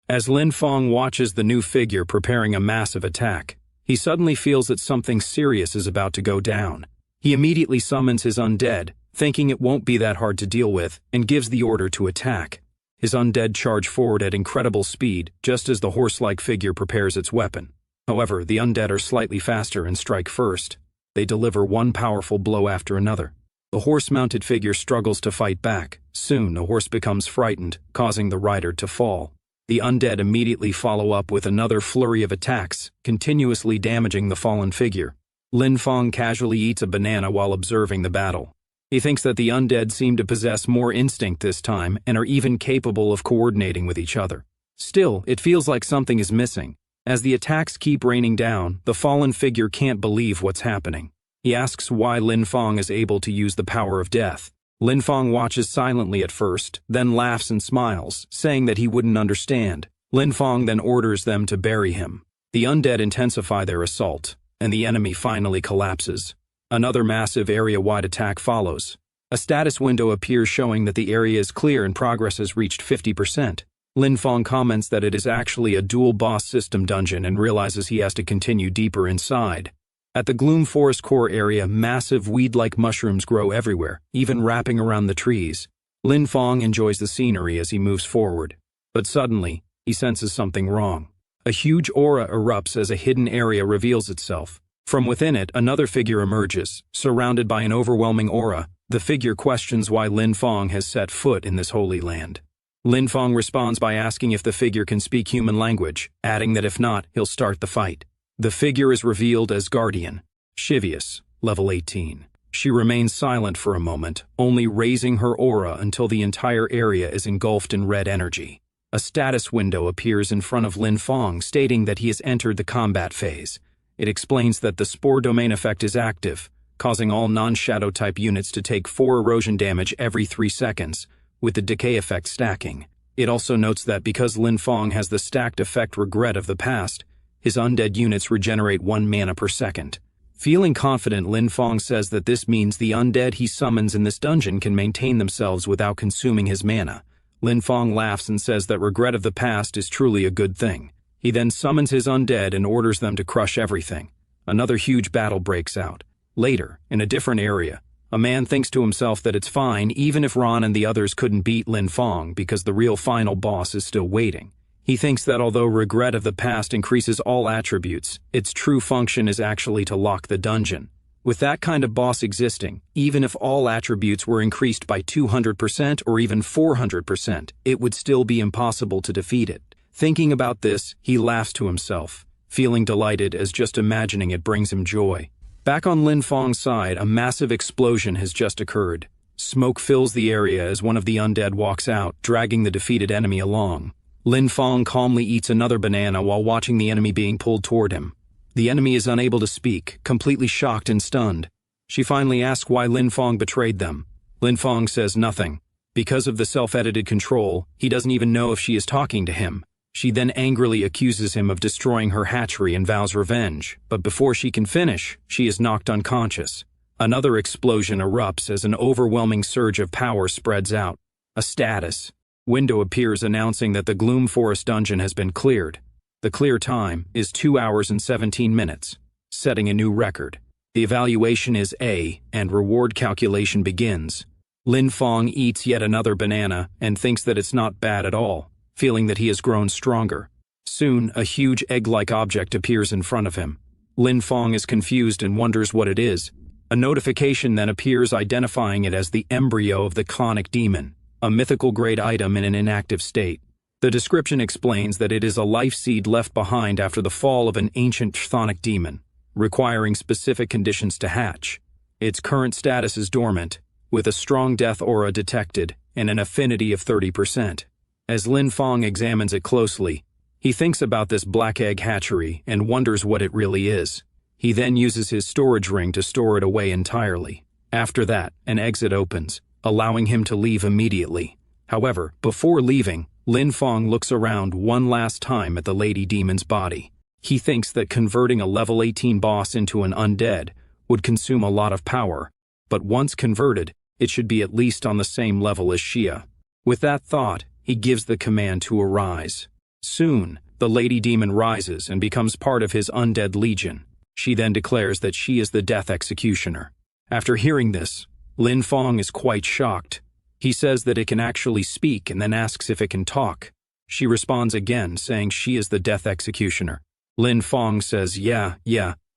As Lin Fong watches the new figure preparing a massive attack, he suddenly feels that something serious is about to go down. He immediately summons his undead, thinking it won't be that hard to deal with, and gives the order to attack. His undead charge forward at incredible speed, just as the horse-like figure prepares its weapon. However, the undead are slightly faster and strike first. They deliver one powerful blow after another. The horse-mounted figure struggles to fight back. Soon, the horse becomes frightened, causing the rider to fall. The undead immediately follow up with another flurry of attacks, continuously damaging the fallen figure. Lin Fong casually eats a banana while observing the battle. He thinks that the undead seem to possess more instinct this time and are even capable of coordinating with each other. Still, it feels like something is missing. As the attacks keep raining down, the fallen figure can't believe what's happening. He asks why Lin Fong is able to use the power of death. Lin Fong watches silently at first, then laughs and smiles, saying that he wouldn't understand. Lin Fong then orders them to bury him. The undead intensify their assault, and the enemy finally collapses. Another massive area-wide attack follows. A status window appears showing that the area is clear and progress has reached 50%. Lin Fong comments that it is actually a dual boss system dungeon and realizes he has to continue deeper inside. At the Gloom Forest core area, massive weed-like mushrooms grow everywhere, even wrapping around the trees. Lin Fong enjoys the scenery as he moves forward. But suddenly, he senses something wrong. A huge aura erupts as a hidden area reveals itself. From within it, another figure emerges, surrounded by an overwhelming aura. The figure questions why Lin Fong has set foot in this holy land. Lin Fong responds by asking if the figure can speak human language, adding that if not, he'll start the fight. The figure is revealed as Guardian, Shivius, level 18. She remains silent for a moment, only raising her aura until the entire area is engulfed in red energy. A status window appears in front of Lin Fong, stating that he has entered the combat phase. It explains that the Spore Domain effect is active, causing all non-shadow type units to take 4 erosion damage every 3 seconds, with the decay effect stacking. It also notes that because Lin Fong has the stacked effect Regret of the Past, his undead units regenerate 1 mana per second. Feeling confident, Lin Fong says that this means the undead he summons in this dungeon can maintain themselves without consuming his mana. Lin Fong laughs and says that Regret of the Past is truly a good thing. He then summons his undead and orders them to crush everything. Another huge battle breaks out. Later, in a different area, a man thinks to himself that it's fine even if Ron and the others couldn't beat Lin Fong because the real final boss is still waiting. He thinks that although Regret of the Past increases all attributes, its true function is actually to lock the dungeon. With that kind of boss existing, even if all attributes were increased by 200% or even 400%, it would still be impossible to defeat it. Thinking about this, he laughs to himself, feeling delighted as just imagining it brings him joy. Back on Lin Fong's side, a massive explosion has just occurred. Smoke fills the area as one of the undead walks out, dragging the defeated enemy along. Lin Fong calmly eats another banana while watching the enemy being pulled toward him. The enemy is unable to speak, completely shocked and stunned. She finally asks why Lin Fong betrayed them. Lin Fong says nothing. Because of the self-edited control, he doesn't even know if she is talking to him. She then angrily accuses him of destroying her hatchery and vows revenge, but before she can finish, she is knocked unconscious. Another explosion erupts as an overwhelming surge of power spreads out. A status window appears announcing that the Gloom Forest dungeon has been cleared. The clear time is 2 hours and 17 minutes, setting a new record. The evaluation is A, and reward calculation begins. Lin Fong eats yet another banana and thinks that it's not bad at all, feeling that he has grown stronger. Soon, a huge egg-like object appears in front of him. Lin Fong is confused and wonders what it is. A notification then appears identifying it as the embryo of the Chthonic Demon, a mythical-grade item in an inactive state. The description explains that it is a life seed left behind after the fall of an ancient Chthonic demon, requiring specific conditions to hatch. Its current status is dormant, with a strong death aura detected and an affinity of 30%. As Lin Fong examines it closely, he thinks about this black egg hatchery and wonders what it really is. He then uses his storage ring to store it away entirely. After that, an exit opens, allowing him to leave immediately. However, before leaving, Lin Fong looks around one last time at the Lady Demon's body. He thinks that converting a level 18 boss into an undead would consume a lot of power, but once converted, it should be at least on the same level as Xia. With that thought, he gives the command to arise. Soon, the Lady Demon rises and becomes part of his undead legion. She then declares that she is the Death Executioner. After hearing this, Lin Fong is quite shocked. He says that it can actually speak and then asks if it can talk. She responds again, saying she is the Death Executioner. Lin Fong says, yeah,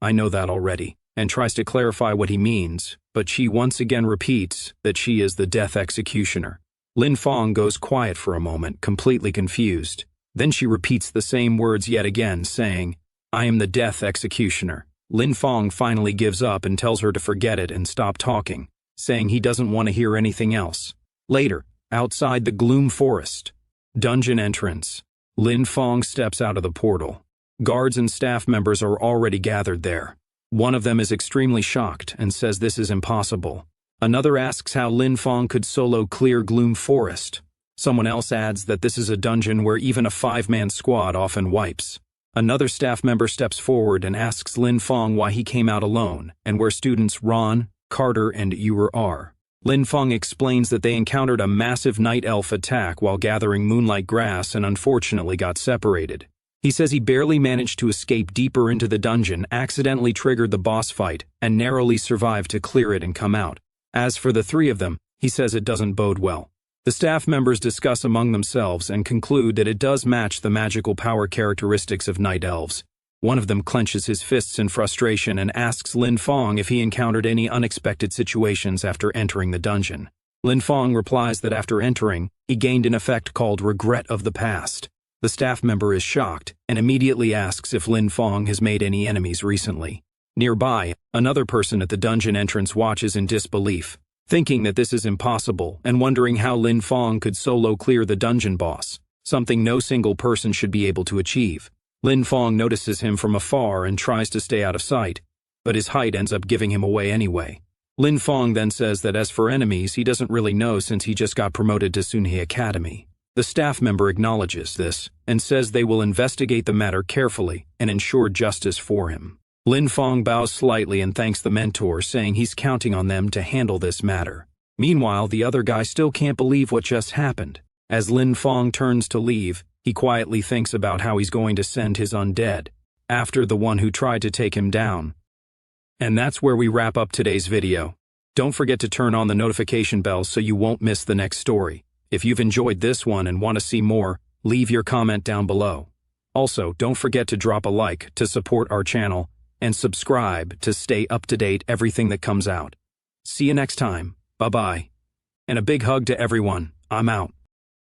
I know that already, and tries to clarify what he means, but she once again repeats that she is the Death Executioner. Lin Fong goes quiet for a moment, completely confused. Then she repeats the same words yet again, saying, I am the Death Executioner. Lin Fong finally gives up and tells her to forget it and stop talking, saying he doesn't want to hear anything else. Later, outside the Gloom Forest. Dungeon entrance. Lin Fong steps out of the portal. Guards and staff members are already gathered there. One of them is extremely shocked and says this is impossible. Another asks how Lin Fong could solo clear Gloom Forest. Someone else adds that this is a dungeon where even a 5-man squad often wipes. Another staff member steps forward and asks Lin Fong why he came out alone and where students Ron, Carter, and Ura are. Lin Fong explains that they encountered a massive night elf attack while gathering moonlight grass and unfortunately got separated. He says he barely managed to escape deeper into the dungeon, accidentally triggered the boss fight, and narrowly survived to clear it and come out. As for the three of them, he says it doesn't bode well. The staff members discuss among themselves and conclude that it does match the magical power characteristics of night elves. One of them clenches his fists in frustration and asks Lin Fong if he encountered any unexpected situations after entering the dungeon. Lin Fong replies that after entering, he gained an effect called regret of the past. The staff member is shocked and immediately asks if Lin Fong has made any enemies recently. Nearby, another person at the dungeon entrance watches in disbelief, thinking that this is impossible and wondering how Lin Fong could solo clear the dungeon boss, something no single person should be able to achieve. Lin Fong notices him from afar and tries to stay out of sight, but his height ends up giving him away anyway. Lin Fong then says that as for enemies, he doesn't really know since he just got promoted to Sunhei Academy. The staff member acknowledges this and says they will investigate the matter carefully and ensure justice for him. Lin Fong bows slightly and thanks the mentor, saying he's counting on them to handle this matter. Meanwhile, the other guy still can't believe what just happened. As Lin Fong turns to leave, he quietly thinks about how he's going to send his undead after the one who tried to take him down. And that's where we wrap up today's video. Don't forget to turn on the notification bell so you won't miss the next story. If you've enjoyed this one and want to see more, leave your comment down below. Also, don't forget to drop a like to support our channel and subscribe to stay up to date everything that comes out. See you next time. Bye-bye. And a big hug to everyone. I'm out.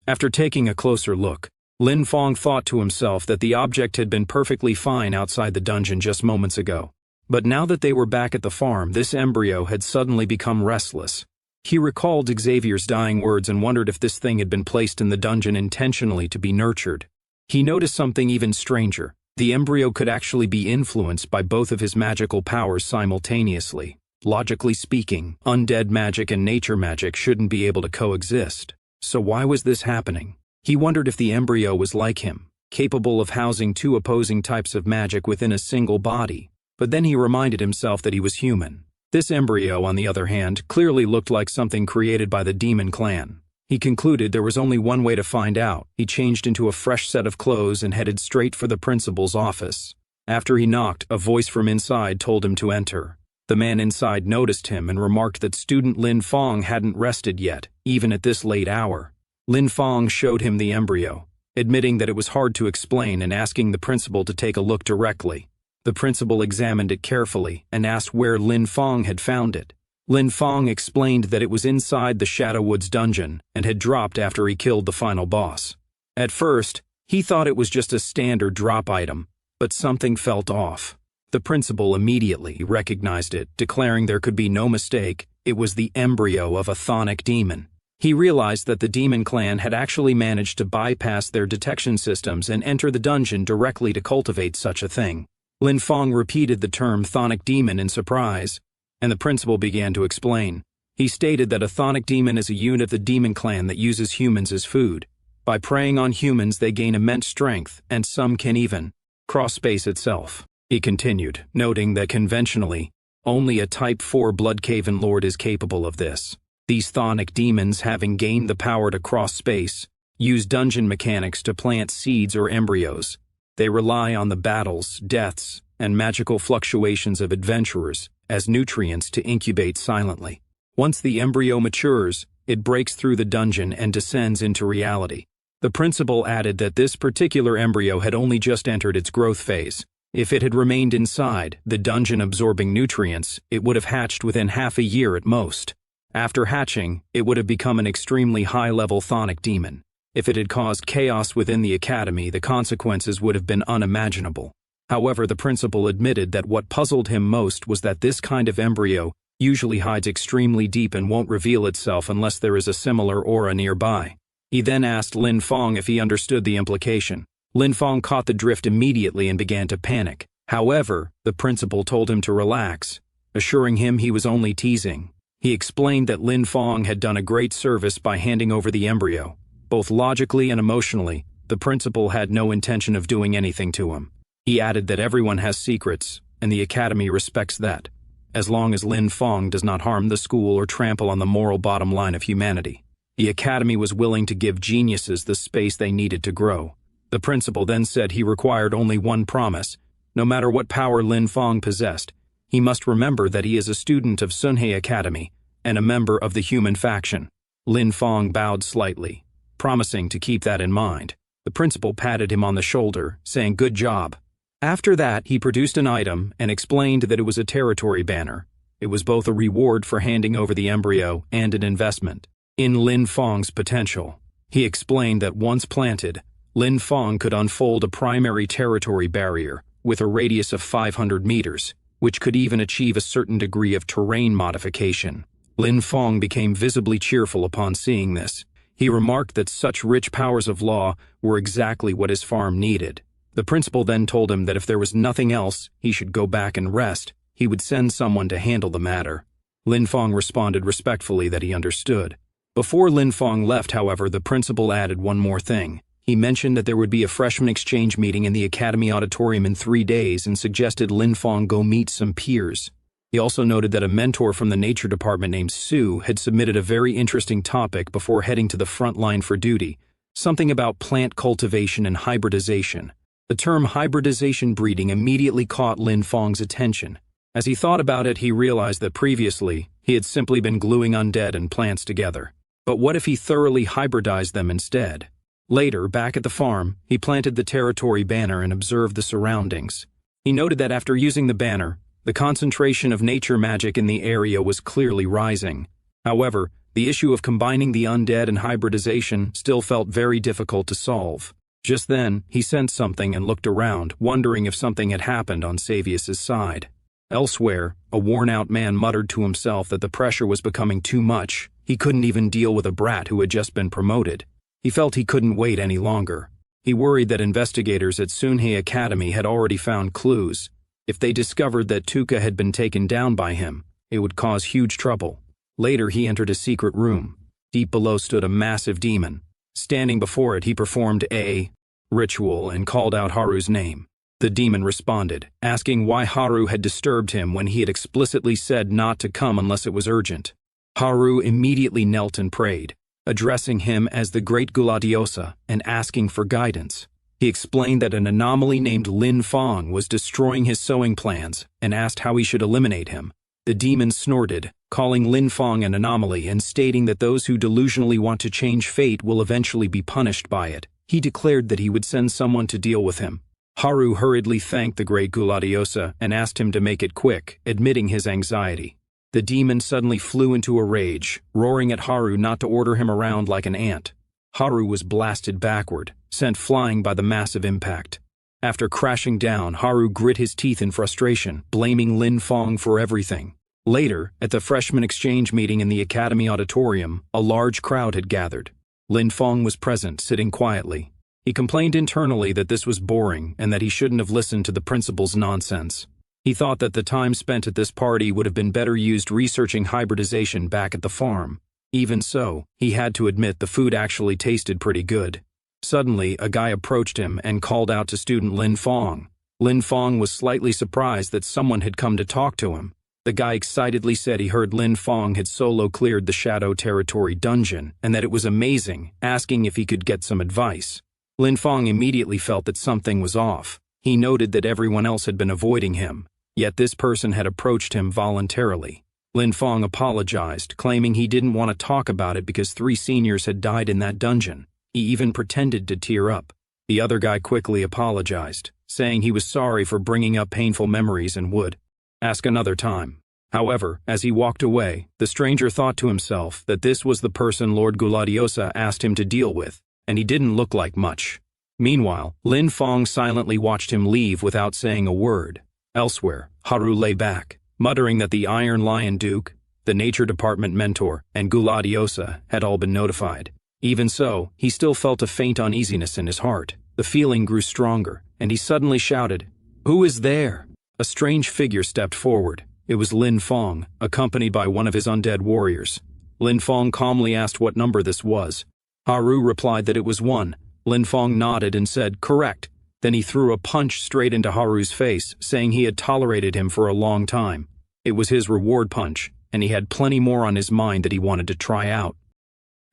After taking a closer look, Lin Fong thought to himself that the object had been perfectly fine outside the dungeon just moments ago. But now that they were back at the farm, this embryo had suddenly become restless. He recalled Xavier's dying words and wondered if this thing had been placed in the dungeon intentionally to be nurtured. He noticed something even stranger. The embryo could actually be influenced by both of his magical powers simultaneously. Logically speaking, undead magic and nature magic shouldn't be able to coexist. So why was this happening? He wondered if the embryo was like him, capable of housing two opposing types of magic within a single body. But then he reminded himself that he was human. This embryo, on the other hand, clearly looked like something created by the demon clan. He concluded there was only one way to find out. He changed into a fresh set of clothes and headed straight for the principal's office. After he knocked, a voice from inside told him to enter. The man inside noticed him and remarked that student Lin Fong hadn't rested yet, even at this late hour. Lin Fong showed him the embryo, admitting that it was hard to explain and asking the principal to take a look directly. The principal examined it carefully and asked where Lin Fong had found it. Lin Fong explained that it was inside the Shadowwoods dungeon and had dropped after he killed the final boss. At first, he thought it was just a standard drop item, but something felt off. The principal immediately recognized it, declaring there could be no mistake. It was the embryo of a chthonic demon. He realized that the demon clan had actually managed to bypass their detection systems and enter the dungeon directly to cultivate such a thing. Lin Fong repeated the term chthonic demon in surprise, and the principal began to explain. He stated that a chthonic demon is a unit of the demon clan that uses humans as food. By preying on humans, they gain immense strength, and some can even cross space itself. He continued, noting that conventionally, only a Type 4 Bloodcaven Lord is capable of this. These chthonic demons, having gained the power to cross space, use dungeon mechanics to plant seeds or embryos. They rely on the battles, deaths, and magical fluctuations of adventurers as nutrients to incubate silently. Once the embryo matures, it breaks through the dungeon and descends into reality. The principal added that this particular embryo had only just entered its growth phase. If it had remained inside, the dungeon absorbing nutrients, it would have hatched within half a year at most. After hatching, it would have become an extremely high-level chthonic demon. If it had caused chaos within the academy, the consequences would have been unimaginable. However, the principal admitted that what puzzled him most was that this kind of embryo usually hides extremely deep and won't reveal itself unless there is a similar aura nearby. He then asked Lin Fong if he understood the implication. Lin Fong caught the drift immediately and began to panic. However, the principal told him to relax, assuring him he was only teasing. He explained that Lin Fong had done a great service by handing over the embryo. Both logically and emotionally, the principal had no intention of doing anything to him. He added that everyone has secrets, and the academy respects that, as long as Lin Fong does not harm the school or trample on the moral bottom line of humanity. The academy was willing to give geniuses the space they needed to grow. The principal then said he required only one promise. No matter what power Lin Fong possessed, he must remember that he is a student of Sunhei Academy and a member of the human faction. Lin Fong bowed slightly, promising to keep that in mind. The principal patted him on the shoulder, saying, "Good job." After that, he produced an item and explained that it was a territory banner. It was both a reward for handing over the embryo and an investment in Lin Fong's potential. He explained that once planted, Lin Fong could unfold a primary territory barrier with a radius of 500 meters, which could even achieve a certain degree of terrain modification. Lin Fong became visibly cheerful upon seeing this. He remarked that such rich powers of law were exactly what his farm needed. The principal then told him that if there was nothing else, he should go back and rest. He would send someone to handle the matter. Lin Fong responded respectfully that he understood. Before Lin Fong left, however, the principal added one more thing. He mentioned that there would be a freshman exchange meeting in the academy auditorium in 3 days and suggested Lin Fong go meet some peers. He also noted that a mentor from the nature department named Sue had submitted a very interesting topic before heading to the front line for duty, something about plant cultivation and hybridization. The term hybridization breeding immediately caught Lin Fong's attention. As he thought about it, he realized that previously, he had simply been gluing undead and plants together. But what if he thoroughly hybridized them instead? Later, back at the farm, he planted the territory banner and observed the surroundings. He noted that after using the banner, the concentration of nature magic in the area was clearly rising. However, the issue of combining the undead and hybridization still felt very difficult to solve. Just then, he sensed something and looked around, wondering if something had happened on Savius's side. Elsewhere, a worn-out man muttered to himself that the pressure was becoming too much. He couldn't even deal with a brat who had just been promoted. He felt he couldn't wait any longer. He worried that investigators at Sunhei Academy had already found clues. If they discovered that Tuka had been taken down by him, it would cause huge trouble. Later, he entered a secret room. Deep below stood a massive demon. Standing before it, he performed a ritual and called out Haru's name. The demon responded, asking why Haru had disturbed him when he had explicitly said not to come unless it was urgent. Haru immediately knelt and prayed, addressing him as the Great Gladiosa and asking for guidance. He explained that an anomaly named Lin Fong was destroying his sowing plans and asked how he should eliminate him. The demon snorted, calling Lin Fong an anomaly and stating that those who delusionally want to change fate will eventually be punished by it. He declared that he would send someone to deal with him. Haru hurriedly thanked the Great Gladiosa and asked him to make it quick, admitting his anxiety. The demon suddenly flew into a rage, roaring at Haru not to order him around like an ant. Haru was blasted backward, sent flying by the massive impact. After crashing down, Haru grit his teeth in frustration, blaming Lin Fong for everything. Later, at the freshman exchange meeting in the academy auditorium, a large crowd had gathered. Lin Feng was present, sitting quietly. He complained internally that this was boring and that he shouldn't have listened to the principal's nonsense. He thought that the time spent at this party would have been better used researching hybridization back at the farm. Even so, he had to admit the food actually tasted pretty good. Suddenly, a guy approached him and called out to student Lin Feng. Lin Feng was slightly surprised that someone had come to talk to him. The guy excitedly said he heard Lin Feng had solo cleared the Shadow Territory dungeon and that it was amazing, asking if he could get some advice. Lin Feng immediately felt that something was off. He noted that everyone else had been avoiding him, yet this person had approached him voluntarily. Lin Feng apologized, claiming he didn't want to talk about it because 3 seniors had died in that dungeon. He even pretended to tear up. The other guy quickly apologized, saying he was sorry for bringing up painful memories and would ask another time. However, as he walked away, the stranger thought to himself that this was the person Lord Gulaudiosa asked him to deal with, and he didn't look like much. Meanwhile, Lin Feng silently watched him leave without saying a word. Elsewhere, Haru lay back, muttering that the Iron Lion Duke, the Nature Department mentor, and Gulaudiosa had all been notified. Even so, he still felt a faint uneasiness in his heart. The feeling grew stronger, and he suddenly shouted, "Who is there?" A strange figure stepped forward. It was Lin Feng, accompanied by one of his undead warriors. Lin Feng calmly asked what number this was. Haru replied that it was 1. Lin Feng nodded and said, "Correct." Then he threw a punch straight into Haru's face, saying he had tolerated him for a long time. It was his reward punch, and he had plenty more on his mind that he wanted to try out.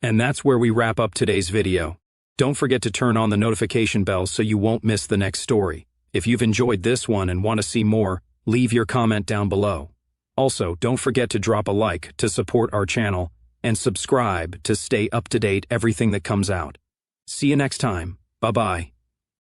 And that's where we wrap up today's video. Don't forget to turn on the notification bell so you won't miss the next story. If you've enjoyed this one and want to see more, leave your comment down below. Also, don't forget to drop a like to support our channel and subscribe to stay up to date everything that comes out. See you next time. Bye-bye.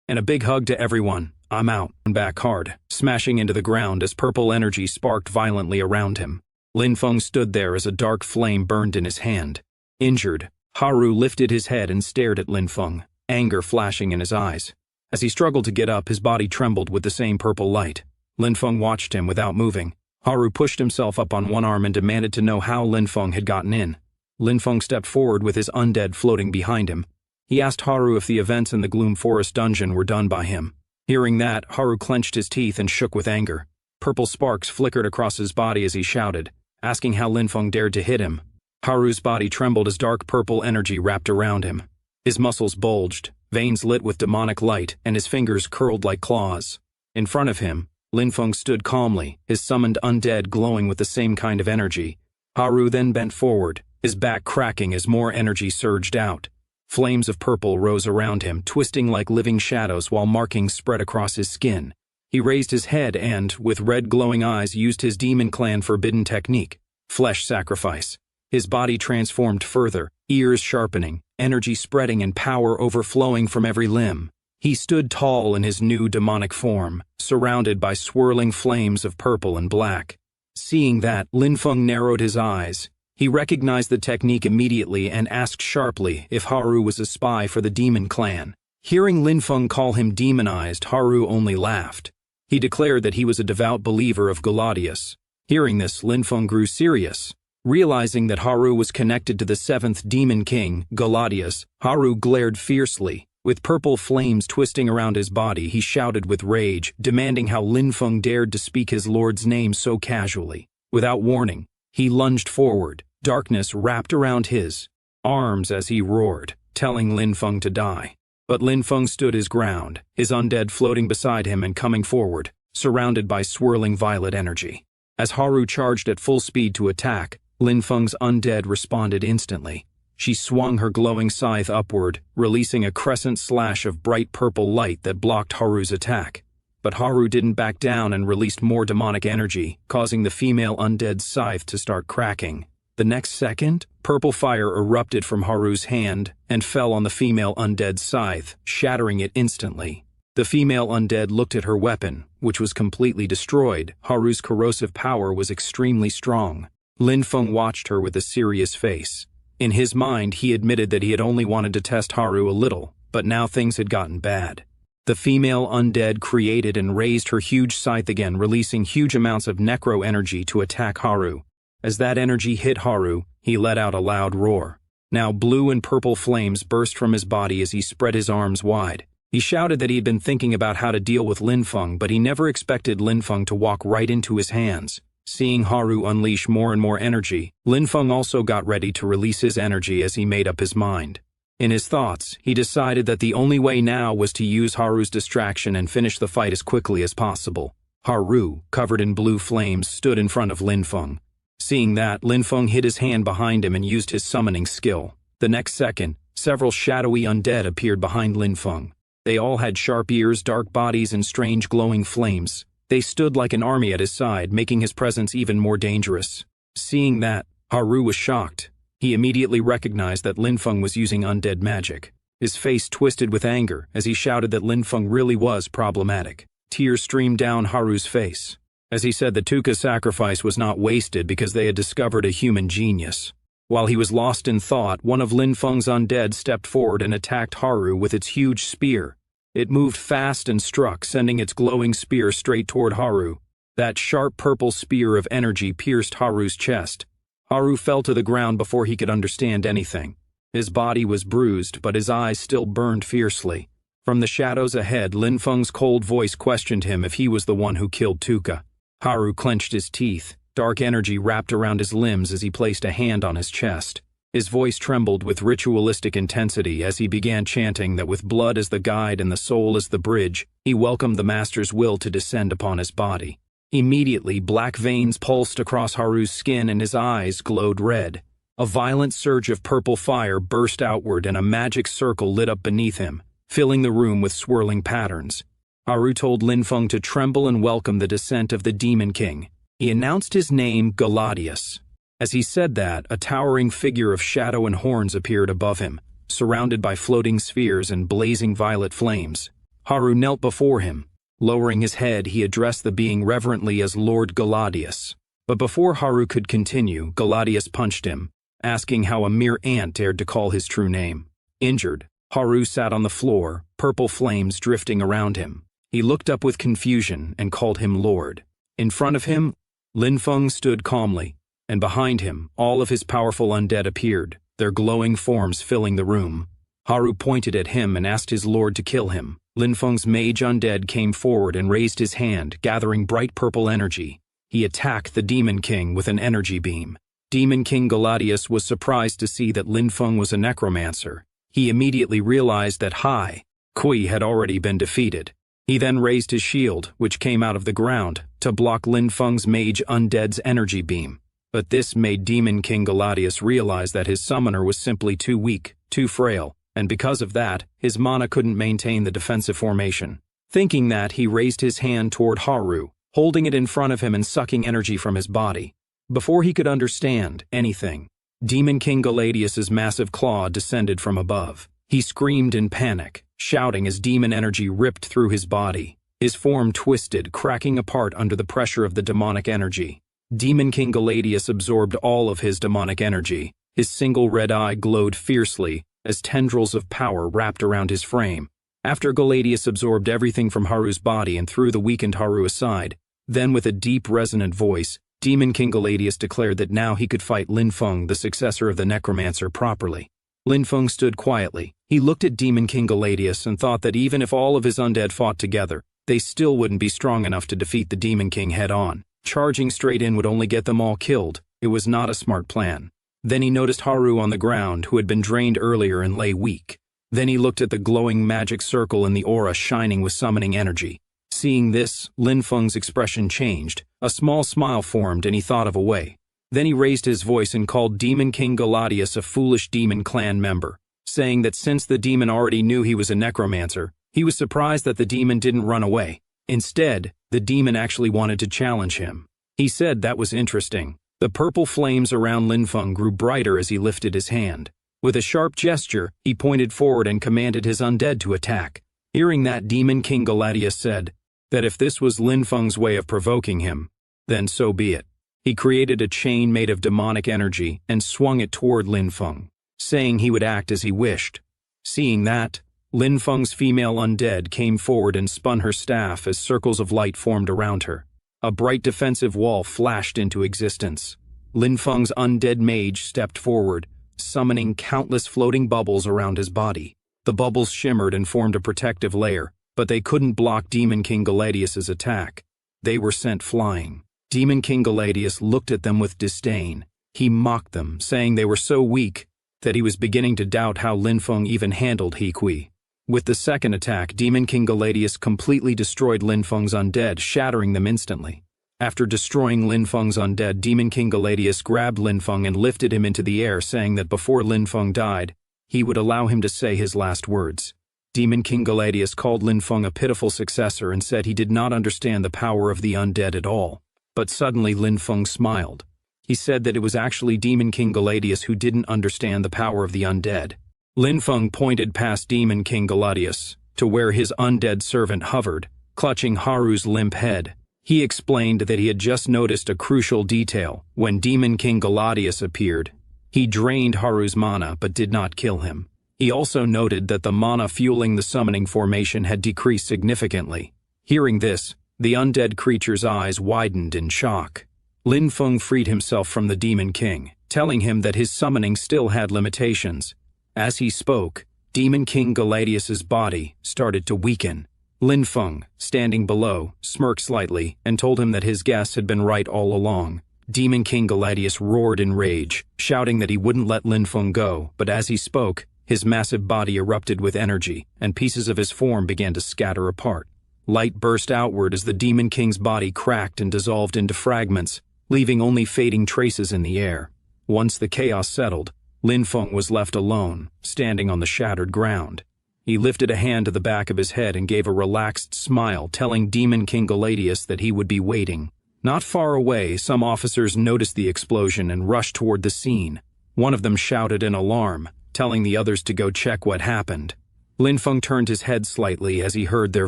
And a big hug to everyone. I'm out and back hard, smashing into the ground as purple energy sparked violently around him. Lin Feng stood there as a dark flame burned in his hand. Injured, Haru lifted his head and stared at Lin Feng, anger flashing in his eyes. As he struggled to get up, his body trembled with the same purple light. Lin Feng watched him without moving. Haru pushed himself up on one arm and demanded to know how Lin Feng had gotten in. Lin Feng stepped forward with his undead floating behind him. He asked Haru if the events in the Gloom Forest dungeon were done by him. Hearing that, Haru clenched his teeth and shook with anger. Purple sparks flickered across his body as he shouted, asking how Lin Feng dared to hit him. Haru's body trembled as dark purple energy wrapped around him. His muscles bulged, veins lit with demonic light, and his fingers curled like claws. In front of him, Lin Feng stood calmly, his summoned undead glowing with the same kind of energy. Haru then bent forward, his back cracking as more energy surged out. Flames of purple rose around him, twisting like living shadows while markings spread across his skin. He raised his head and, with red glowing eyes, used his Demon Clan forbidden technique, flesh sacrifice. His body transformed further, ears sharpening, energy spreading and power overflowing from every limb. He stood tall in his new demonic form, surrounded by swirling flames of purple and black. Seeing that, Lin Feng narrowed his eyes. He recognized the technique immediately and asked sharply if Haru was a spy for the Demon Clan. Hearing Lin Feng call him demonized, Haru only laughed. He declared that he was a devout believer of Gulaudiosa. Hearing this, Lin Feng grew serious. Realizing that Haru was connected to the 7th Demon King, Gulaudiosa, Haru glared fiercely. With purple flames twisting around his body, he shouted with rage, demanding how Lin Feng dared to speak his lord's name so casually. Without warning, he lunged forward, darkness wrapped around his arms as he roared, telling Lin Feng to die. But Lin Feng stood his ground, his undead floating beside him and coming forward, surrounded by swirling violet energy. As Haru charged at full speed to attack, Lin Feng's undead responded instantly. She swung her glowing scythe upward, releasing a crescent slash of bright purple light that blocked Haru's attack. But Haru didn't back down and released more demonic energy, causing the female undead scythe to start cracking. The next second, purple fire erupted from Haru's hand and fell on the female undead scythe, shattering it instantly. The female undead looked at her weapon, which was completely destroyed. Haru's corrosive power was extremely strong. Lin Feng watched her with a serious face. In his mind, he admitted that he had only wanted to test Haru a little, but now things had gotten bad. The female undead created and raised her huge scythe again, releasing huge amounts of necro energy to attack Haru. As that energy hit Haru, he let out a loud roar. Now blue and purple flames burst from his body as he spread his arms wide. He shouted that he had been thinking about how to deal with Linfeng, but he never expected Linfeng to walk right into his hands. Seeing Haru unleash more and more energy, Linfeng also got ready to release his energy as he made up his mind. In his thoughts, he decided that the only way now was to use Haru's distraction and finish the fight as quickly as possible. Haru, covered in blue flames, stood in front of Linfeng. Seeing that, Linfeng hid his hand behind him and used his summoning skill. The next second, several shadowy undead appeared behind Linfeng. They all had sharp ears, dark bodies, and strange glowing flames. They stood like an army at his side, making his presence even more dangerous. Seeing that, Haru was shocked. He immediately recognized that Linfeng was using undead magic. His face twisted with anger as he shouted that Linfeng really was problematic. Tears streamed down Haru's face. As he said, the Tuka sacrifice was not wasted because they had discovered a human genius. While he was lost in thought, one of Linfeng's undead stepped forward and attacked Haru with its huge spear. It moved fast and struck, sending its glowing spear straight toward Haru. That sharp purple spear of energy pierced Haru's chest. Haru fell to the ground before he could understand anything. His body was bruised, but his eyes still burned fiercely. From the shadows ahead, Linfeng's cold voice questioned him if he was the one who killed Tuka. Haru clenched his teeth. Dark energy wrapped around his limbs as he placed a hand on his chest. His voice trembled with ritualistic intensity as he began chanting that with blood as the guide and the soul as the bridge, he welcomed the master's will to descend upon his body. Immediately, black veins pulsed across Haru's skin and his eyes glowed red. A violent surge of purple fire burst outward and a magic circle lit up beneath him, filling the room with swirling patterns. Haru told Linfeng to tremble and welcome the descent of the Demon King. He announced his name, Galadius. As he said that, a towering figure of shadow and horns appeared above him, surrounded by floating spheres and blazing violet flames. Haru knelt before him. Lowering his head, he addressed the being reverently as Lord Galadius. But before Haru could continue, Galadius punched him, asking how a mere ant dared to call his true name. Injured, Haru sat on the floor, purple flames drifting around him. He looked up with confusion and called him Lord. In front of him, Linfeng stood calmly, and behind him, all of his powerful undead appeared, their glowing forms filling the room. Haru pointed at him and asked his lord to kill him. Linfeng's mage undead came forward and raised his hand, gathering bright purple energy. He attacked the Demon King with an energy beam. Demon King Galadius was surprised to see that Linfeng was a necromancer. He immediately realized that Kui had already been defeated. He then raised his shield, which came out of the ground, to block Linfeng's mage undead's energy beam. But this made Demon King Galadius realize that his summoner was simply too weak, too frail, and because of that, his mana couldn't maintain the defensive formation. Thinking that, he raised his hand toward Haru, holding it in front of him and sucking energy from his body. Before he could understand anything, Demon King Galadius's massive claw descended from above. He screamed in panic, shouting as demon energy ripped through his body. His form twisted, cracking apart under the pressure of the demonic energy. Demon King Galadius absorbed all of his demonic energy. His single red eye glowed fiercely as tendrils of power wrapped around his frame. After Galadius absorbed everything from Haru's body and threw the weakened Haru aside, then with a deep, resonant voice, Demon King Galadius declared that now he could fight Linfeng, the successor of the Necromancer, properly. Linfeng stood quietly. He looked at Demon King Galadius and thought that even if all of his undead fought together, they still wouldn't be strong enough to defeat the Demon King head-on. Charging straight in would only get them all killed. It was not a smart plan. Then he noticed Haru on the ground, who had been drained earlier and lay weak. Then he looked at the glowing magic circle in the aura shining with summoning energy. Seeing this, Linfeng's expression changed. A small smile formed and he thought of a way. Then he raised his voice and called Demon King Galadius a foolish demon clan member, saying that since the demon already knew he was a necromancer, he was surprised that the demon didn't run away. Instead, the demon actually wanted to challenge him. He said that was interesting. The purple flames around Linfeng grew brighter as he lifted his hand. With a sharp gesture, he pointed forward and commanded his undead to attack. Hearing that, Demon King Galadius said that if this was Linfeng's way of provoking him, then so be it. He created a chain made of demonic energy and swung it toward Linfeng, saying he would act as he wished. Seeing that, Linfeng's female undead came forward and spun her staff as circles of light formed around her. A bright defensive wall flashed into existence. Lin Feng's undead mage stepped forward, summoning countless floating bubbles around his body. The bubbles shimmered and formed a protective layer, but they couldn't block Demon King Galadius's attack. They were sent flying. Demon King Galadius looked at them with disdain. He mocked them, saying they were so weak that he was beginning to doubt how Lin Feng even handled He Kui. With the second attack, Demon King Galadius completely destroyed Lin Feng's undead, shattering them instantly. After destroying Lin Feng's undead, Demon King Galadius grabbed Lin Feng and lifted him into the air, saying that before Lin Feng died, he would allow him to say his last words. Demon King Galadius called Lin Feng a pitiful successor and said he did not understand the power of the undead at all. But suddenly Lin Feng smiled. He said that it was actually Demon King Galadius who didn't understand the power of the undead. Lin Feng pointed past Demon King Galadius to where his undead servant hovered, clutching Haru's limp head. He explained that he had just noticed a crucial detail. When Demon King Galadius appeared, he drained Haru's mana but did not kill him. He also noted that the mana fueling the summoning formation had decreased significantly. Hearing this, the undead creature's eyes widened in shock. Lin Feng freed himself from the Demon King, telling him that his summoning still had limitations. As he spoke, Demon King Galadius's body started to weaken. Lin Feng, standing below, smirked slightly and told him that his guess had been right all along. Demon King Galadius roared in rage, shouting that he wouldn't let Lin Feng go, but as he spoke, his massive body erupted with energy, and pieces of his form began to scatter apart. Light burst outward as the Demon King's body cracked and dissolved into fragments, leaving only fading traces in the air. Once the chaos settled, Lin Feng was left alone, standing on the shattered ground. He lifted a hand to the back of his head and gave a relaxed smile, telling Demon King Galadius that he would be waiting. Not far away, some officers noticed the explosion and rushed toward the scene. One of them shouted in alarm, telling the others to go check what happened. Lin Feng turned his head slightly as he heard their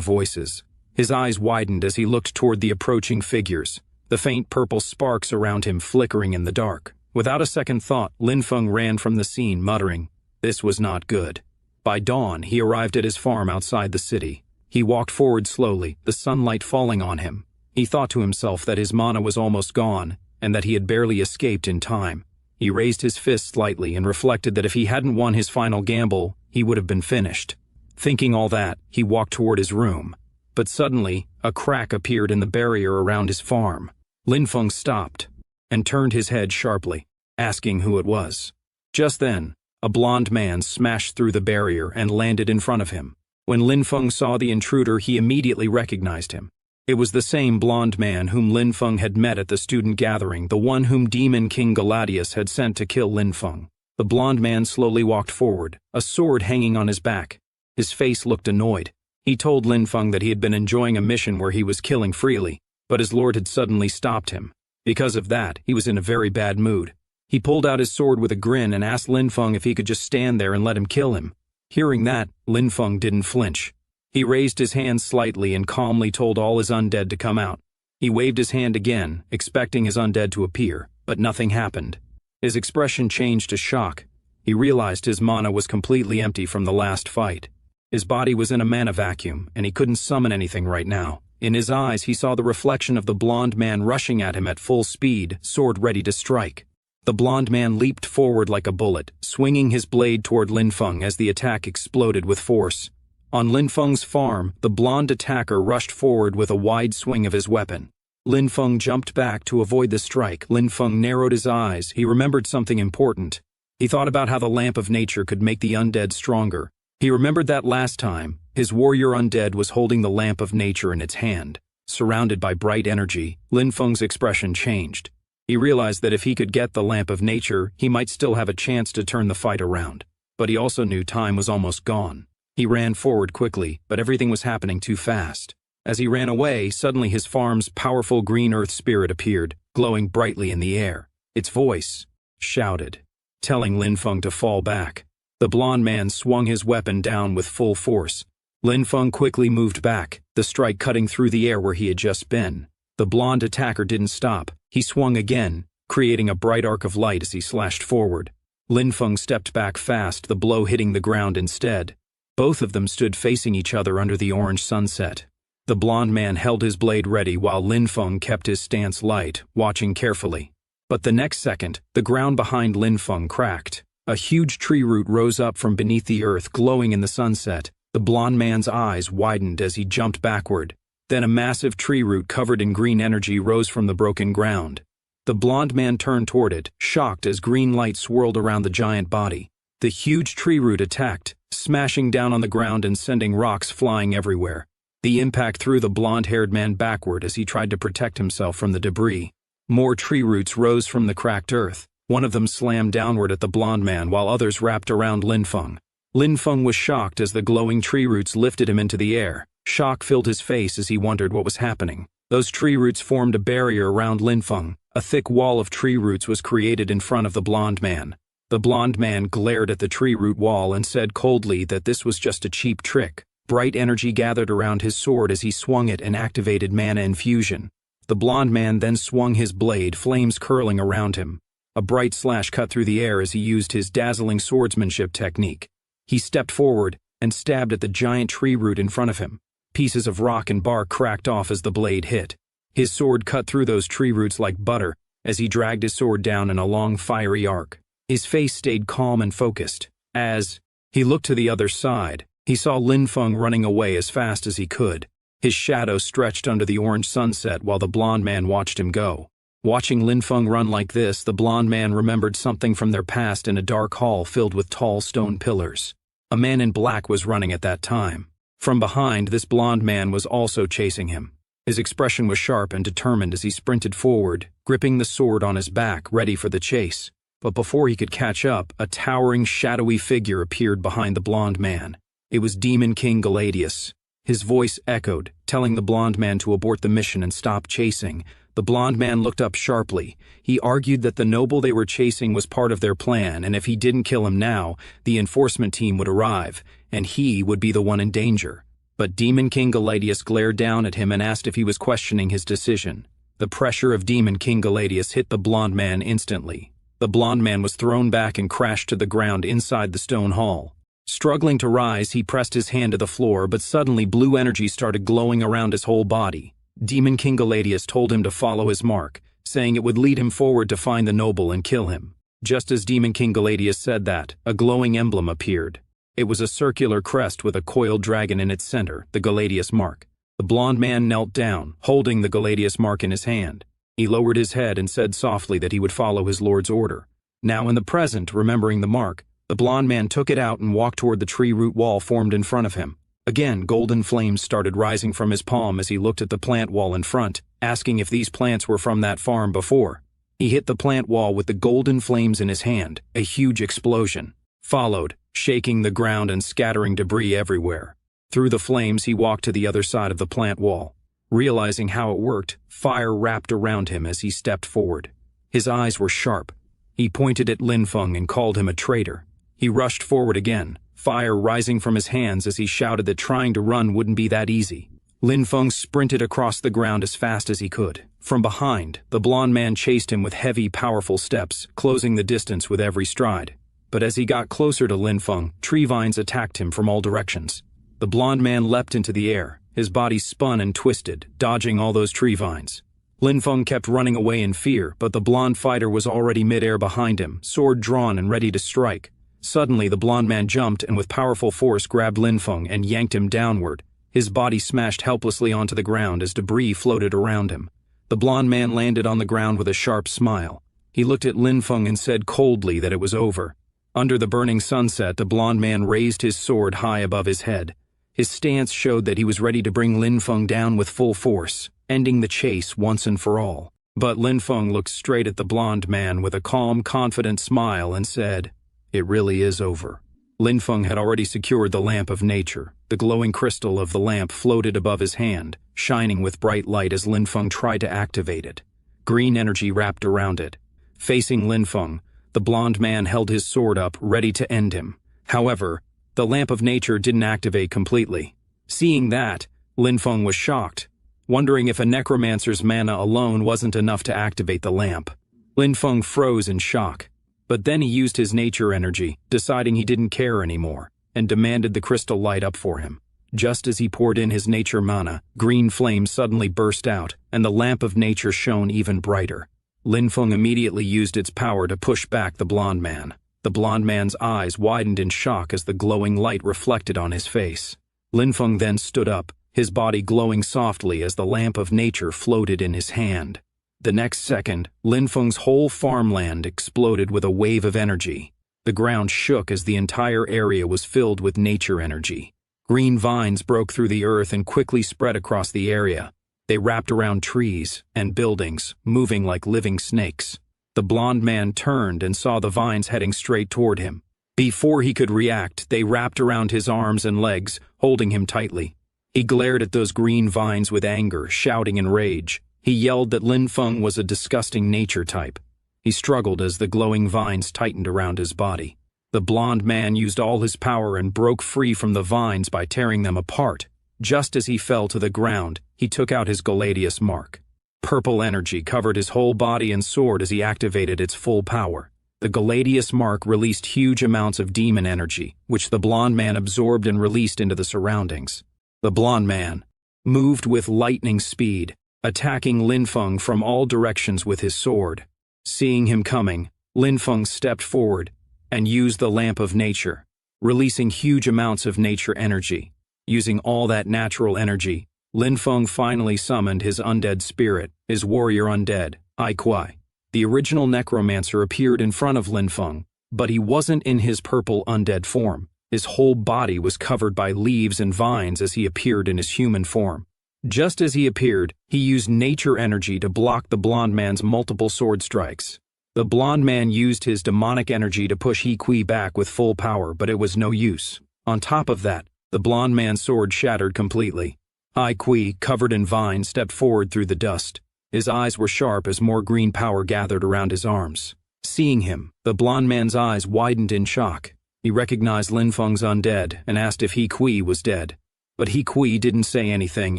voices. His eyes widened as he looked toward the approaching figures, the faint purple sparks around him flickering in the dark. Without a second thought, Lin Feng ran from the scene, muttering, "This was not good." By dawn, he arrived at his farm outside the city. He walked forward slowly, the sunlight falling on him. He thought to himself that his mana was almost gone, and that he had barely escaped in time. He raised his fist slightly and reflected that if he hadn't won his final gamble, he would have been finished. Thinking all that, he walked toward his room. But suddenly, a crack appeared in the barrier around his farm. Lin Feng stopped and turned his head sharply, asking who it was. Just then, a blond man smashed through the barrier and landed in front of him. When Lin Feng saw the intruder, he immediately recognized him. It was the same blond man whom Lin Feng had met at the student gathering, the one whom Demon King Galadius had sent to kill Lin Feng. The blond man slowly walked forward, a sword hanging on his back. His face looked annoyed. He told Lin Feng that he had been enjoying a mission where he was killing freely, but his lord had suddenly stopped him. Because of that, he was in a very bad mood. He pulled out his sword with a grin and asked Lin Feng if he could just stand there and let him kill him. Hearing that, Lin Feng didn't flinch. He raised his hand slightly and calmly told all his undead to come out. He waved his hand again, expecting his undead to appear, but nothing happened. His expression changed to shock. He realized his mana was completely empty from the last fight. His body was in a mana vacuum, and he couldn't summon anything right now. In his eyes, he saw the reflection of the blond man rushing at him at full speed, sword ready to strike. The blond man leaped forward like a bullet, swinging his blade toward Lin Feng as the attack exploded with force. On Lin Feng's farm, the blond attacker rushed forward with a wide swing of his weapon. Lin Feng jumped back to avoid the strike. Lin Feng narrowed his eyes. He remembered something important. He thought about how the lamp of nature could make the undead stronger. He remembered that last time, his warrior undead was holding the lamp of nature in its hand. Surrounded by bright energy, Lin Feng's expression changed. He realized that if he could get the lamp of nature, he might still have a chance to turn the fight around. But he also knew time was almost gone. He ran forward quickly, but everything was happening too fast. As he ran away, suddenly his farm's powerful green earth spirit appeared, glowing brightly in the air. Its voice shouted, telling Lin Feng to fall back. The blond man swung his weapon down with full force. Lin Feng quickly moved back, the strike cutting through the air where he had just been. The blond attacker didn't stop. He swung again, creating a bright arc of light as he slashed forward. Lin Feng stepped back fast, the blow hitting the ground instead. Both of them stood facing each other under the orange sunset. The blond man held his blade ready while Lin Feng kept his stance light, watching carefully. But the next second, the ground behind Lin Feng cracked. A huge tree root rose up from beneath the earth, glowing in the sunset. The blond man's eyes widened as he jumped backward. Then a massive tree root covered in green energy rose from the broken ground. The blond man turned toward it, shocked as green light swirled around the giant body. The huge tree root attacked, smashing down on the ground and sending rocks flying everywhere. The impact threw the blond-haired man backward as he tried to protect himself from the debris. More tree roots rose from the cracked earth. One of them slammed downward at the blond man while others wrapped around Lin Feng. Lin Feng was shocked as the glowing tree roots lifted him into the air. Shock filled his face as he wondered what was happening. Those tree roots formed a barrier around Lin Feng. A thick wall of tree roots was created in front of the blond man. The blond man glared at the tree root wall and said coldly that this was just a cheap trick. Bright energy gathered around his sword as he swung it and activated mana infusion. The blond man then swung his blade, flames curling around him. A bright slash cut through the air as he used his dazzling swordsmanship technique. He stepped forward and stabbed at the giant tree root in front of him. Pieces of rock and bark cracked off as the blade hit. His sword cut through those tree roots like butter as he dragged his sword down in a long fiery arc. His face stayed calm and focused. As he looked to the other side, he saw Lin Feng running away as fast as he could. His shadow stretched under the orange sunset while the blond man watched him go. Watching Lin Feng run like this, the blond man remembered something from their past in a dark hall filled with tall stone pillars. A man in black was running at that time. From behind, this blond man was also chasing him. His expression was sharp and determined as he sprinted forward, gripping the sword on his back, ready for the chase. But before he could catch up, a towering, shadowy figure appeared behind the blond man. It was Demon King Galadius. His voice echoed, telling the blond man to abort the mission and stop chasing. The blond man looked up sharply. He argued that the noble they were chasing was part of their plan, and if he didn't kill him now, the enforcement team would arrive, and he would be the one in danger. But Demon King Galadius glared down at him and asked if he was questioning his decision. The pressure of Demon King Galadius hit the blond man instantly. The blond man was thrown back and crashed to the ground inside the stone hall. Struggling to rise, he pressed his hand to the floor, but suddenly blue energy started glowing around his whole body. Demon King Galadius told him to follow his mark, saying it would lead him forward to find the noble and kill him. Just as Demon King Galadius said that, a glowing emblem appeared. It was a circular crest with a coiled dragon in its center, the Galadius mark. The blond man knelt down, holding the Galadius mark in his hand. He lowered his head and said softly that he would follow his lord's order. Now in the present, remembering the mark, the blond man took it out and walked toward the tree root wall formed in front of him. Again, golden flames started rising from his palm as he looked at the plant wall in front, asking if these plants were from that farm before. He hit the plant wall with the golden flames in his hand. A huge explosion followed, shaking the ground and scattering debris everywhere. Through the flames, he walked to the other side of the plant wall. Realizing how it worked, fire wrapped around him as he stepped forward. His eyes were sharp. He pointed at Lin Feng and called him a traitor. He rushed forward again, fire rising from his hands as he shouted that trying to run wouldn't be that easy. Lin Feng sprinted across the ground as fast as he could. From behind, the blond man chased him with heavy, powerful steps, closing the distance with every stride. But as he got closer to Lin Feng, tree vines attacked him from all directions. The blond man leapt into the air. His body spun and twisted, dodging all those tree vines. Lin Feng kept running away in fear, but the blond fighter was already midair behind him, sword drawn and ready to strike. Suddenly, the blond man jumped and with powerful force grabbed Lin Feng and yanked him downward. His body smashed helplessly onto the ground as debris floated around him. The blond man landed on the ground with a sharp smile. He looked at Lin Feng and said coldly that it was over. Under the burning sunset, the blond man raised his sword high above his head. His stance showed that he was ready to bring Lin Feng down with full force, ending the chase once and for all. But Lin Feng looked straight at the blond man with a calm, confident smile and said, "It really is over." Lin Feng had already secured the lamp of nature. The glowing crystal of the lamp floated above his hand, shining with bright light as Lin Feng tried to activate it. Green energy wrapped around it. Facing Lin Feng, the blond man held his sword up, ready to end him. However, the lamp of nature didn't activate completely. Seeing that, Lin Feng was shocked, wondering if a necromancer's mana alone wasn't enough to activate the lamp. Lin Feng froze in shock. But then he used his nature energy, deciding he didn't care anymore, and demanded the crystal light up for him. Just as he poured in his nature mana, green flames suddenly burst out, and the lamp of nature shone even brighter. Lin Feng immediately used its power to push back the blonde man. The blonde man's eyes widened in shock as the glowing light reflected on his face. Lin Feng then stood up, his body glowing softly as the lamp of nature floated in his hand. The next second, Lin Feng's whole farmland exploded with a wave of energy. The ground shook as the entire area was filled with nature energy. Green vines broke through the earth and quickly spread across the area. They wrapped around trees and buildings, moving like living snakes. The blonde man turned and saw the vines heading straight toward him. Before he could react, they wrapped around his arms and legs, holding him tightly. He glared at those green vines with anger, shouting in rage. He yelled that Lin Feng was a disgusting nature type. He struggled as the glowing vines tightened around his body. The blonde man used all his power and broke free from the vines by tearing them apart. Just as he fell to the ground, he took out his Gladius mark. Purple energy covered his whole body and soared as he activated its full power. The Gladius mark released huge amounts of demon energy, which the blonde man absorbed and released into the surroundings. The blonde man moved with lightning speed, attacking Lin Feng from all directions with his sword. Seeing him coming, Lin Feng stepped forward and used the lamp of nature, releasing huge amounts of nature energy. Using all that natural energy, Lin Feng finally summoned his undead spirit, his warrior undead, Ai Kuai. The original Necromancer appeared in front of Lin Feng, but he wasn't in his purple undead form. His whole body was covered by leaves and vines as he appeared in his human form. Just as he appeared, he used nature energy to block the blonde man's multiple sword strikes. The blonde man used his demonic energy to push He Kui back with full power, but it was no use. On top of that, the blonde man's sword shattered completely. Ai Kui, covered in vines, stepped forward through the dust. His eyes were sharp as more green power gathered around his arms. Seeing him, the blonde man's eyes widened in shock. He recognized Lin Feng's undead and asked if He Kui was dead. But He Kui didn't say anything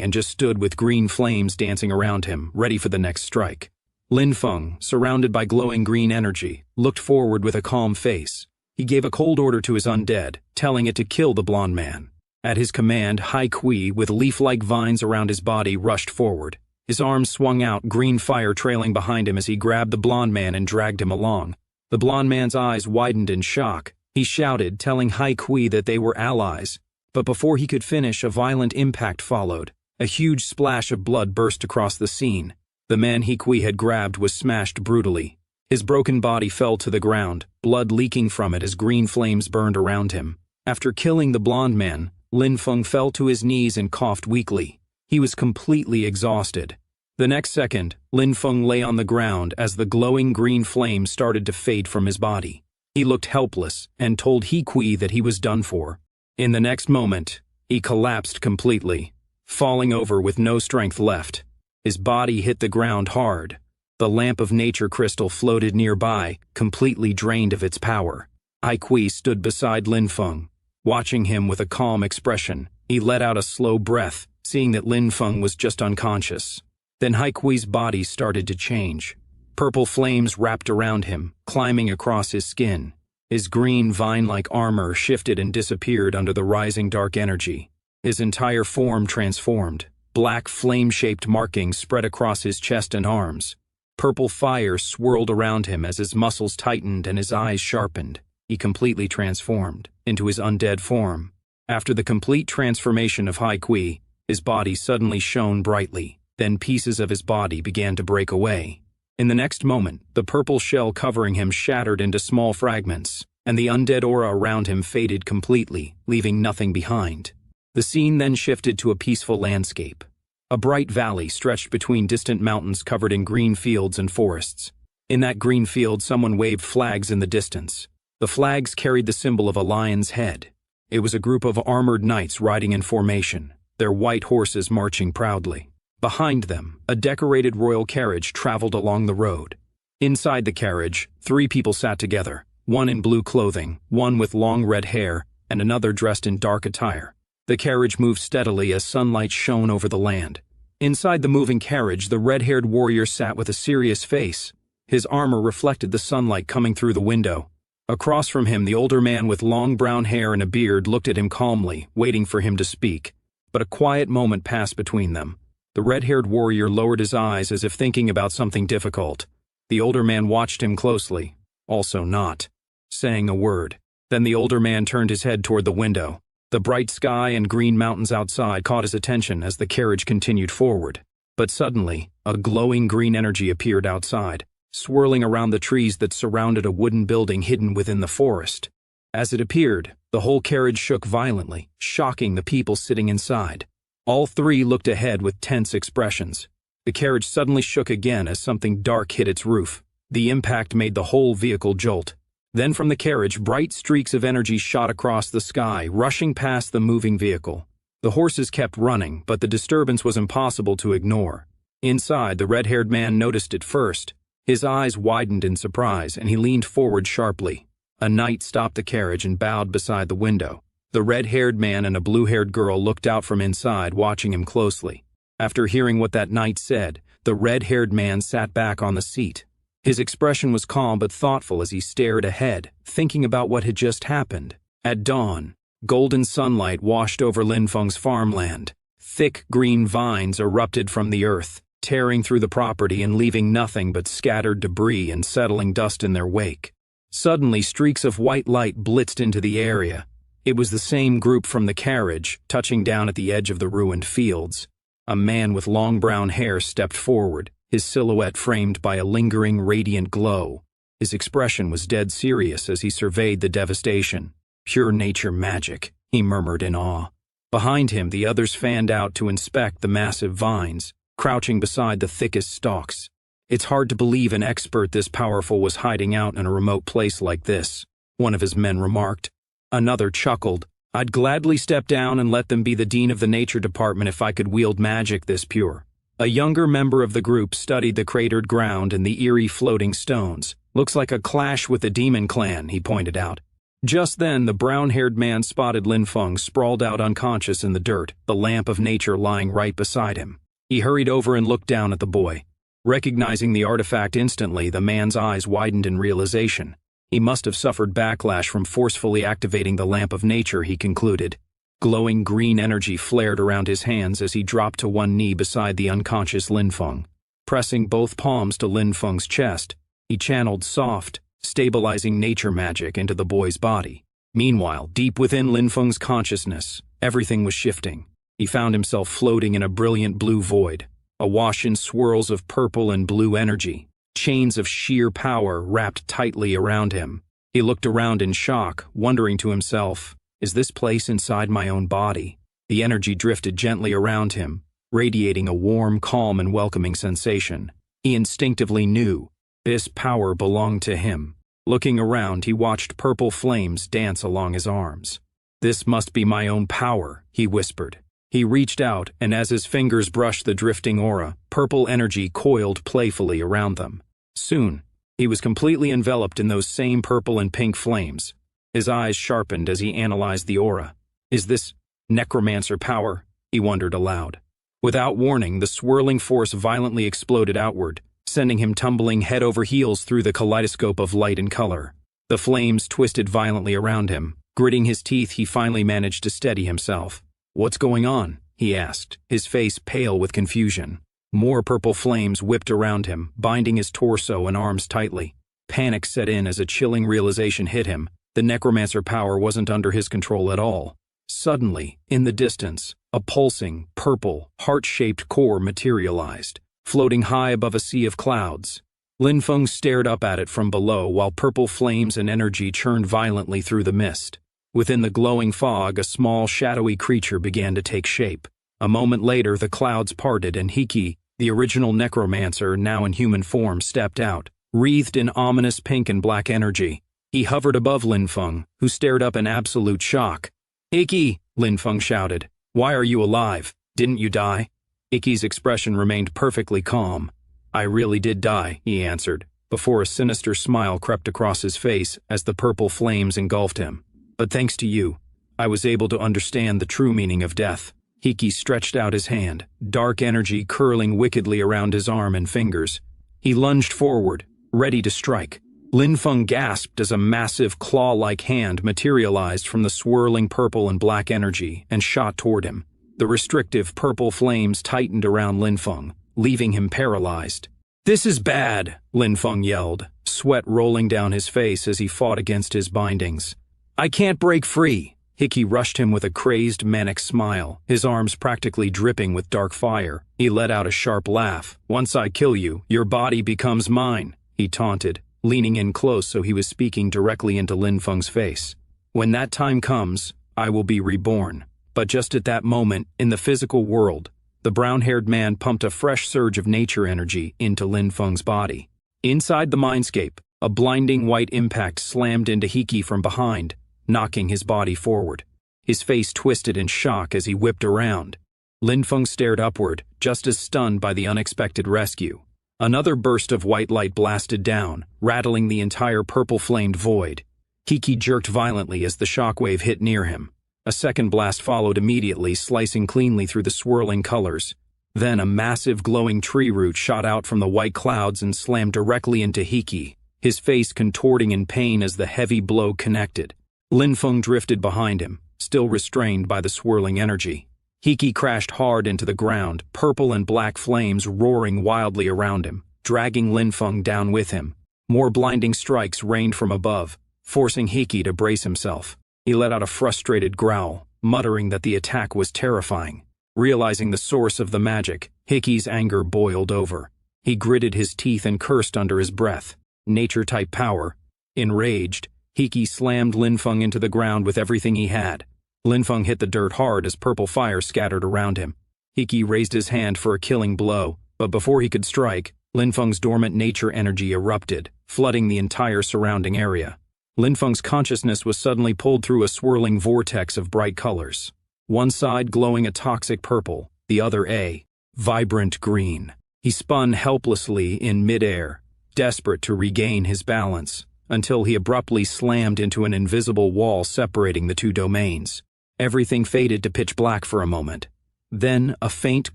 and just stood with green flames dancing around him, ready for the next strike. Lin Feng, surrounded by glowing green energy, looked forward with a calm face. He gave a cold order to his undead, telling it to kill the blonde man. At his command, Hai Kui, with leaf-like vines around his body, rushed forward. His arms swung out, green fire trailing behind him as he grabbed the blonde man and dragged him along. The blonde man's eyes widened in shock. He shouted, telling Hai Kui that they were allies. But before he could finish, a violent impact followed. A huge splash of blood burst across the scene. The man He Kui had grabbed was smashed brutally. His broken body fell to the ground, blood leaking from it as green flames burned around him. After killing the blonde man, Lin Feng fell to his knees and coughed weakly. He was completely exhausted. The next second, Lin Feng lay on the ground as the glowing green flame started to fade from his body. He looked helpless and told He Kui that he was done for. In the next moment, he collapsed completely, falling over with no strength left. His body hit the ground hard. The lamp of nature crystal floated nearby, completely drained of its power. Ai Kui stood beside Lin Feng, watching him with a calm expression. He let out a slow breath, seeing that Lin Feng was just unconscious. Then Hai Kui's body started to change. Purple flames wrapped around him, climbing across his skin. His green vine-like armor shifted and disappeared under the rising dark energy. His entire form transformed. Black flame-shaped markings spread across his chest and arms. Purple fire swirled around him as his muscles tightened and his eyes sharpened. He completely transformed into his undead form. After the complete transformation of Hai Kui, his body suddenly shone brightly. Then pieces of his body began to break away. In the next moment, the purple shell covering him shattered into small fragments, and the undead aura around him faded completely, leaving nothing behind. The scene then shifted to a peaceful landscape. A bright valley stretched between distant mountains covered in green fields and forests. In that green field, someone waved flags in the distance. The flags carried the symbol of a lion's head. It was a group of armored knights riding in formation, their white horses marching proudly. Behind them, a decorated royal carriage traveled along the road. Inside the carriage, 3 people sat together, one in blue clothing, one with long red hair, and another dressed in dark attire. The carriage moved steadily as sunlight shone over the land. Inside the moving carriage, the red-haired warrior sat with a serious face. His armor reflected the sunlight coming through the window. Across from him, the older man with long brown hair and a beard looked at him calmly, waiting for him to speak. But a quiet moment passed between them. The red-haired warrior lowered his eyes as if thinking about something difficult. The older man watched him closely, also not saying a word. Then the older man turned his head toward the window. The bright sky and green mountains outside caught his attention as the carriage continued forward. But suddenly, a glowing green energy appeared outside, swirling around the trees that surrounded a wooden building hidden within the forest. As it appeared, the whole carriage shook violently, shocking the people sitting inside. All three looked ahead with tense expressions. The carriage suddenly shook again as something dark hit its roof. The impact made the whole vehicle jolt. Then from the carriage, bright streaks of energy shot across the sky, rushing past the moving vehicle. The horses kept running, but the disturbance was impossible to ignore. Inside, the red-haired man noticed it first. His eyes widened in surprise, and he leaned forward sharply. A knight stopped the carriage and bowed beside the window. The red-haired man and a blue-haired girl looked out from inside, watching him closely. After hearing what that knight said, the red-haired man sat back on the seat. His expression was calm but thoughtful as he stared ahead, thinking about what had just happened. At dawn, golden sunlight washed over Linfeng's farmland. Thick green vines erupted from the earth, tearing through the property and leaving nothing but scattered debris and settling dust in their wake. Suddenly, streaks of white light blitzed into the area. It was the same group from the carriage, touching down at the edge of the ruined fields. A man with long brown hair stepped forward, his silhouette framed by a lingering, radiant glow. His expression was dead serious as he surveyed the devastation. "Pure nature magic," he murmured in awe. Behind him, the others fanned out to inspect the massive vines, crouching beside the thickest stalks. "It's hard to believe an expert this powerful was hiding out in a remote place like this," one of his men remarked. Another chuckled. "I'd gladly step down and let them be the dean of the nature department if I could wield magic this pure." A younger member of the group studied the cratered ground and the eerie floating stones. "Looks like a clash with the demon clan," he pointed out. Just then, the brown-haired man spotted Linfeng sprawled out unconscious in the dirt, the lamp of nature lying right beside him. He hurried over and looked down at the boy. Recognizing the artifact instantly, the man's eyes widened in realization. He must have suffered backlash from forcefully activating the lamp of nature, he concluded. Glowing green energy flared around his hands as he dropped to one knee beside the unconscious Linfeng. Pressing both palms to Linfeng's chest, he channeled soft, stabilizing nature magic into the boy's body. Meanwhile, deep within Linfeng's consciousness, everything was shifting. He found himself floating in a brilliant blue void, awash in swirls of purple and blue energy. Chains of sheer power wrapped tightly around him. He looked around in shock, wondering to himself, "Is this place inside my own body?" The energy drifted gently around him, radiating a warm, calm, and welcoming sensation. He instinctively knew this power belonged to him. Looking around, he watched purple flames dance along his arms. "This must be my own power," he whispered. He reached out, and as his fingers brushed the drifting aura, purple energy coiled playfully around them. Soon, he was completely enveloped in those same purple and pink flames. His eyes sharpened as he analyzed the aura. "Is this necromancer power?" he wondered aloud. Without warning, the swirling force violently exploded outward, sending him tumbling head over heels through the kaleidoscope of light and color. The flames twisted violently around him. Gritting his teeth, he finally managed to steady himself. "What's going on?" he asked, his face pale with confusion. More purple flames whipped around him, binding his torso and arms tightly. Panic set in as a chilling realization hit him. The necromancer power wasn't under his control at all. Suddenly, in the distance, a pulsing, purple, heart-shaped core materialized, floating high above a sea of clouds. Linfeng stared up at it from below while purple flames and energy churned violently through the mist. Within the glowing fog, a small, shadowy creature began to take shape. A moment later, the clouds parted and Hiki, the original necromancer, now in human form, stepped out, wreathed in ominous pink and black energy. He hovered above Linfeng, who stared up in absolute shock. "Hiki!" Linfeng shouted. "Why are you alive? Didn't you die?" Hiki's expression remained perfectly calm. "I really did die," he answered, before a sinister smile crept across his face as the purple flames engulfed him. "But thanks to you, I was able to understand the true meaning of death." Hiki stretched out his hand, dark energy curling wickedly around his arm and fingers. He lunged forward, ready to strike. Linfeng gasped as a massive claw-like hand materialized from the swirling purple and black energy and shot toward him. The restrictive purple flames tightened around Linfeng, leaving him paralyzed. "This is bad," Lin Feng yelled, sweat rolling down his face as he fought against his bindings. "I can't break free." Hickey rushed him with a crazed, manic smile, his arms practically dripping with dark fire. He let out a sharp laugh. "Once I kill you, your body becomes mine," he taunted, leaning in close so he was speaking directly into Lin Feng's face. "When that time comes, I will be reborn." But just at that moment, in the physical world, the brown-haired man pumped a fresh surge of nature energy into Lin Feng's body. Inside the mindscape, a blinding white impact slammed into Hickey from behind, knocking his body forward. His face twisted in shock as he whipped around. Lin Feng stared upward, just as stunned by the unexpected rescue. Another burst of white light blasted down, rattling the entire purple-flamed void. Hickey jerked violently as the shockwave hit near him. A second blast followed immediately, slicing cleanly through the swirling colors. Then a massive glowing tree root shot out from the white clouds and slammed directly into Hickey, his face contorting in pain as the heavy blow connected. Lin Feng drifted behind him, still restrained by the swirling energy. Hickey crashed hard into the ground, purple and black flames roaring wildly around him, dragging Lin Feng down with him. More blinding strikes rained from above, forcing Hickey to brace himself. He let out a frustrated growl, muttering that the attack was terrifying. Realizing the source of the magic, Hickey's anger boiled over. He gritted his teeth and cursed under his breath. Nature-type power. Enraged, Hickey slammed Lin Feng into the ground with everything he had. Lin Feng hit the dirt hard as purple fire scattered around him. Hickey raised his hand for a killing blow, but before he could strike, Lin Feng's dormant nature energy erupted, flooding the entire surrounding area. Lin Feng's consciousness was suddenly pulled through a swirling vortex of bright colors. One side glowing a toxic purple, the other a vibrant green. He spun helplessly in midair, desperate to regain his balance, until he abruptly slammed into an invisible wall separating the two domains. Everything faded to pitch black for a moment. Then a faint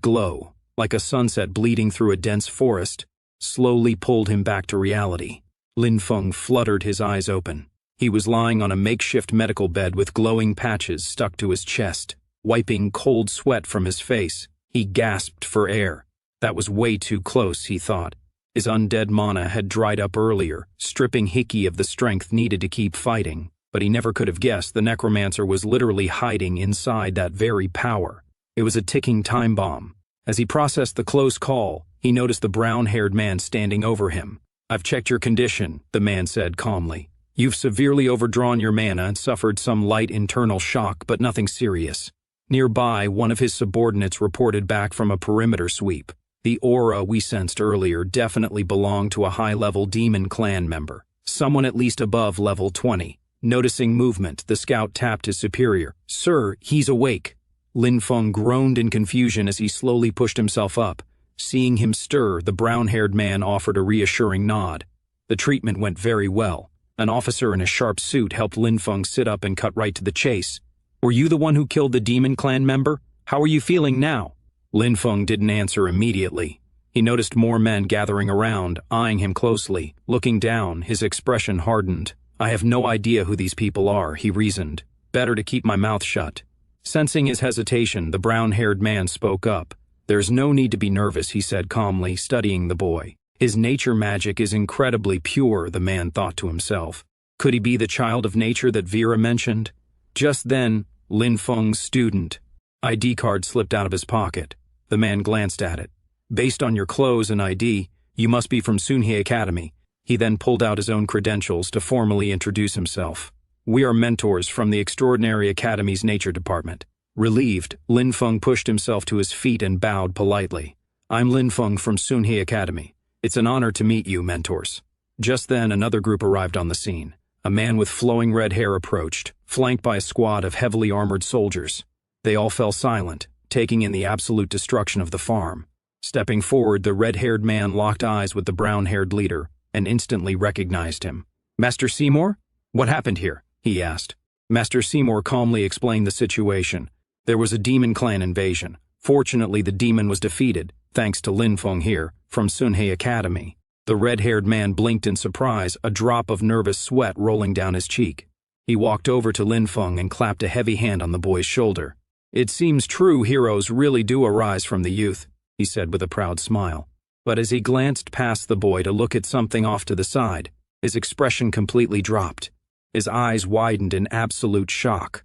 glow, like a sunset bleeding through a dense forest, slowly pulled him back to reality. Lin Feng fluttered his eyes open. He was lying on a makeshift medical bed with glowing patches stuck to his chest. Wiping cold sweat from his face, he gasped for air. That was way too close, he thought. His undead mana had dried up earlier, stripping Hickey of the strength needed to keep fighting, but he never could have guessed the Necromancer was literally hiding inside that very power. It was a ticking time bomb. As he processed the close call, he noticed the brown-haired man standing over him. "I've checked your condition," the man said calmly. "You've severely overdrawn your mana and suffered some light internal shock, but nothing serious." Nearby, one of his subordinates reported back from a perimeter sweep. "The aura we sensed earlier definitely belonged to a high-level demon clan member, someone at least above level 20. Noticing movement, the scout tapped his superior. "Sir, he's awake." Lin Feng groaned in confusion as he slowly pushed himself up. Seeing him stir, the brown-haired man offered a reassuring nod. The treatment went very well. An officer in a sharp suit helped Lin Feng sit up and cut right to the chase. "Were you the one who killed the demon clan member? How are you feeling now?" Lin Feng didn't answer immediately. He noticed more men gathering around, eyeing him closely. Looking down, his expression hardened. "I have no idea who these people are," he reasoned. "Better to keep my mouth shut." Sensing his hesitation, the brown-haired man spoke up. "There's no need to be nervous," he said calmly, studying the boy. "His nature magic is incredibly pure," the man thought to himself. Could he be the child of nature that Vera mentioned? Just then, Lin Feng's student ID card slipped out of his pocket. The man glanced at it. "Based on your clothes and ID, you must be from Sunhye Academy." He then pulled out his own credentials to formally introduce himself. "We are mentors from the Extraordinary Academy's Nature Department." Relieved, Lin Feng pushed himself to his feet and bowed politely. "I'm Lin Feng from Sunhye Academy. It's an honor to meet you, mentors." Just then, another group arrived on the scene. A man with flowing red hair approached, flanked by a squad of heavily armored soldiers. They all fell silent, taking in the absolute destruction of the farm. Stepping forward, the red-haired man locked eyes with the brown-haired leader and instantly recognized him. "Master Seymour? What happened here?" he asked. Master Seymour calmly explained the situation. There was a demon clan invasion. Fortunately, the demon was defeated, thanks to Lin Feng here, from Sunhye Academy. The red-haired man blinked in surprise, a drop of nervous sweat rolling down his cheek. He walked over to Lin Feng and clapped a heavy hand on the boy's shoulder. "It seems true heroes really do arise from the youth," he said with a proud smile. But as he glanced past the boy to look at something off to the side, his expression completely dropped. His eyes widened in absolute shock.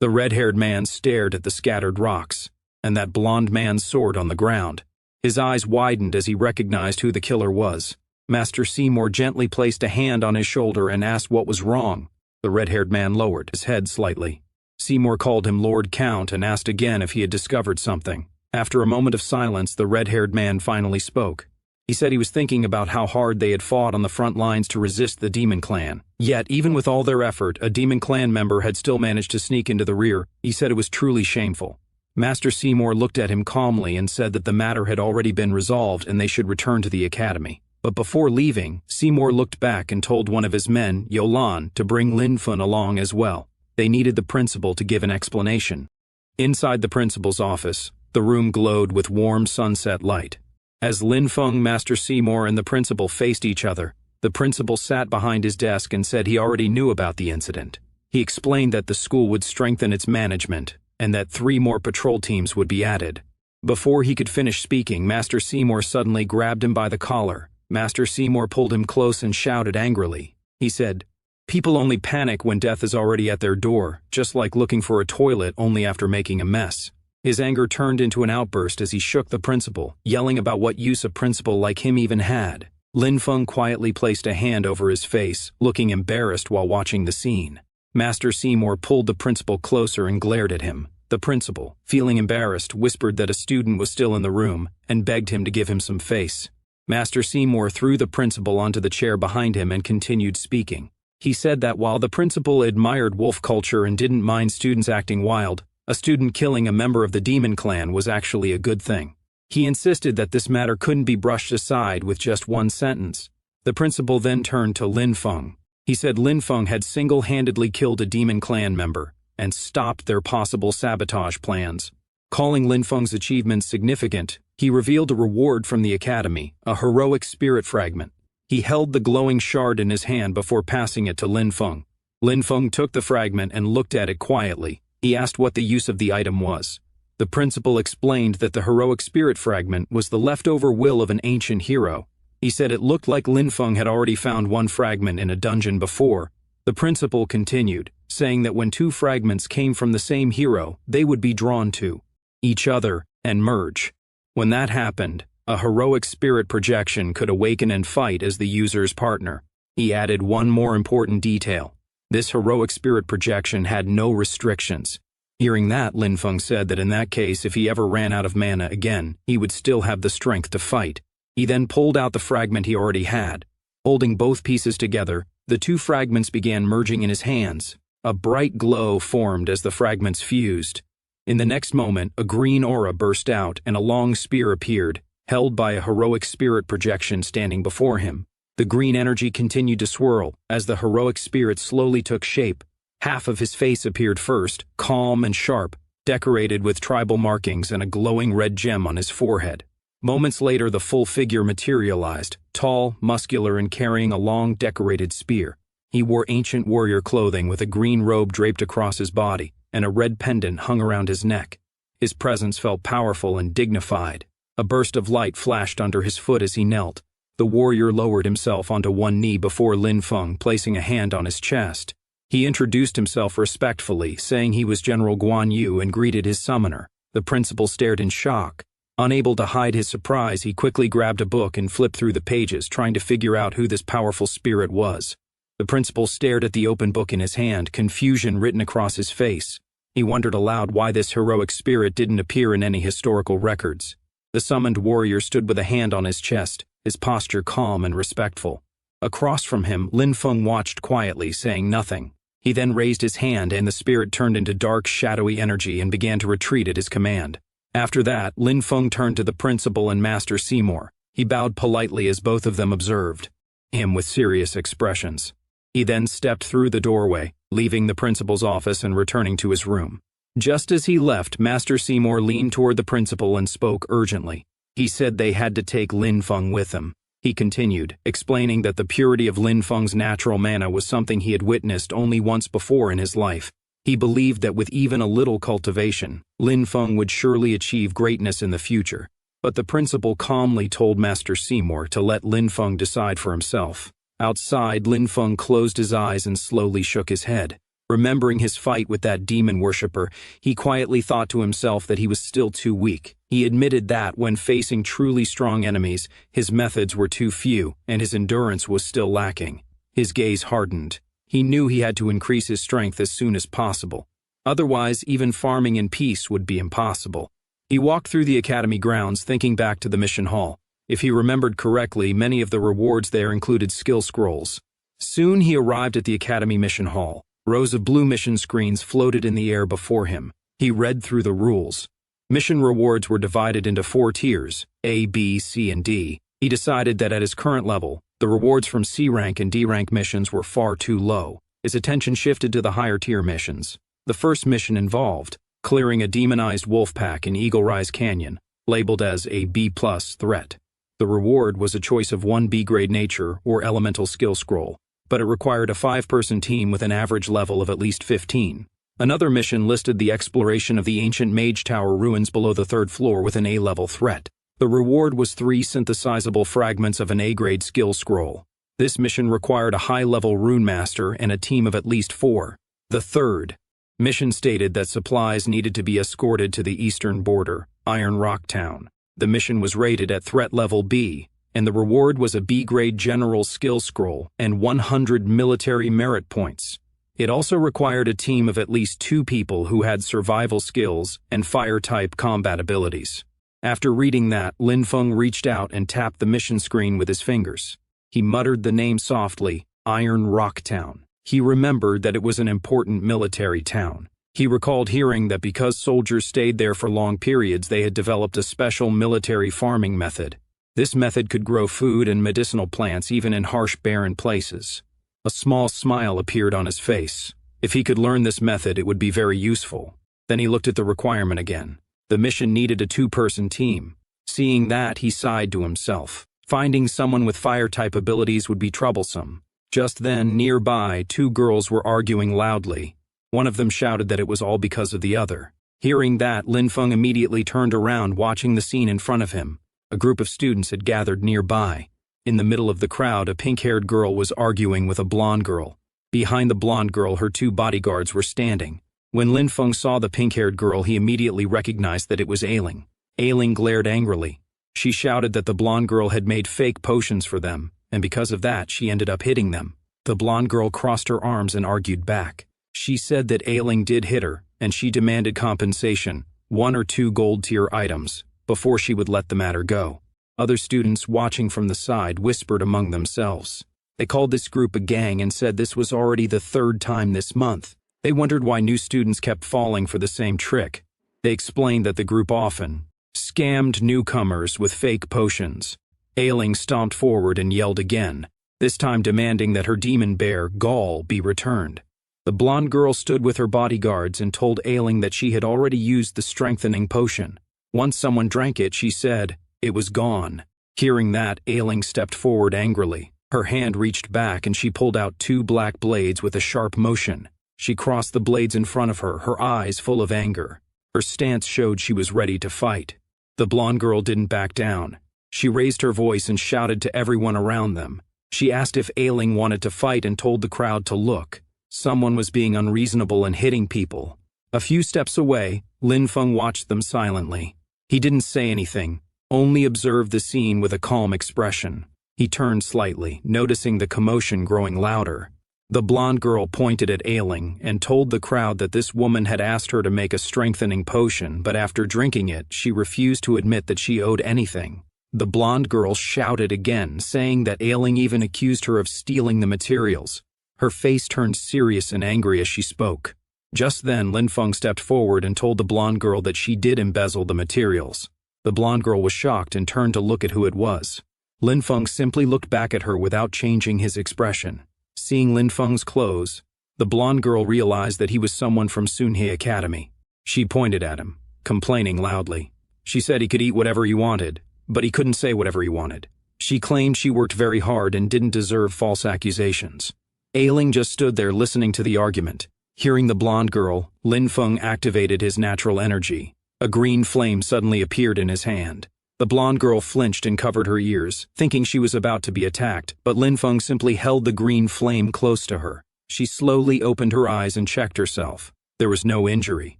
The red-haired man stared at the scattered rocks, and that blond man's sword on the ground. His eyes widened as he recognized who the killer was. Master Seymour gently placed a hand on his shoulder and asked what was wrong. The red-haired man lowered his head slightly. Seymour called him Lord Count and asked again if he had discovered something. After a moment of silence, the red-haired man finally spoke. He said he was thinking about how hard they had fought on the front lines to resist the Demon Clan. Yet, even with all their effort, a Demon Clan member had still managed to sneak into the rear. He said it was truly shameful. Master Seymour looked at him calmly and said that the matter had already been resolved and they should return to the academy. But before leaving, Seymour looked back and told one of his men, Yolan, to bring Lin Feng along as well. They needed the principal to give an explanation. Inside the principal's office, the room glowed with warm sunset light. As Lin Feng, Master Seymour, and the principal faced each other, the principal sat behind his desk and said he already knew about the incident. He explained that the school would strengthen its management and that 3 more patrol teams would be added. Before he could finish speaking, Master Seymour suddenly grabbed him by the collar. Master Seymour pulled him close and shouted angrily. He said, "People only panic when death is already at their door, just like looking for a toilet only after making a mess." His anger turned into an outburst as he shook the principal, yelling about what use a principal like him even had. Lin Feng quietly placed a hand over his face, looking embarrassed while watching the scene. Master Seymour pulled the principal closer and glared at him. The principal, feeling embarrassed, whispered that a student was still in the room and begged him to give him some face. Master Seymour threw the principal onto the chair behind him and continued speaking. He said that while the principal admired wolf culture and didn't mind students acting wild, a student killing a member of the Demon Clan was actually a good thing. He insisted that this matter couldn't be brushed aside with just one sentence. The principal then turned to Lin Feng. He said Lin Feng had single-handedly killed a Demon Clan member and stopped their possible sabotage plans. Calling Lin Feng's achievements significant, he revealed a reward from the academy, a heroic spirit fragment. He held the glowing shard in his hand before passing it to Lin Feng. Lin Feng took the fragment and looked at it quietly. He asked what the use of the item was. The principal explained that the heroic spirit fragment was the leftover will of an ancient hero. He said it looked like Lin Feng had already found one fragment in a dungeon before. The principal continued, saying that when 2 fragments came from the same hero, they would be drawn to each other and merge. When that happened, a heroic spirit projection could awaken and fight as the user's partner. He added one more important detail. This heroic spirit projection had no restrictions. Hearing that, Lin Feng said that in that case, if he ever ran out of mana again, he would still have the strength to fight. He then pulled out the fragment he already had. Holding both pieces together, the 2 fragments began merging in his hands. A bright glow formed as the fragments fused. In the next moment, a green aura burst out and a long spear appeared, held by a heroic spirit projection standing before him. The green energy continued to swirl as the heroic spirit slowly took shape. Half of his face appeared first, calm and sharp, decorated with tribal markings and a glowing red gem on his forehead. Moments later, the full figure materialized, tall, muscular, and carrying a long, decorated spear. He wore ancient warrior clothing with a green robe draped across his body, and a red pendant hung around his neck. His presence felt powerful and dignified. A burst of light flashed under his foot as he knelt. The warrior lowered himself onto one knee before Lin Feng, placing a hand on his chest. He introduced himself respectfully, saying he was General Guan Yu, and greeted his summoner. The principal stared in shock. Unable to hide his surprise, he quickly grabbed a book and flipped through the pages, trying to figure out who this powerful spirit was. The principal stared at the open book in his hand, confusion written across his face. He wondered aloud why this heroic spirit didn't appear in any historical records. The summoned warrior stood with a hand on his chest, his posture calm and respectful. Across from him, Lin Feng watched quietly, saying nothing. He then raised his hand and the spirit turned into dark, shadowy energy and began to retreat at his command. After that, Lin Feng turned to the principal and Master Seymour. He bowed politely as both of them observed him with serious expressions. He then stepped through the doorway, leaving the principal's office and returning to his room. Just as he left, Master Seymour leaned toward the principal and spoke urgently. He said they had to take Lin Feng with them. He continued, explaining that the purity of Lin Feng's natural mana was something he had witnessed only once before in his life. He believed that with even a little cultivation, Lin Feng would surely achieve greatness in the future. But the principal calmly told Master Seymour to let Lin Feng decide for himself. Outside, Lin Feng closed his eyes and slowly shook his head. Remembering his fight with that demon worshipper, he quietly thought to himself that he was still too weak. He admitted that, when facing truly strong enemies, his methods were too few, and his endurance was still lacking. His gaze hardened. He knew he had to increase his strength as soon as possible. Otherwise, even farming in peace would be impossible. He walked through the academy grounds, thinking back to the mission hall. If he remembered correctly, many of the rewards there included skill scrolls. Soon he arrived at the academy mission hall. Rows of blue mission screens floated in the air before him. He read through the rules. Mission rewards were divided into 4 tiers, A, B, C, and D. He decided that at his current level, the rewards from C rank and D rank missions were far too low. His attention shifted to the higher tier missions. The first mission involved clearing a demonized wolf pack in Eagle Rise Canyon, labeled as a B+ threat. The reward was a choice of 1 B-grade nature or elemental skill scroll, but it required a 5-person team with an average level of at least 15. Another mission listed the exploration of the ancient Mage Tower ruins below the 3rd floor with an A-level threat. The reward was 3 synthesizable fragments of an A-grade skill scroll. This mission required a high-level rune master and a team of at least 4. The third mission stated that supplies needed to be escorted to the eastern border, Iron Rock Town. The mission was rated at threat level B, and the reward was a B-grade general skill scroll and 100 military merit points. It also required a team of at least 2 people who had survival skills and fire-type combat abilities. After reading that, Lin Feng reached out and tapped the mission screen with his fingers. He muttered the name softly, Iron Rock Town. He remembered that it was an important military town. He recalled hearing that because soldiers stayed there for long periods, they had developed a special military farming method. This method could grow food and medicinal plants even in harsh, barren places. A small smile appeared on his face. If he could learn this method, it would be very useful. Then he looked at the requirement again. The mission needed a 2-person team. Seeing that, he sighed to himself. Finding someone with fire-type abilities would be troublesome. Just then, nearby, 2 girls were arguing loudly. One of them shouted that it was all because of the other. Hearing that, Lin Feng immediately turned around, watching the scene in front of him. A group of students had gathered nearby. In the middle of the crowd, a pink-haired girl was arguing with a blonde girl. Behind the blonde girl, her 2 bodyguards were standing. When Lin Feng saw the pink-haired girl, he immediately recognized that it was Ailing. Ailing glared angrily. She shouted that the blonde girl had made fake potions for them, and because of that, she ended up hitting them. The blonde girl crossed her arms and argued back. She said that Ailing did hit her, and she demanded compensation, 1 or 2 gold-tier items, before she would let the matter go. Other students watching from the side whispered among themselves. They called this group a gang and said this was already the 3rd time this month. They wondered why new students kept falling for the same trick. They explained that the group often scammed newcomers with fake potions. Ailing stomped forward and yelled again, this time demanding that her demon bear, Gaul, be returned. The blonde girl stood with her bodyguards and told Ailing that she had already used the strengthening potion. Once someone drank it, she said, it was gone. Hearing that, Ailing stepped forward angrily. Her hand reached back and she pulled out 2 black blades with a sharp motion. She crossed the blades in front of her, her eyes full of anger. Her stance showed she was ready to fight. The blonde girl didn't back down. She raised her voice and shouted to everyone around them. She asked if Ailing wanted to fight and told the crowd to look. Someone was being unreasonable and hitting people. A few steps away, Lin Feng watched them silently. He didn't say anything, only observed the scene with a calm expression. He turned slightly, noticing the commotion growing louder. The blonde girl pointed at Ailing and told the crowd that this woman had asked her to make a strengthening potion, but after drinking it, she refused to admit that she owed anything. The blonde girl shouted again, saying that Ailing even accused her of stealing the materials. Her face turned serious and angry as she spoke. Just then, Lin Feng stepped forward and told the blonde girl that she did embezzle the materials. The blonde girl was shocked and turned to look at who it was. Lin Feng simply looked back at her without changing his expression. Seeing Lin Feng's clothes, the blonde girl realized that he was someone from Sunhei Academy. She pointed at him, complaining loudly. She said he could eat whatever he wanted, but he couldn't say whatever he wanted. She claimed she worked very hard and didn't deserve false accusations. Ailing just stood there listening to the argument. Hearing the blonde girl, Lin Feng activated his natural energy. A green flame suddenly appeared in his hand. The blonde girl flinched and covered her ears, thinking she was about to be attacked, but Lin Feng simply held the green flame close to her. She slowly opened her eyes and checked herself. There was no injury.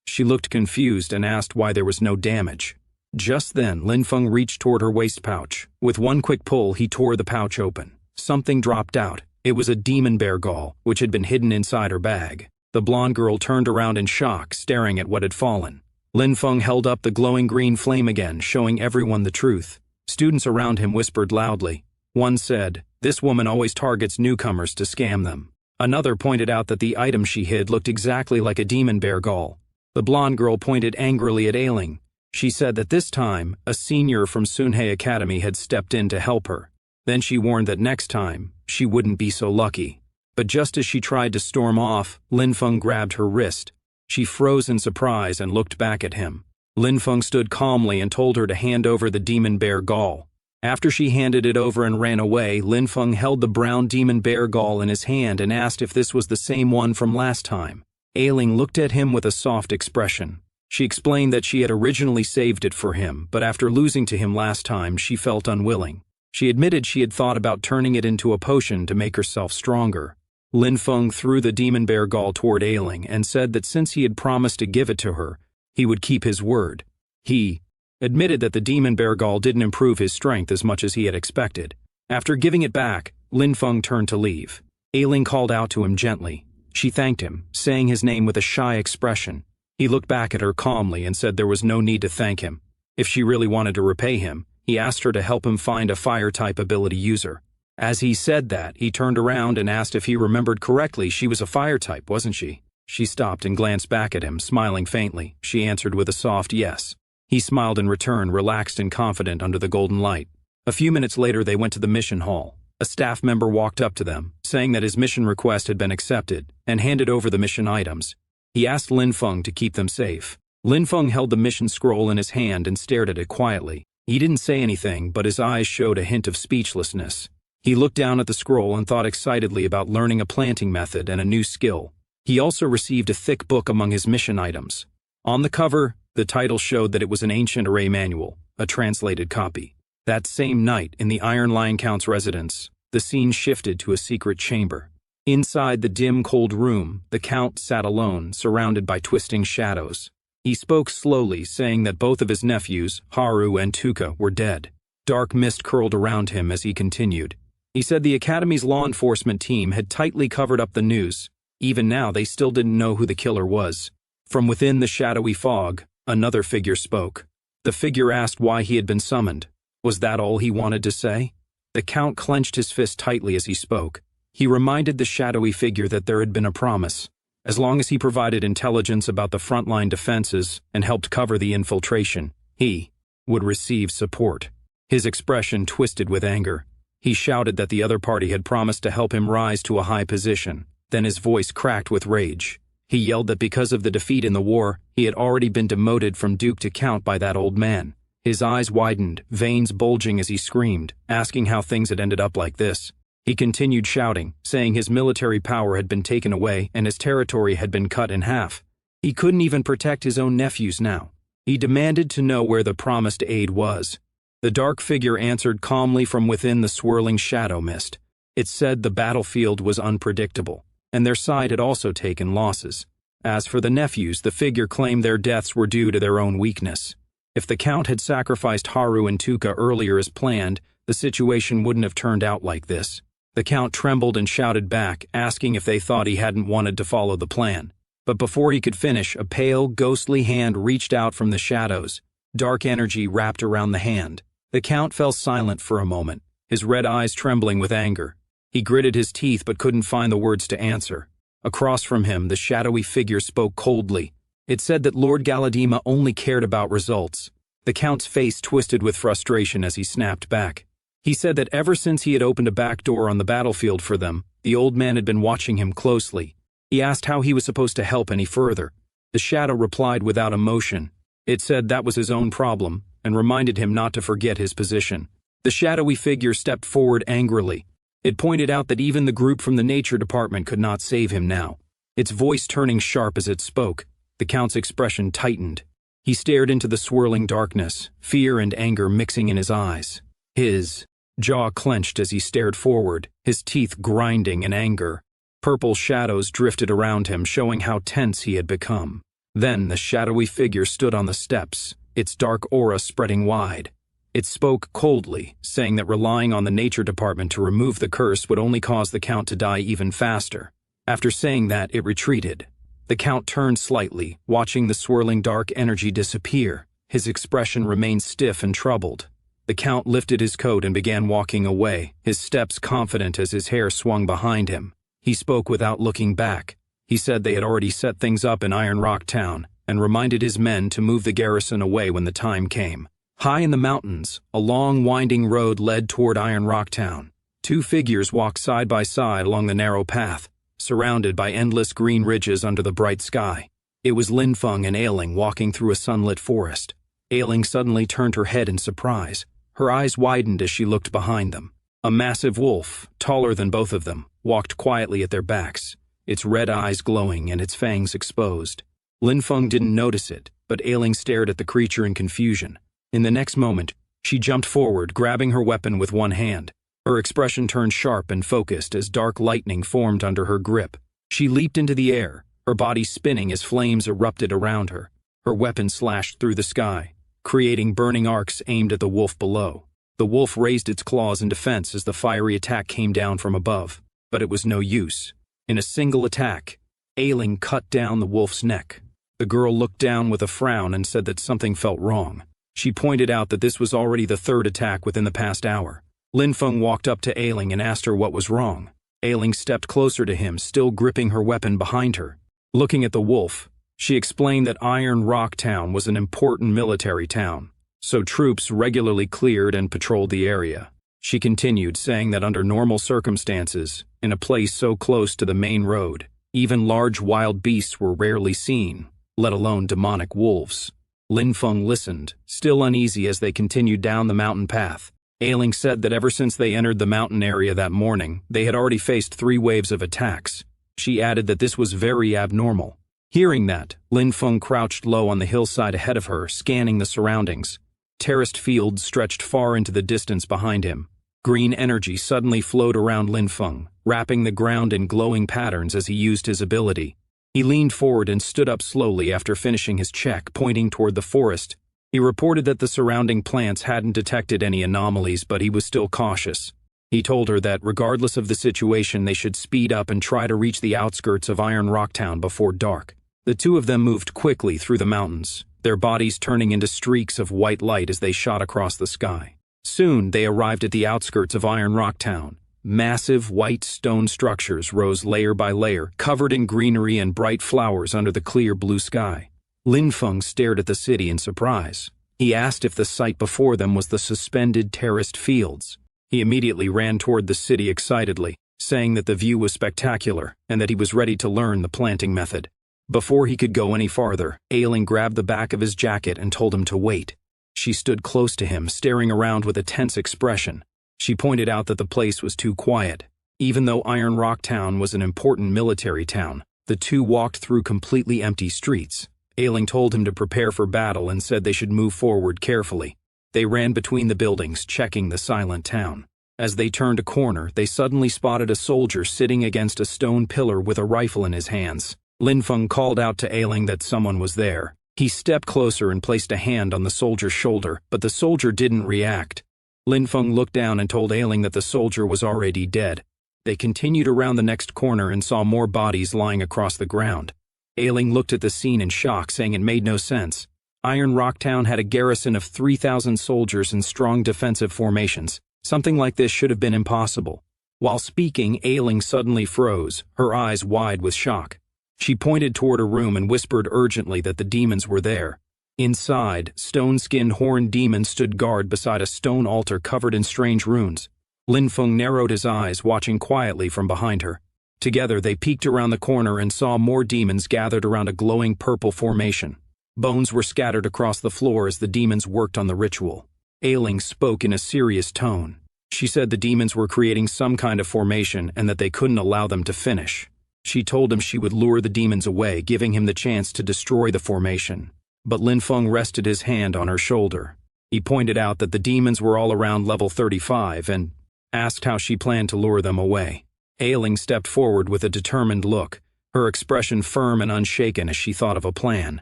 She looked confused and asked why there was no damage. Just then, Lin Feng reached toward her waist pouch. With one quick pull, he tore the pouch open. Something dropped out. It was a demon bear gall, which had been hidden inside her bag. The blonde girl turned around in shock, staring at what had fallen. Lin Feng held up the glowing green flame again, showing everyone the truth. Students around him whispered loudly. One said, "This woman always targets newcomers to scam them." Another pointed out that the item she hid looked exactly like a demon bear gall. The blonde girl pointed angrily at Ailing. She said that this time, a senior from Sunhei Academy had stepped in to help her. Then she warned that next time, she wouldn't be so lucky. But just as she tried to storm off, Lin Feng grabbed her wrist. She froze in surprise and looked back at him. Lin Feng stood calmly and told her to hand over the demon bear gall. After she handed it over and ran away, Lin Feng held the brown demon bear gall in his hand and asked if this was the same one from last time. Ailing looked at him with a soft expression. She explained that she had originally saved it for him, but after losing to him last time, she felt unwilling. She admitted she had thought about turning it into a potion to make herself stronger. Lin Feng threw the demon bear gall toward Ailing and said that since he had promised to give it to her, he would keep his word. He admitted that the demon bear gall didn't improve his strength as much as he had expected. After giving it back, Lin Feng turned to leave. Ailing called out to him gently. She thanked him, saying his name with a shy expression. He looked back at her calmly and said there was no need to thank him. If she really wanted to repay him, he asked her to help him find a fire-type ability user. As he said that, he turned around and asked if he remembered correctly she was a fire-type, wasn't she? She stopped and glanced back at him, smiling faintly. She answered with a soft yes. He smiled in return, relaxed and confident under the golden light. A few minutes later, they went to the mission hall. A staff member walked up to them, saying that his mission request had been accepted, and handed over the mission items. He asked Lin Feng to keep them safe. Lin Feng held the mission scroll in his hand and stared at it quietly. He didn't say anything, but his eyes showed a hint of speechlessness. He looked down at the scroll and thought excitedly about learning a planting method and a new skill. He also received a thick book among his mission items. On the cover, the title showed that it was an ancient array manual, a translated copy. That same night, in the Iron Lion Count's residence, the scene shifted to a secret chamber. Inside the dim, cold room, the Count sat alone, surrounded by twisting shadows. He spoke slowly, saying that both of his nephews, Haru and Tuka, were dead. Dark mist curled around him as he continued. He said the Academy's law enforcement team had tightly covered up the news. Even now, they still didn't know who the killer was. From within the shadowy fog, another figure spoke. The figure asked why he had been summoned. Was that all he wanted to say? The Count clenched his fist tightly as he spoke. He reminded the shadowy figure that there had been a promise. As long as he provided intelligence about the frontline defenses and helped cover the infiltration, he would receive support. His expression twisted with anger. He shouted that the other party had promised to help him rise to a high position. Then his voice cracked with rage. He yelled that because of the defeat in the war, he had already been demoted from Duke to Count by that old man. His eyes widened, veins bulging as he screamed, asking how things had ended up like this. He continued shouting, saying his military power had been taken away and his territory had been cut in half. He couldn't even protect his own nephews now. He demanded to know where the promised aid was. The dark figure answered calmly from within the swirling shadow mist. It said the battlefield was unpredictable, and their side had also taken losses. As for the nephews, the figure claimed their deaths were due to their own weakness. If the Count had sacrificed Haru and Tuka earlier as planned, the situation wouldn't have turned out like this. The Count trembled and shouted back, asking if they thought he hadn't wanted to follow the plan. But before he could finish, a pale, ghostly hand reached out from the shadows. Dark energy wrapped around the hand. The Count fell silent for a moment, his red eyes trembling with anger. He gritted his teeth but couldn't find the words to answer. Across from him, the shadowy figure spoke coldly. It said that Lord Galadima only cared about results. The Count's face twisted with frustration as he snapped back. He said that ever since he had opened a back door on the battlefield for them, the old man had been watching him closely. He asked how he was supposed to help any further. The shadow replied without emotion. It said that was his own problem, and reminded him not to forget his position. The shadowy figure stepped forward angrily. It pointed out that even the group from the nature department could not save him now. Its voice turning sharp as it spoke, the Count's expression tightened. He stared into the swirling darkness, fear and anger mixing in his eyes. His jaw clenched as he stared forward, his teeth grinding in anger. Purple shadows drifted around him, showing how tense he had become. Then the shadowy figure stood on the steps, its dark aura spreading wide. It spoke coldly, saying that relying on the nature department to remove the curse would only cause the Count to die even faster. After saying that, it retreated. The Count turned slightly, watching the swirling dark energy disappear. His expression remained stiff and troubled. The Count lifted his coat and began walking away, his steps confident as his hair swung behind him. He spoke without looking back. He said they had already set things up in Iron Rock Town, and reminded his men to move the garrison away when the time came. High in the mountains, a long winding road led toward Iron Rock Town. Two figures walked side by side along the narrow path, surrounded by endless green ridges under the bright sky. It was Lin Feng and Ailing walking through a sunlit forest. Ailing suddenly turned her head in surprise. Her eyes widened as she looked behind them. A massive wolf, taller than both of them, walked quietly at their backs, its red eyes glowing and its fangs exposed. Lin Feng didn't notice it, but Ailing stared at the creature in confusion. In the next moment, she jumped forward, grabbing her weapon with one hand. Her expression turned sharp and focused as dark lightning formed under her grip. She leaped into the air, her body spinning as flames erupted around her. Her weapon slashed through the sky, creating burning arcs aimed at the wolf below. The wolf raised its claws in defense as the fiery attack came down from above, but it was no use. In a single attack, Ailing cut down the wolf's neck. The girl looked down with a frown and said that something felt wrong. She pointed out that this was already the third attack within the past hour. Lin Feng walked up to Ailing and asked her what was wrong. Ailing stepped closer to him, still gripping her weapon behind her. Looking at the wolf, she explained that Iron Rock Town was an important military town, so troops regularly cleared and patrolled the area. She continued, saying that under normal circumstances, in a place so close to the main road, even large wild beasts were rarely seen, let alone demonic wolves. Lin Feng listened, still uneasy as they continued down the mountain path. Ailing said that ever since they entered the mountain area that morning, they had already faced 3 waves of attacks. She added that this was very abnormal. Hearing that, Lin Feng crouched low on the hillside ahead of her, scanning the surroundings. Terraced fields stretched far into the distance behind him. Green energy suddenly flowed around Lin Feng, wrapping the ground in glowing patterns as he used his ability. He leaned forward and stood up slowly after finishing his check, pointing toward the forest. He reported that the surrounding plants hadn't detected any anomalies, but he was still cautious. He told her that regardless of the situation, they should speed up and try to reach the outskirts of Iron Rock Town before dark. The two of them moved quickly through the mountains, their bodies turning into streaks of white light as they shot across the sky. Soon they arrived at the outskirts of Iron Rock Town. Massive white stone structures rose layer by layer, covered in greenery and bright flowers under the clear blue sky. Lin Feng stared at the city in surprise. He asked if the sight before them was the suspended terraced fields. He immediately ran toward the city excitedly, saying that the view was spectacular and that he was ready to learn the planting method. Before he could go any farther, Ailing grabbed the back of his jacket and told him to wait. She stood close to him, staring around with a tense expression. She pointed out that the place was too quiet. Even though Iron Rock Town was an important military town, the two walked through completely empty streets. Ailing told him to prepare for battle and said they should move forward carefully. They ran between the buildings, checking the silent town. As they turned a corner, they suddenly spotted a soldier sitting against a stone pillar with a rifle in his hands. Lin Feng called out to Ailing that someone was there. He stepped closer and placed a hand on the soldier's shoulder, but the soldier didn't react. Lin Feng looked down and told Ailing that the soldier was already dead. They continued around the next corner and saw more bodies lying across the ground. Ailing looked at the scene in shock, saying it made no sense. Iron Rock Town had a garrison of 3,000 soldiers in strong defensive formations. Something like this should have been impossible. While speaking, Ailing suddenly froze, her eyes wide with shock. She pointed toward a room and whispered urgently that the demons were there. Inside, stone-skinned horned demons stood guard beside a stone altar covered in strange runes. Lin Feng narrowed his eyes, watching quietly from behind her. Together, they peeked around the corner and saw more demons gathered around a glowing purple formation. Bones were scattered across the floor as the demons worked on the ritual. Ailing spoke in a serious tone. She said the demons were creating some kind of formation and that they couldn't allow them to finish. She told him she would lure the demons away, giving him the chance to destroy the formation. but Lin Feng rested his hand on her shoulder. He pointed out that the demons were all around level 35 and asked how she planned to lure them away. Ailing stepped forward with a determined look, her expression firm and unshaken as she thought of a plan.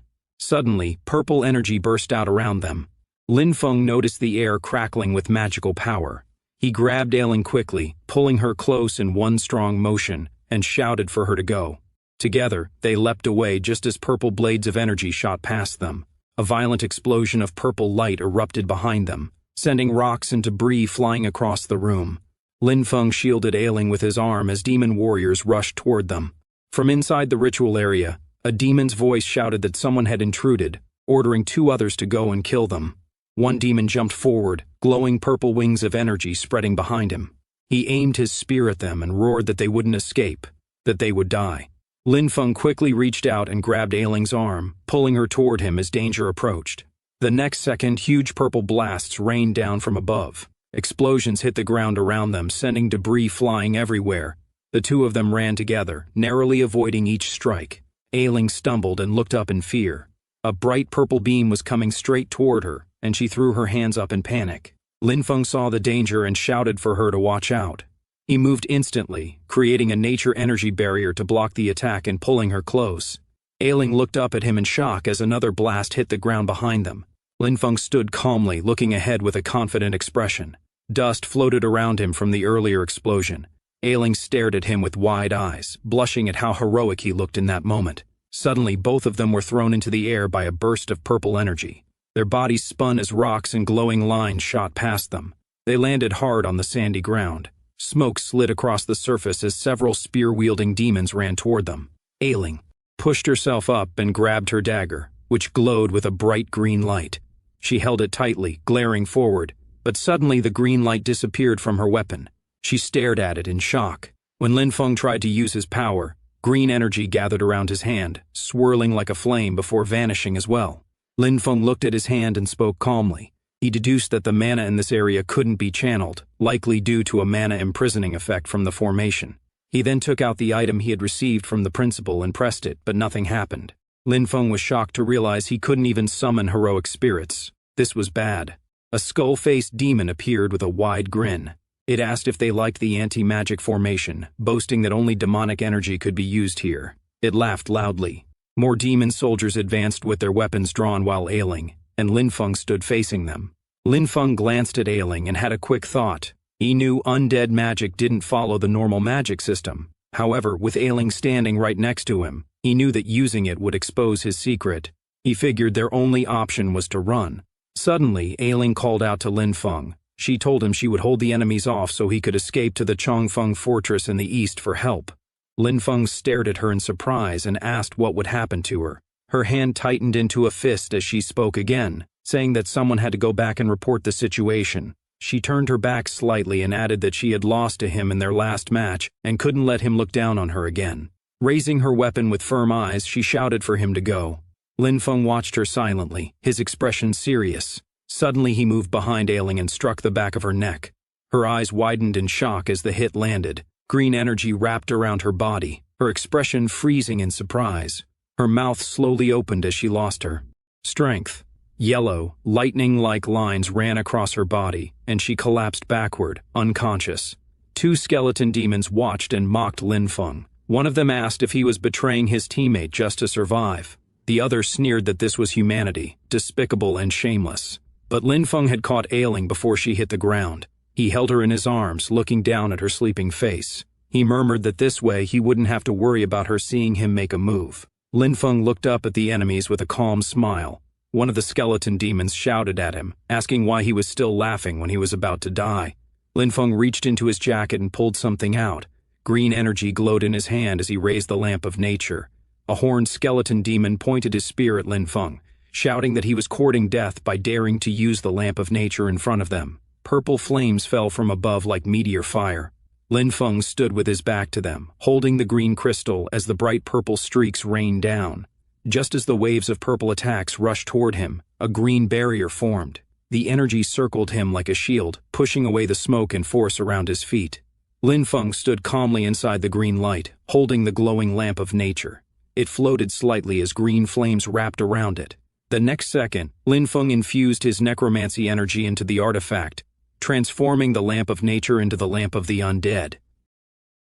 Suddenly, purple energy burst out around them. Lin Feng noticed the air crackling with magical power. He grabbed Ailing quickly, pulling her close in one strong motion, and shouted for her to go. Together, they leapt away just as purple blades of energy shot past them. A violent explosion of purple light erupted behind them, sending rocks and debris flying across the room. Lin Feng shielded Ailing with his arm as demon warriors rushed toward them. From inside the ritual area, a demon's voice shouted that someone had intruded, ordering 2 others to go and kill them. One demon jumped forward, glowing purple wings of energy spreading behind him. He aimed his spear at them and roared that they wouldn't escape, that they would die. Lin Feng quickly reached out and grabbed Ailing's arm, pulling her toward him as danger approached. The next second, huge purple blasts rained down from above. Explosions hit the ground around them, sending debris flying everywhere. The 2 of them ran together, narrowly avoiding each strike. Ailing stumbled and looked up in fear. A bright purple beam was coming straight toward her, and she threw her hands up in panic. Lin Feng saw the danger and shouted for her to watch out. He moved instantly, creating a nature energy barrier to block the attack and pulling her close. Ailing looked up at him in shock as another blast hit the ground behind them. Lin Feng stood calmly, looking ahead with a confident expression. Dust floated around him from the earlier explosion. Ailing stared at him with wide eyes, blushing at how heroic he looked in that moment. Suddenly, both of them were thrown into the air by a burst of purple energy. Their bodies spun as rocks and glowing lines shot past them. They landed hard on the sandy ground. Smoke slid across the surface as several spear-wielding demons ran toward them. Ailing pushed herself up and grabbed her dagger, which glowed with a bright green light. She held it tightly, glaring forward, but suddenly the green light disappeared from her weapon. She stared at it in shock. When Lin Feng tried to use his power, green energy gathered around his hand, swirling like a flame before vanishing as well. Lin Feng looked at his hand and spoke calmly. He deduced that the mana in this area couldn't be channeled, likely due to a mana imprisoning effect from the formation. He then took out the item he had received from the principal and pressed it, but nothing happened. Lin Feng was shocked to realize he couldn't even summon heroic spirits. This was bad. A skull-faced demon appeared with a wide grin. It asked if they liked the anti-magic formation, boasting that only demonic energy could be used here. It laughed loudly. More demon soldiers advanced with their weapons drawn while Ailing, and Lin Feng stood facing them. Lin Feng glanced at Ailing and had a quick thought. He knew undead magic didn't follow the normal magic system. However, with Ailing standing right next to him, he knew that using it would expose his secret. He figured their only option was to run. Suddenly, Ailing called out to Lin Feng. She told him she would hold the enemies off so he could escape to the Chongfeng fortress in the east for help. Lin Feng stared at her in surprise and asked what would happen to her. Her hand tightened into a fist as she spoke again, saying that someone had to go back and report the situation. She turned her back slightly and added that she had lost to him in their last match and couldn't let him look down on her again. Raising her weapon with firm eyes, she shouted for him to go. Lin Feng watched her silently, his expression serious. Suddenly he moved behind Ailing and struck the back of her neck. Her eyes widened in shock as the hit landed. Green energy wrapped around her body, her expression freezing in surprise. Her mouth slowly opened as she lost her strength. Yellow, lightning-like lines ran across her body, and she collapsed backward, unconscious. 2 skeleton demons watched and mocked Lin Feng. One of them asked if he was betraying his teammate just to survive. The other sneered that this was humanity, despicable and shameless. But Lin Feng had caught Ailing before she hit the ground. He held her in his arms, looking down at her sleeping face. He murmured that this way he wouldn't have to worry about her seeing him make a move. Lin Feng looked up at the enemies with a calm smile. One of the skeleton demons shouted at him, asking why he was still laughing when he was about to die. Lin Feng reached into his jacket and pulled something out. Green energy glowed in his hand as he raised the lamp of nature. A horned skeleton demon pointed his spear at Lin Feng, shouting that he was courting death by daring to use the lamp of nature in front of them. Purple flames fell from above like meteor fire. Lin Feng stood with his back to them, holding the green crystal as the bright purple streaks rained down. Just as the waves of purple attacks rushed toward him, a green barrier formed. The energy circled him like a shield, pushing away the smoke and force around his feet. Lin Feng stood calmly inside the green light, holding the glowing lamp of nature. It floated slightly as green flames wrapped around it. The next second, Lin Feng infused his necromancy energy into the artifact, transforming the lamp of nature into the lamp of the undead.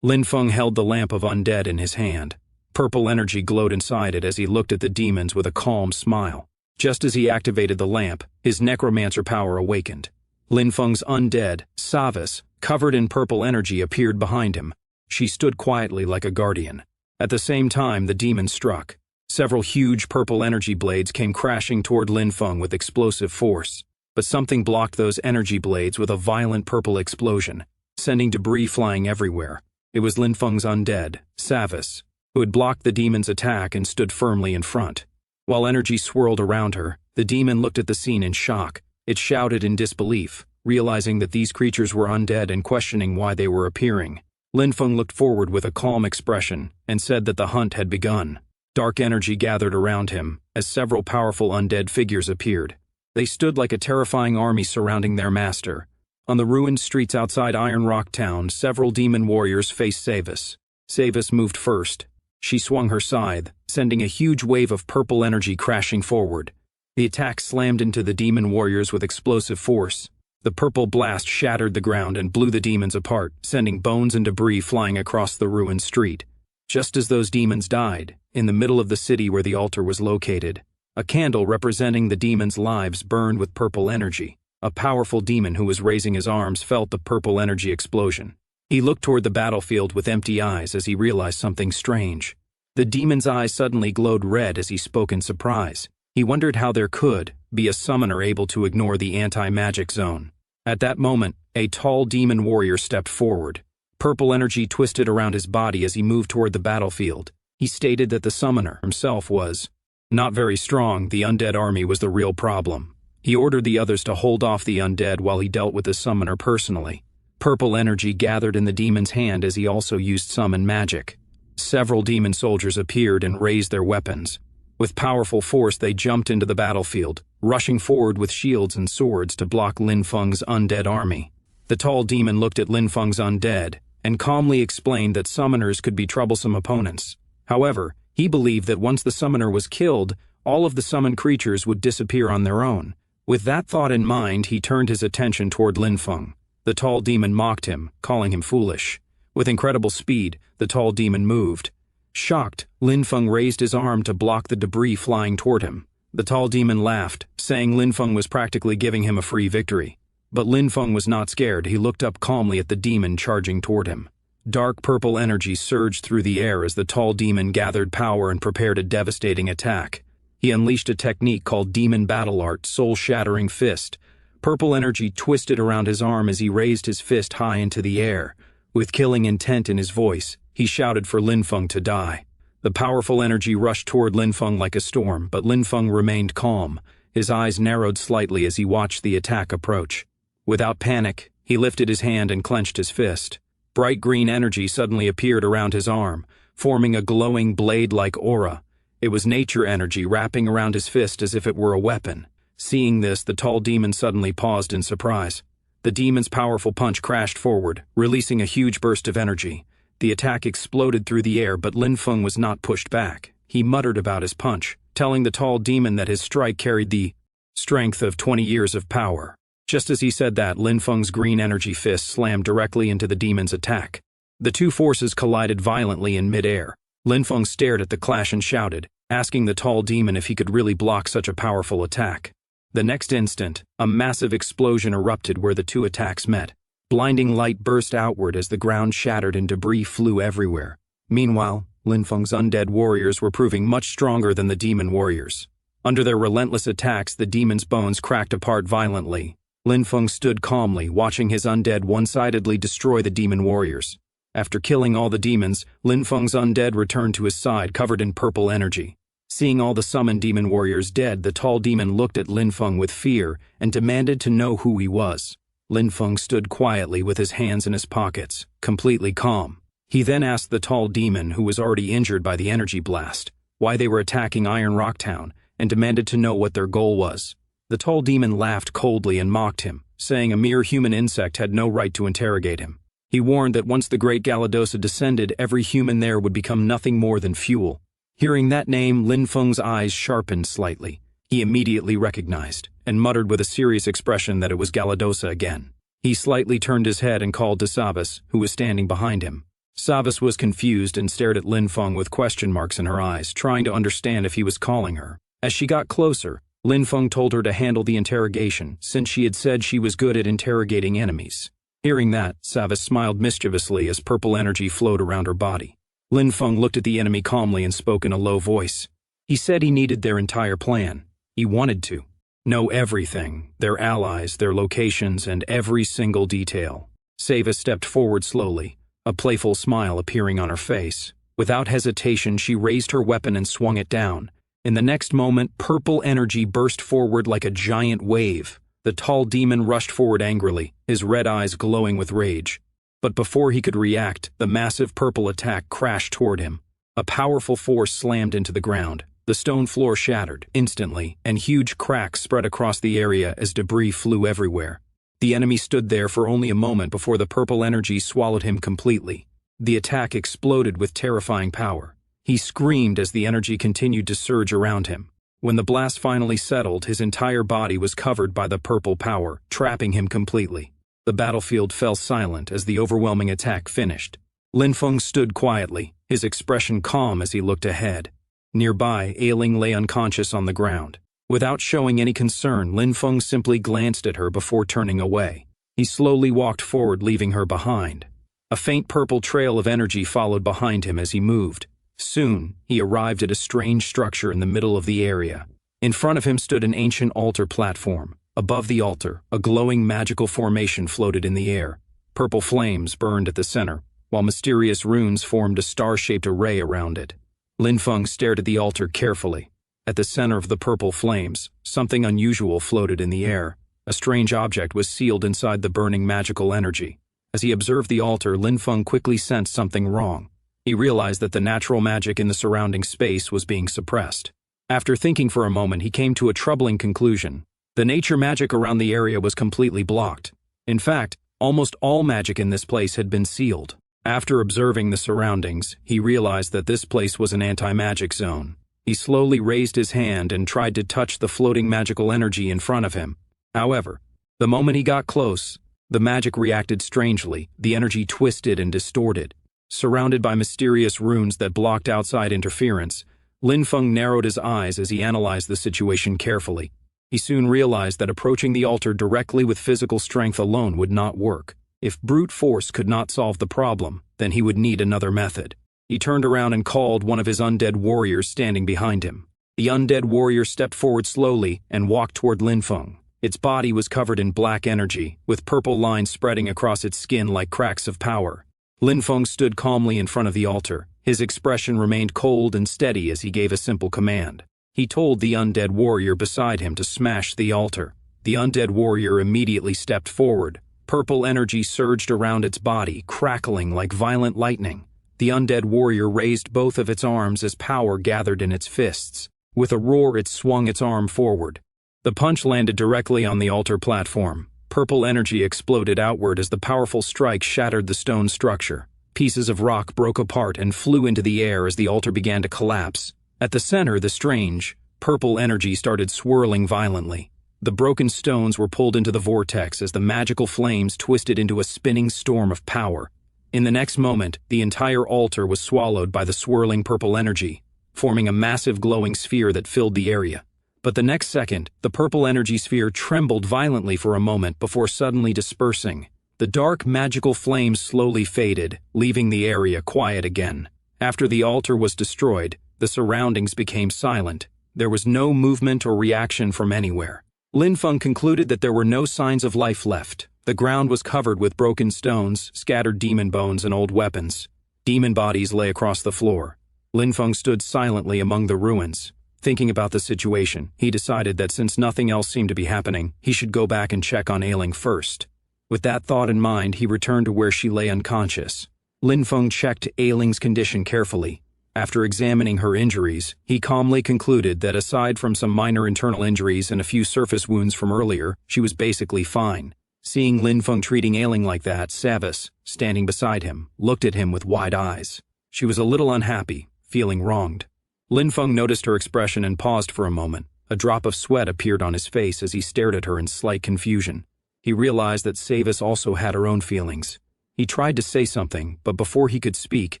Lin Feng held the lamp of undead in his hand. Purple energy glowed inside it as he looked at the demons with a calm smile. Just as he activated the lamp, his necromancer power awakened. Lin Feng's undead, Savis, covered in purple energy, appeared behind him. She stood quietly like a guardian. At the same time, the demon struck. Several huge purple energy blades came crashing toward Lin Feng with explosive force. But something blocked those energy blades with a violent purple explosion, sending debris flying everywhere. It was Lin Feng's undead, Savis, who had blocked the demon's attack and stood firmly in front. While energy swirled around her, the demon looked at the scene in shock. It shouted in disbelief, realizing that these creatures were undead and questioning why they were appearing. Lin Feng looked forward with a calm expression and said that the hunt had begun. Dark energy gathered around him as several powerful undead figures appeared. They stood like a terrifying army surrounding their master. On the ruined streets outside Iron Rock Town, several demon warriors faced Savis. Savis moved first. She swung her scythe, sending a huge wave of purple energy crashing forward. The attack slammed into the demon warriors with explosive force. The purple blast shattered the ground and blew the demons apart, sending bones and debris flying across the ruined street. Just as those demons died, in the middle of the city where the altar was located, a candle representing the demons' lives burned with purple energy. A powerful demon who was raising his arms felt the purple energy explosion. He looked toward the battlefield with empty eyes as he realized something strange. The demon's eyes suddenly glowed red as he spoke in surprise. He wondered how there could be a summoner able to ignore the anti-magic zone. At that moment, a tall demon warrior stepped forward. Purple energy twisted around his body as he moved toward the battlefield. He stated that the summoner himself was not very strong. The undead army was the real problem. He ordered the others to hold off the undead while he dealt with the summoner personally. Purple energy gathered in the demon's hand as he also used summon magic. Several demon soldiers appeared and raised their weapons. With powerful force, they jumped into the battlefield, rushing forward with shields and swords to block Lin Feng's undead army. The tall demon looked at Lin Feng's undead and calmly explained that summoners could be troublesome opponents. However, he believed that once the summoner was killed, all of the summoned creatures would disappear on their own. With that thought in mind, he turned his attention toward Lin Feng. The tall demon mocked him, calling him foolish. With incredible speed, the tall demon moved. Shocked, Lin Feng raised his arm to block the debris flying toward him. The tall demon laughed, saying Lin Feng was practically giving him a free victory. But Lin Feng was not scared. He looked up calmly at the demon charging toward him. Dark purple energy surged through the air as the tall demon gathered power and prepared a devastating attack. He unleashed a technique called Demon Battle Art, Soul-Shattering Fist. Purple energy twisted around his arm as he raised his fist high into the air. With killing intent in his voice, he shouted for Lin Feng to die. The powerful energy rushed toward Lin Feng like a storm, but Lin Feng remained calm. His eyes narrowed slightly as he watched the attack approach. Without panic, he lifted his hand and clenched his fist. Bright green energy suddenly appeared around his arm, forming a glowing blade-like aura. It was nature energy wrapping around his fist as if it were a weapon. Seeing this, the tall demon suddenly paused in surprise. The demon's powerful punch crashed forward, releasing a huge burst of energy. The attack exploded through the air, but Lin Feng was not pushed back. He muttered about his punch, telling the tall demon that his strike carried the strength of 20 years of power. Just as he said that, Lin Feng's green energy fist slammed directly into the demon's attack. The two forces collided violently in midair. Lin Feng stared at the clash and shouted, asking the tall demon if he could really block such a powerful attack. The next instant, a massive explosion erupted where the two attacks met. Blinding light burst outward as the ground shattered and debris flew everywhere. Meanwhile, Lin Feng's undead warriors were proving much stronger than the demon warriors. Under their relentless attacks, the demon's bones cracked apart violently. Lin Feng stood calmly, watching his undead one-sidedly destroy the demon warriors. After killing all the demons, Lin Feng's undead returned to his side, covered in purple energy. Seeing all the summoned demon warriors dead, the tall demon looked at Lin Feng with fear and demanded to know who he was. Lin Feng stood quietly with his hands in his pockets, completely calm. He then asked the tall demon, who was already injured by the energy blast, why they were attacking Iron Rock Town, and demanded to know what their goal was. The tall demon laughed coldly and mocked him, saying a mere human insect had no right to interrogate him. He warned that once the Great Galadosa descended, every human there would become nothing more than fuel. Hearing that name, Lin Feng's eyes sharpened slightly. he immediately recognized, and muttered with a serious expression that it was Galadosa again. He slightly turned his head and called to Savas, who was standing behind him. Savas was confused and stared at Lin Feng with question marks in her eyes, trying to understand if he was calling her. As she got closer, Lin Feng told her to handle the interrogation, since she had said she was good at interrogating enemies. Hearing that, Savas smiled mischievously as purple energy flowed around her body. Lin Feng looked at the enemy calmly and spoke in a low voice. He said he needed their entire plan. He wanted to know everything, their allies, their locations, and every single detail. Savas stepped forward slowly, a playful smile appearing on her face. Without hesitation, she raised her weapon and swung it down. In the next moment, purple energy burst forward like a giant wave. The tall demon rushed forward angrily, his red eyes glowing with rage. But before he could react, the massive purple attack crashed toward him. A powerful force slammed into the ground. The stone floor shattered instantly, and huge cracks spread across the area as debris flew everywhere. The enemy stood there for only a moment before the purple energy swallowed him completely. The attack exploded with terrifying power. He screamed as the energy continued to surge around him. When the blast finally settled, his entire body was covered by the purple power, trapping him completely. The battlefield fell silent as the overwhelming attack finished. Lin Feng stood quietly, his expression calm as he looked ahead. Nearby, Ailing lay unconscious on the ground. Without showing any concern, Lin Feng simply glanced at her before turning away. He slowly walked forward, leaving her behind. A faint purple trail of energy followed behind him as he moved. Soon, he arrived at a strange structure in the middle of the area. In front of him stood an ancient altar platform. Above the altar, a glowing magical formation floated in the air. Purple flames burned at the center, while mysterious runes formed a star-shaped array around it. Lin Feng stared at the altar carefully. At the center of the purple flames, something unusual floated in the air. A strange object was sealed inside the burning magical energy. As he observed the altar, Lin Feng quickly sensed something wrong. He realized that the natural magic in the surrounding space was being suppressed. After thinking for a moment, he came to a troubling conclusion. The nature magic around the area was completely blocked. In fact, almost all magic in this place had been sealed. After observing the surroundings, he realized that this place was an anti-magic zone. He slowly raised his hand and tried to touch the floating magical energy in front of him. However, the moment he got close, the magic reacted strangely. The energy twisted and distorted. Surrounded by mysterious runes that blocked outside interference, Lin Feng narrowed his eyes as he analyzed the situation carefully. He soon realized that approaching the altar directly with physical strength alone would not work. If brute force could not solve the problem, then he would need another method. He turned around and called one of his undead warriors standing behind him. The undead warrior stepped forward slowly and walked toward Lin Feng. Its body was covered in black energy, with purple lines spreading across its skin like cracks of power. Lin Feng stood calmly in front of the altar. His expression remained cold and steady as he gave a simple command. He told the undead warrior beside him to smash the altar. The undead warrior immediately stepped forward. Purple energy surged around its body, crackling like violent lightning. The undead warrior raised both of its arms as power gathered in its fists. With a roar, it swung its arm forward. The punch landed directly on the altar platform. Purple energy exploded outward as the powerful strike shattered the stone structure. Pieces of rock broke apart and flew into the air as the altar began to collapse. At the center, the strange, purple energy started swirling violently. The broken stones were pulled into the vortex as the magical flames twisted into a spinning storm of power. In the next moment, the entire altar was swallowed by the swirling purple energy, forming a massive glowing sphere that filled the area. But the next second, the purple energy sphere trembled violently for a moment before suddenly dispersing. The dark magical flames slowly faded, leaving the area quiet again. After the altar was destroyed, the surroundings became silent. There was no movement or reaction from anywhere. Lin Feng concluded that there were no signs of life left. The ground was covered with broken stones, scattered demon bones, and old weapons. Demon bodies lay across the floor. Lin Feng stood silently among the ruins. Thinking about the situation, he decided that since nothing else seemed to be happening, he should go back and check on Ailing first. With that thought in mind, he returned to where she lay unconscious. Lin Feng checked Ailing's condition carefully. After examining her injuries, he calmly concluded that aside from some minor internal injuries and a few surface wounds from earlier, she was basically fine. Seeing Lin Feng treating Ailing like that, Savas, standing beside him, looked at him with wide eyes. She was a little unhappy, feeling wronged. Lin Feng noticed her expression and paused for a moment. A drop of sweat appeared on his face as he stared at her in slight confusion. He realized that Savis also had her own feelings. He tried to say something, but before he could speak,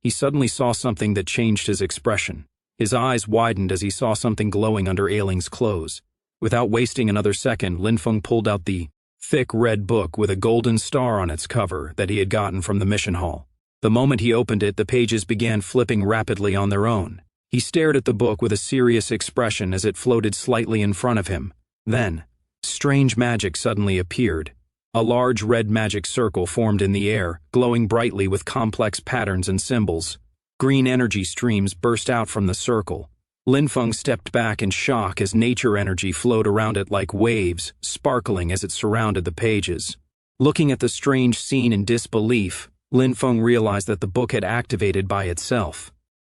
he suddenly saw something that changed his expression. His eyes widened as he saw something glowing under Ailing's clothes. Without wasting another second, Linfeng pulled out the thick red book with a golden star on its cover that he had gotten from the mission hall. The moment he opened it, the pages began flipping rapidly on their own. He stared at the book with a serious expression as it floated slightly in front of him. Then, strange magic suddenly appeared. A large red magic circle formed in the air, glowing brightly with complex patterns and symbols. Green energy streams burst out from the circle. Linfeng stepped back in shock as nature energy flowed around it like waves, sparkling as it surrounded the pages. Looking at the strange scene in disbelief, Linfeng realized that the book had activated by itself.